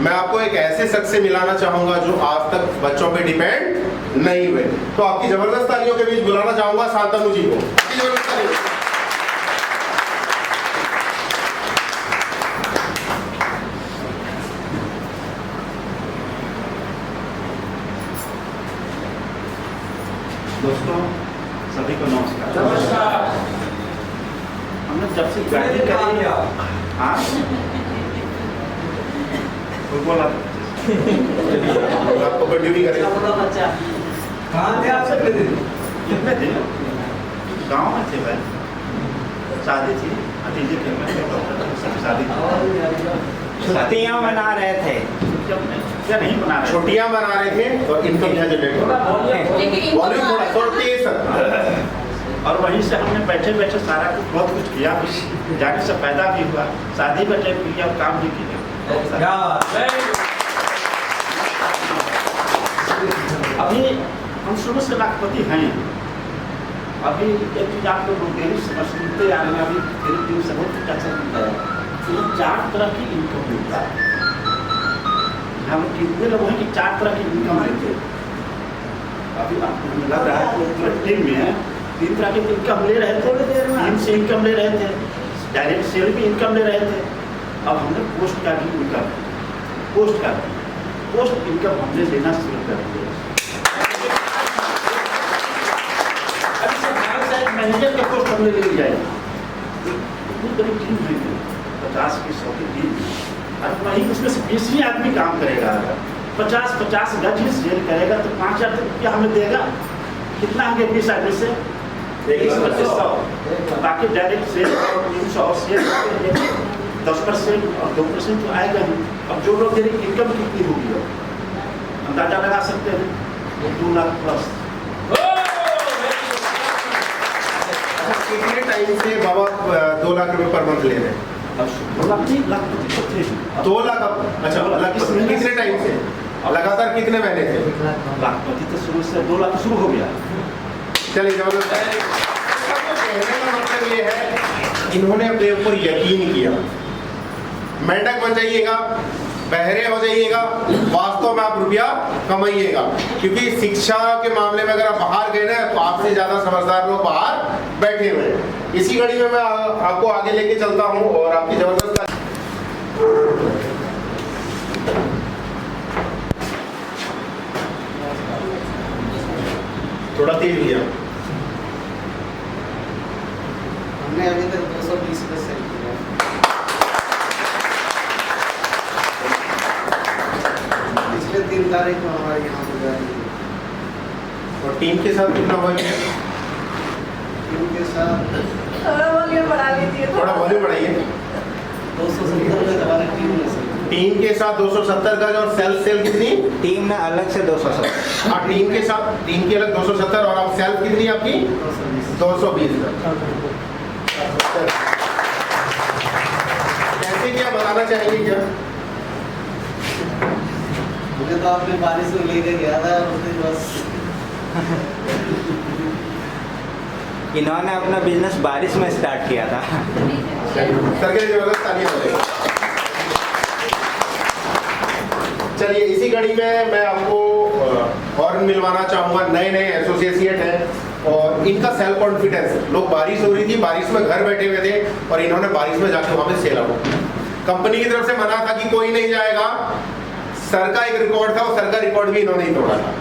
मैं आपको एक ऐसे शख्स से मिलाना चाहूँगा जो आज तक बच्चों पे डिपेंड नहीं हुए, तो आपकी जबरदस्त तालियों के बीच बुलाना चाहूँगा शांतनु जी को। जबरदस्त तालियों। दोस्तों सभी को नमस्कार। हमने जब से गाड़ी करी, हाँ बोला आपको कोई ड्यूटी करेगा। कहाँ थे आप सब? कितने थे? गाँव में थे भाई, शादी थी भतीजे के में, शादी छुट्टियां मना रहे थे, क्या नहीं बना रहे, छुट्टियां मना रहे थे, और इनकम यहाँ जनरेट हो रहा है। वॉल्यूम थोड़ा तेज सर। और वहीं से हमने बैठे बैठे सारा कुछ बहुत कुछ किया, कुछ जाने से पैदा भी हुआ, शादी बैठे किया, काम भी किया। अभी हम शुरू से लाखपति हैं। अभी एक चीज आप लोग डेली सुनते आ रहे हैं, अभी धीरे धीरे से बहुत अच्छा मिलता है। 4 तरह की इनकम मिलता है। हम कितने लोग हैं कि 4 तरह की इनकम लेते हैं। अभी आपको लग रहा है कि टीम में है 3 तरह की इनकम ले रहे थे, टीम से इनकम ले रहे थे, डायरेक्ट सेल भी इनकम ले रहे थे। अब हमने पोस्ट का भी इनकम, पोस्ट इनकम हमने लेना शुरू कर दिया। अभी सब मैनेजर का पोस्ट हमने ले लिया है। इतनी बड़ी टीम है, 50 की 100 की टीम, और वहीं उसमें से 20 ही आदमी काम करेगा। 50 गज ही सेल करेगा तो 5,000 रुपया हमें देगा। कितना होंगे 20 आदमी से? 100। बाकी डायरेक्ट सेल 300 और सेल 10% और 2% तो आएगा ही। अब जो लोग मेरी इनकम कितनी होगी अंदाजा लगा सकते हैं, 2 लाख प्लस। कितने टाइम से बाबा 2 लाख रुपए पर मंथ ले रहे हैं? 2 लाख नहीं, लाखपति तो थे ही। 2 लाख अच्छा लगभग कितने टाइम से, लगातार कितने महीने से? लाखपति तो शुरू से 2 लाख शुरू हो गया। चलिए जबरदस्त है। कहने का मतलब ये है इन्होंने अपने ऊपर यकीन किया। मेंढक बन जाइएगा, बहरे हो जाइएगा, वास्तव में आप रुपया कमाइएगा, क्योंकि शिक्षा के मामले में अगर आप बाहर गए ना तो आपसे ज्यादा समझदार लोग बाहर बैठे हुए हैं। इसी कड़ी में मैं आपको आगे लेके चलता हूं और आपकी जबरदस्त थोड़ा तेज लिया। हमने अभी तक 220 का सेल किया है। पिछले 3 तारीख को हमारे यहाँ पे जाएंगे। और टीम के साथ कितना हुआ? टीम के साथ थोड़ा वॉल्यूम बढ़ा लीजिए, थोड़ा वॉल्यूम बढ़ाइए। 270 का हमारे टीम में से। टीम के साथ 270 का, और सेल कितनी? टीम ने अलग से 270। हाँ, टीम के साथ, टीम की अलग 270 और आप सेल्फ कितनी आपकी? 220 का। कैसे क्या बताना चाहेंगे क्या? मुझे तो आपने बारिश में लेके गया था उसने बस। इन्होंने अपना बिजनेस बारिश में स्टार्ट किया था। सर के लिए जबरदस्त तालियां बजाइए। चलिए इसी कड़ी में मैं आपको और मिलवाना चाहूँगा। नए नए एसोसिएट हैं और इनका सेल्फ कॉन्फिडेंस। लोग बारिश हो रही थी, बारिश में घर बैठे हुए थे और इन्होंने बारिश में जाके वहाँ पे सेल आउट। कंपनी की तरफ से मना था कि कोई नहीं जाएगा। सर का एक रिकॉर्ड था, वो सर का रिकॉर्ड भी इन्होंने ही तोड़ा था।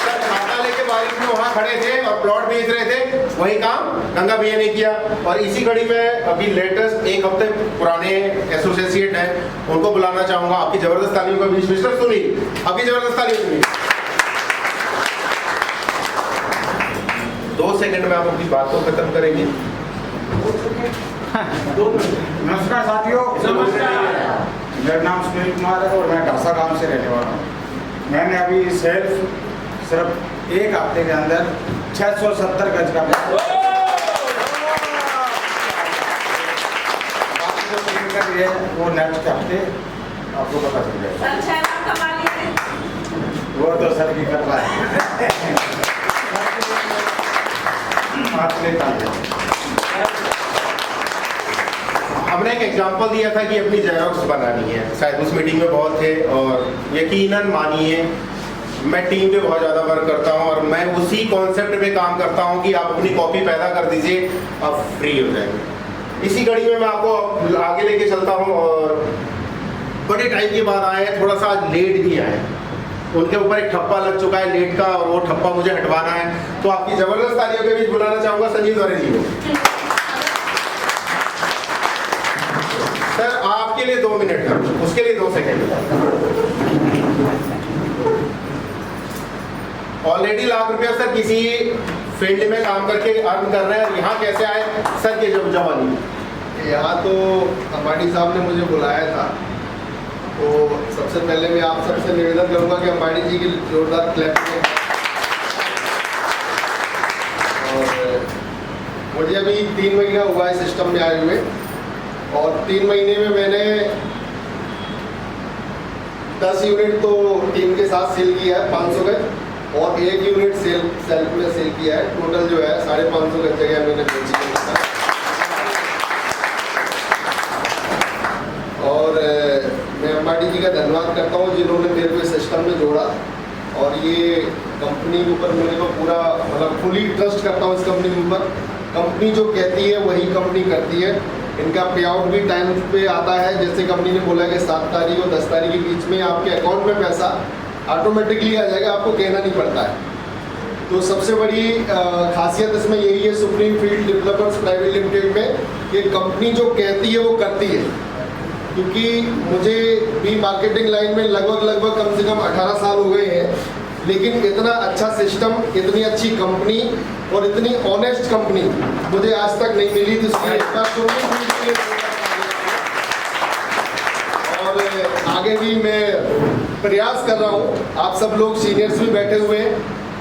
सर छाता लेके बारिश में वहाँ खड़े थे और प्लॉट बेच रहे थे, वही काम गंगा भैया ने किया। और इसी कड़ी में अभी लेटेस्ट 1 हफ्ते पुराने एसोसिएट हैं, उनको बुलाना चाहूंगा। आपकी जबरदस्त तालियों का बीच मिस्टर सुनील, आपकी जबरदस्त तालियों सुनील। 2 सेकंड में आप अपनी बात को खत्म करेंगे। नमस्कार साथियों, मेरा नाम सुनील कुमार है और मैं ढासा गांव से रहने वाला हूँ। मैंने अभी सिर्फ 1 हफ्ते के अंदर 670 गज का है, वो नेक्स्ट हफ्ते आपको पता चल जाएगा। वो तो सर की कर रहा है। हमने एक एग्जांपल दिया था कि अपनी जेरोक्स बनानी है, शायद उस मीटिंग में बहुत थे। और यकीनन मानिए मैं टीम पे बहुत ज़्यादा वर्क करता हूँ और मैं उसी कॉन्सेप्ट पे काम करता हूँ कि आप अपनी कॉपी पैदा कर दीजिए, आप फ्री हो जाएंगे। इसी कड़ी में मैं आपको आगे लेके चलता हूँ। और बड़े टाइम के बाद आए, थोड़ा सा आज लेट भी आए, उनके ऊपर एक ठप्पा लग चुका है लेट का और वो ठप्पा मुझे हटवाना है। तो आपकी जबरदस्त तालियों के बीच बुलाना चाहूँगा संजीव दौरे जी को। सर आपके लिए 2 मिनट है, उसके लिए 2 सेकेंड। ऑलरेडी लाख रुपया सर किसी फील्ड में काम करके अर्न कर रहे हैं, यहाँ कैसे आए सर के जवानी? यहाँ तो अंबानी साहब ने मुझे बुलाया था, तो सबसे पहले मैं आप सबसे निवेदन करूँगा कि अंबानी जी की जोरदार क्लैप करें। और मुझे अभी 3 महीना हुआ है सिस्टम में आए हुए, और 3 महीने में मैंने 10 यूनिट तो टीम के साथ सेल किया है 500 गज, और 1 यूनिट सेल्फ में सेल किया है। टोटल जो है 550 गज जगह मैंने बेची है। और मैं अंबानी जी का धन्यवाद करता हूँ जिन्होंने मेरे को सिस्टम में जोड़ा, और ये कंपनी के ऊपर मेरे को पूरा मतलब फुली ट्रस्ट करता हूँ इस कंपनी के ऊपर। कंपनी जो कहती है वही कंपनी करती है। इनका पे आउट भी टाइम पे आता है, जैसे कंपनी ने बोला कि 7 तारीख और 10 तारीख के बीच में आपके अकाउंट में पैसा ऑटोमेटिकली आ जाएगा, आपको कहना नहीं पड़ता है। तो सबसे बड़ी खासियत इसमें यही है supreme field developers private limited में, कि कंपनी जो कहती है वो करती है। क्योंकि मुझे भी मार्केटिंग लाइन में लगभग कम से कम 18 साल हो गए हैं, लेकिन इतना अच्छा सिस्टम, इतनी अच्छी कंपनी और इतनी ऑनेस्ट कंपनी मुझे आज तक नहीं मिली। तो और आगे भी मैं प्रयास कर रहा हूँ, आप सब लोग सीनियर्स भी बैठे हुए हैं,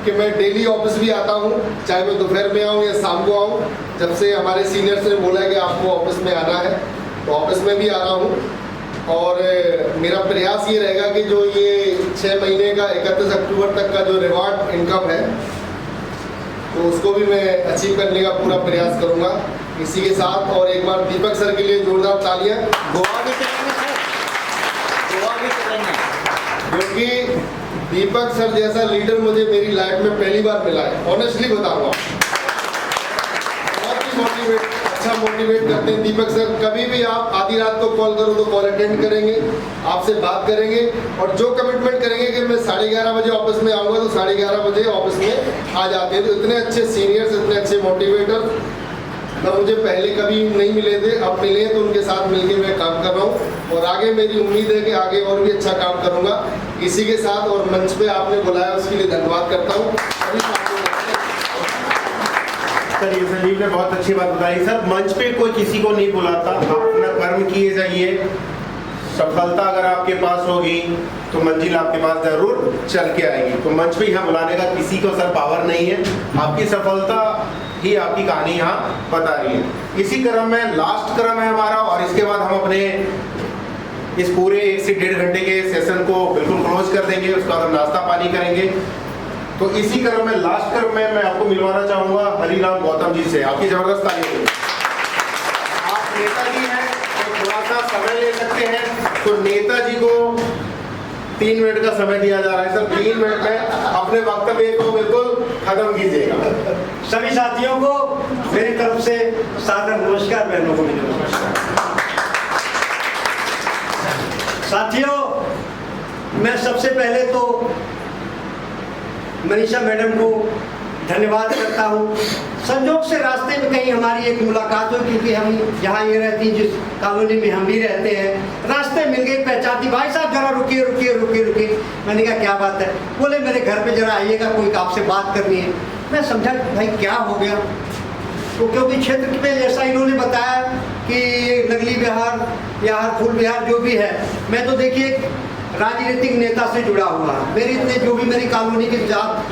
कि मैं डेली ऑफिस भी आता हूँ, चाहे मैं दोपहर में आऊँ या शाम को आऊँ। जब से हमारे सीनियर्स ने बोला है कि आपको ऑफिस में आना है, तो ऑफिस में भी आ रहा हूँ। और मेरा प्रयास ये रहेगा कि जो ये 6 महीने का 31 अक्टूबर तक का जो रिवार्ड इनकम है, तो उसको भी मैं अचीव करने का पूरा प्रयास करूँगा। इसी के साथ और एक बार दीपक सर के लिए जोरदार तालियाँ। गोवा भी चलेंगे सर, गोवा भी चलेंगे, क्योंकि दीपक सर जैसा लीडर मुझे मेरी लाइफ में पहली बार मिला है, ऑनेस्टली बताऊंगा। बहुत ही अच्छा मोटिवेट करते हैं दीपक सर। कभी भी आप आधी रात को कॉल करो तो कॉल अटेंड करेंगे, आपसे बात करेंगे, और जो कमिटमेंट करेंगे कि मैं 11:30 बजे ऑफिस में आऊँगा तो 11:30 बजे ऑफिस में आ जाते हैं। तो इतने अच्छे सीनियर्स, इतने अच्छे मोटिवेटर ना मुझे पहले कभी नहीं मिले थे, अब मिले तो उनके साथ मिलके मैं काम कर रहा हूँ और आगे मेरी उम्मीद है कि आगे और भी अच्छा काम करूँगा। इसी के साथ और मंच पे आपने बुलाया उसके लिए धन्यवाद करता हूँ। चलिए, संजीव ने बहुत अच्छी बात बताई। सर, मंच पे कोई किसी को नहीं बुलाता, आप अपना कर्म किए जाइए। सफलता अगर आपके पास होगी तो मंजिल आपके पास जरूर चल के आएगी। तो मंच पे यहाँ बुलाने का किसी को सर पावर नहीं है, आपकी सफलता ही आपकी कहानी यहाँ बता रही है। इसी क्रम में लास्ट क्रम है हमारा, और इसके बाद हम अपने इस पूरे 1 से 1.5 घंटे के सेशन को बिल्कुल क्लोज कर देंगे। उसके बाद हम नाश्ता पानी करेंगे। तो इसी क्रम में लास्ट क्रम में मैं आपको मिलवाना चाहूँगा हरिराम गौतम जी से। आपकी जबरदस्त ताली। आप नेताजी हैं तो थोड़ा सा समय ले सकते हैं, तो नेताजी को 3 मिनट का समय दिया जा रहा है। सर, 3 मिनट में अपने वक्तव्य को बिल्कुल खत्म कीजिएगा। सभी साथियों को मेरी तरफ से सादर नमस्कार। बहनों को मेरे नमस्कार। साथियों, मैं सबसे पहले तो मनीषा मैडम को धन्यवाद करता हूँ। संयोग से रास्ते में कहीं हमारी एक मुलाकात हुई, क्योंकि हम जहाँ ये रहती जिस कॉलोनी में हम भी रहते हैं, रास्ते मिल गई, पहचानती। भाई साहब जरा रुकिए रुकिए रुकिए रुकिए। मैंने कहा क्या बात है? बोले मेरे घर पे जरा आइएगा, कोई आपसे बात करनी है। मैं समझा भाई क्या हो गया, तो क्योंकि क्षेत्र में जैसा इन्होंने बताया कि नगली बिहार या हर फूल बिहार जो भी है, मैं तो देखिए राजनीतिक नेता से जुड़ा हुआ। मेरे इतने जो भी मेरी कॉलोनी के जात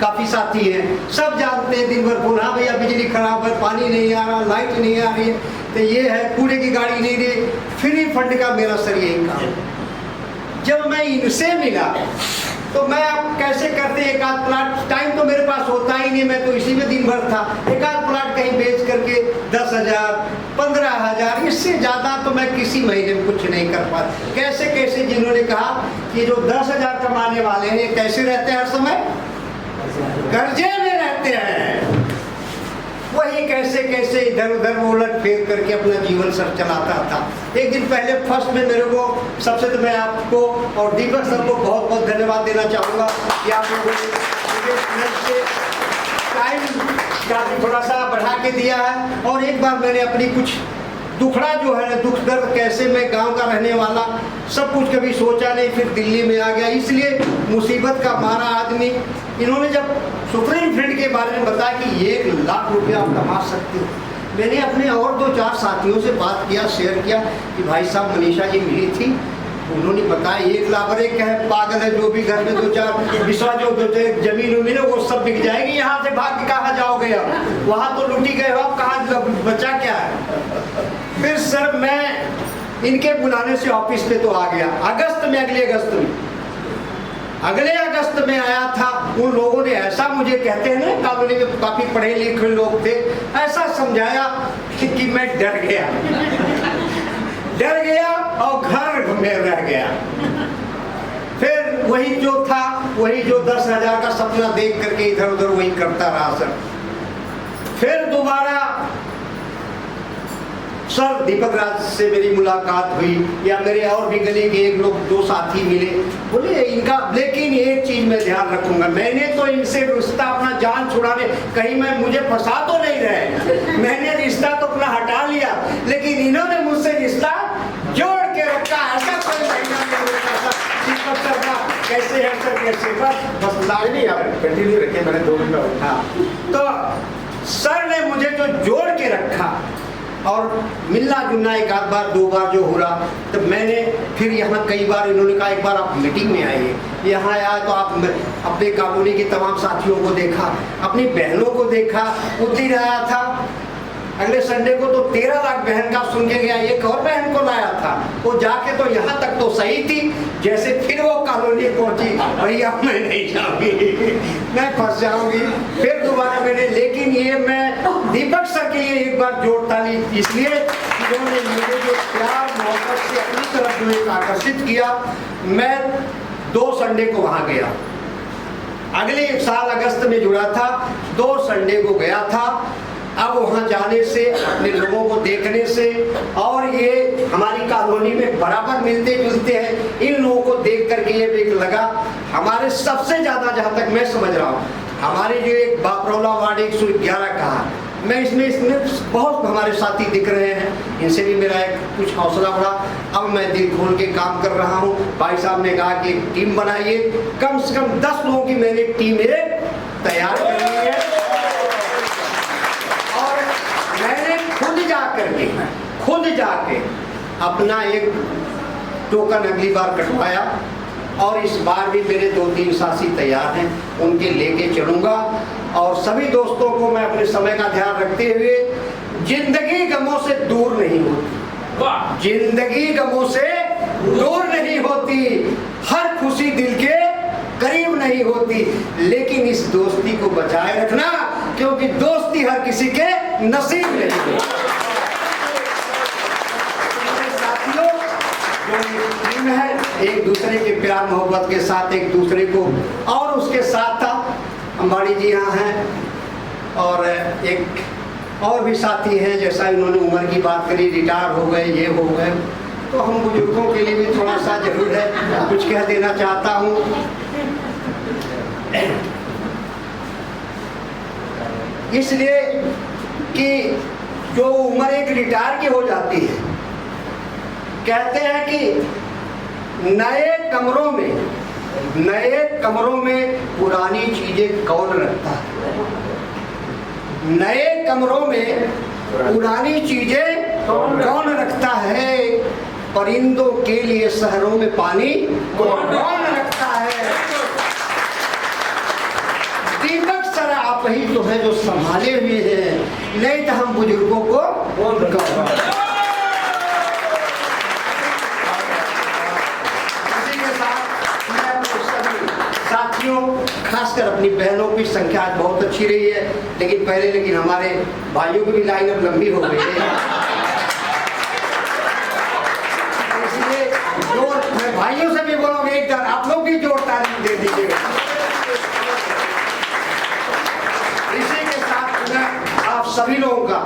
काफ़ी साथी हैं, सब जानते हैं दिन भर फोन, हाँ भैया बिजली खराब है, पानी नहीं आ रहा, लाइट नहीं आ रही है, तो ये है, कूड़े की गाड़ी नहीं रही। फ्री फंड का मेरा सर यही काम। जब मैं इनसे मिला तो मैं अब कैसे करते, एक आध प्लाट, टाइम तो मेरे पास होता ही नहीं, मैं तो इसी में दिन भर था। एक आध प्लाट कहीं बेच करके 10,000 15,000, इससे ज़्यादा तो मैं किसी महीने में कुछ नहीं कर पाता। कैसे कैसे जिन्होंने कहा कि जो 10,000 कमाने वाले हैं ये कैसे रहते हैं, हर समय कर्जे में रहते हैं। वही कैसे कैसे इधर उधर उलट फेर करके अपना जीवन सर चलाता था। एक दिन पहले फर्स्ट में मेरे को, सबसे तो मैं आपको और दीपक सर को बहुत बहुत धन्यवाद देना चाहूँगा कि आप लोगों ने टाइम काफ़ी थोड़ा सा बढ़ा के दिया है। और एक बार मैंने अपनी कुछ दुखड़ा जो है ना, दुख दर्द, कैसे मैं गांव का रहने वाला, सब कुछ कभी सोचा नहीं, फिर दिल्ली में आ गया। इसलिए मुसीबत का मारा आदमी, इन्होंने जब सुप्रीम फ्रेंड के बारे में बताया कि 1 लाख रुपया आप कमा सकते हो, मैंने अपने और 2-4 साथियों से बात किया, शेयर किया कि भाई साहब मनीषा जी मिली थी, उन्होंने बताया 1 लाख। और एक है पागल है जो भी घर में 2-4 विश्वास जो जमीन उमीन है वो सब बिक जाएगी, यहाँ से भाग के कहाँ जाओगे आप, वहाँ तो लूटी गए हो आप, कहाँ बचा क्या है। फिर सर मैं इनके बुलाने से ऑफिस पे तो आ गया, अगस्त में, अगले अगस्त में आया था। उन लोगों ने ऐसा, मुझे कहते हैं ना कॉलोनी में काफी पढ़े लिखे लोग थे, ऐसा समझाया कि मैं डर गया और घर में रह गया। फिर वही जो था, वही जो 10,000 का सपना देख करके इधर उधर वही करता रहा सर। फिर दोबारा सर दीपक राज से मेरी मुलाकात हुई, या मेरे और भी गली के 1-2 साथी मिले, बोले इनका, लेकिन एक चीज मैं ध्यान रखूंगा, मैंने तो इनसे रिश्ता अपना जान छुड़ाने, कहीं मैं मुझे फंसा तो नहीं रहे, मैंने रिश्ता तो अपना हटा लिया, लेकिन इन्होंने मुझसे रिश्ता जोड़ के रखा। ऐसा कोई महीना नहीं होता दीपक सर का, कैसे है सर, कैसे, बस लाग नहीं, आप कंटिन्यू रखे, मैंने 2 मिनट। हाँ, तो सर ने मुझे जो जोड़ के रखा, और मिलना जुलना एक आध बार दो बार जो हो रहा, तो मैंने फिर यहाँ कई बार इन्होंने कहा एक बार आप मीटिंग में आइए। यहाँ आया तो आप अपने कॉलोनी के तमाम साथियों को देखा, अपनी बहनों को देखा। उस दिन आया था अगले संडे को तो 13 लाख बहन का सुन के गया, एक और बहन को लाया था। वो जाके तो यहाँ तक तो सही थी, जैसे फिर वो कॉलोनी पहुंची, भैया मैं नहीं जाऊंगी, मैं फंस जाऊंगी। फिर दोबारा मैंने, लेकिन ये मैं दीपक सर के लिए एक बार जोड़ ताली इसलिए उन्होंने मुझे जो प्यार मोहब्बत से अपनी तरफ जो एक आकर्षित किया। मैं 2 संडे को वहां गया, अगले एक साल अगस्त में जुड़ा था, 2 संडे को गया था। अब वहाँ जाने से, अपने लोगों को देखने से, और ये हमारी कॉलोनी में बराबर मिलते जुलते हैं, इन लोगों को देख करके ये भी लगा हमारे सबसे ज़्यादा, जहाँ तक मैं समझ रहा हूँ, हमारे जो एक बापरौला वार्ड 111 का, मैं इसमें बहुत हमारे साथी दिख रहे हैं, इनसे भी मेरा एक कुछ हौसला बढ़ा। अब मैं दिल खोल के काम कर रहा हूँ। भाई साहब ने कहा कि एक टीम बनाइए, कम से कम 10 लोगों की मैंने टीम तैयार कर ली है। खुद जाके अपना एक टोकन अगली बार कटवाया, और इस बार भी मेरे 2-3 साथी तैयार हैं, उनके लेके चलूंगा। और सभी दोस्तों को मैं अपने समय का ध्यान रखते हुए, जिंदगी गमों से दूर नहीं होती, जिंदगी गमों से दूर नहीं होती, हर खुशी दिल के करीब नहीं होती, लेकिन इस दोस्ती को बचाए रखना, क्योंकि दोस्ती हर किसी के नसीब नहीं होती। टीम है, एक दूसरे के प्यार मोहब्बत के साथ एक दूसरे को, और उसके साथ था अंबाड़ी जी यहाँ हैं, और एक और भी साथी हैं, जैसा इन्होंने उम्र की बात करी, रिटायर हो गए, ये हो गए, तो हम बुजुर्गों के लिए भी थोड़ा सा जरूर है कुछ कह देना चाहता हूँ। इसलिए कि जो उम्र एक रिटायर की हो जाती है, कहते हैं कि नए कमरों में पुरानी चीजें कौन रखता है, नए कमरों में पुरानी चीजें कौन रखता है, परिंदों के लिए शहरों में पानी कौन रखता है। दीपक सर आप ही तो है जो संभाले हुए हैं, नहीं तो हम बुजुर्गों को साथियों, खासकर अपनी बहनों की संख्या आज बहुत अच्छी रही है, लेकिन हमारे भाइयों की भी लाइन अब लंबी हो गई है, इसलिए मैं भाइयों से भी बोलूँगा एक बार आप लोग भी जोर ताली दे दीजिएगा। इसी के साथ मैं आप सभी लोगों का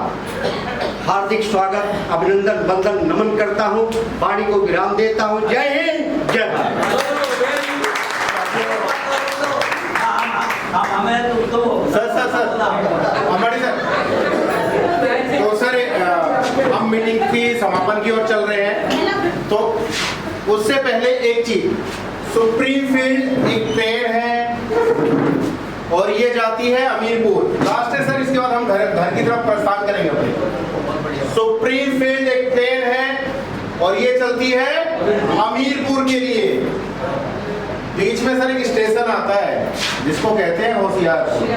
हार्दिक स्वागत, अभिनंदन, वंदन, नमन करता हूँ, वाणी को विराम देता हूँ। जय हिंद, जय भारत। तो सर हम मीटिंग की समापन की ओर चल रहे हैं, तो उससे पहले एक चीज, सुप्रीम फील्ड एक ट्रेन है और ये जाती है अमीरपुर, लास्ट है सर, इसके बाद हम घर की तरफ प्रस्थान करेंगे अपने। सुप्रीम फील्ड एक ट्रेन है और ये चलती है अमीरपुर के लिए। बीच में सर एक स्टेशन आता है जिसको कहते हैं होशियारपुर।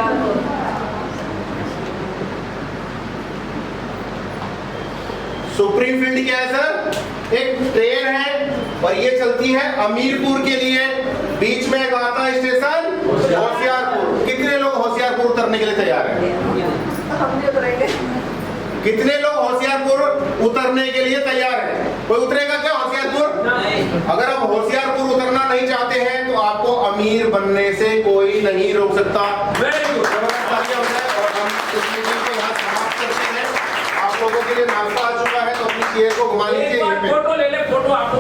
सुप्रीम फील्ड क्या है सर? एक ट्रेन है और ये चलती है अमीरपुर के लिए। बीच में एक आता है स्टेशन होशियारपुर। कितने लोग होशियारपुर उतरने के लिए तैयार हैं? कितने लोग होशियारपुर उतरने के लिए तैयार हैं? कोई उतरेगा क्या होशियारपुर? अगर आप होशियारपुर उतरना नहीं चाहते हैं तो आपको अमीर बनने से कोई नहीं रोक सकता। Very good. और हम इस मीटिंग को यहाँ समाप्त करते हैं। आप लोगों के लिए नाश्ता आ चुका है तो अपनी चेयर को घुमा लीजिए। फोटो ले ले, फोटो आपको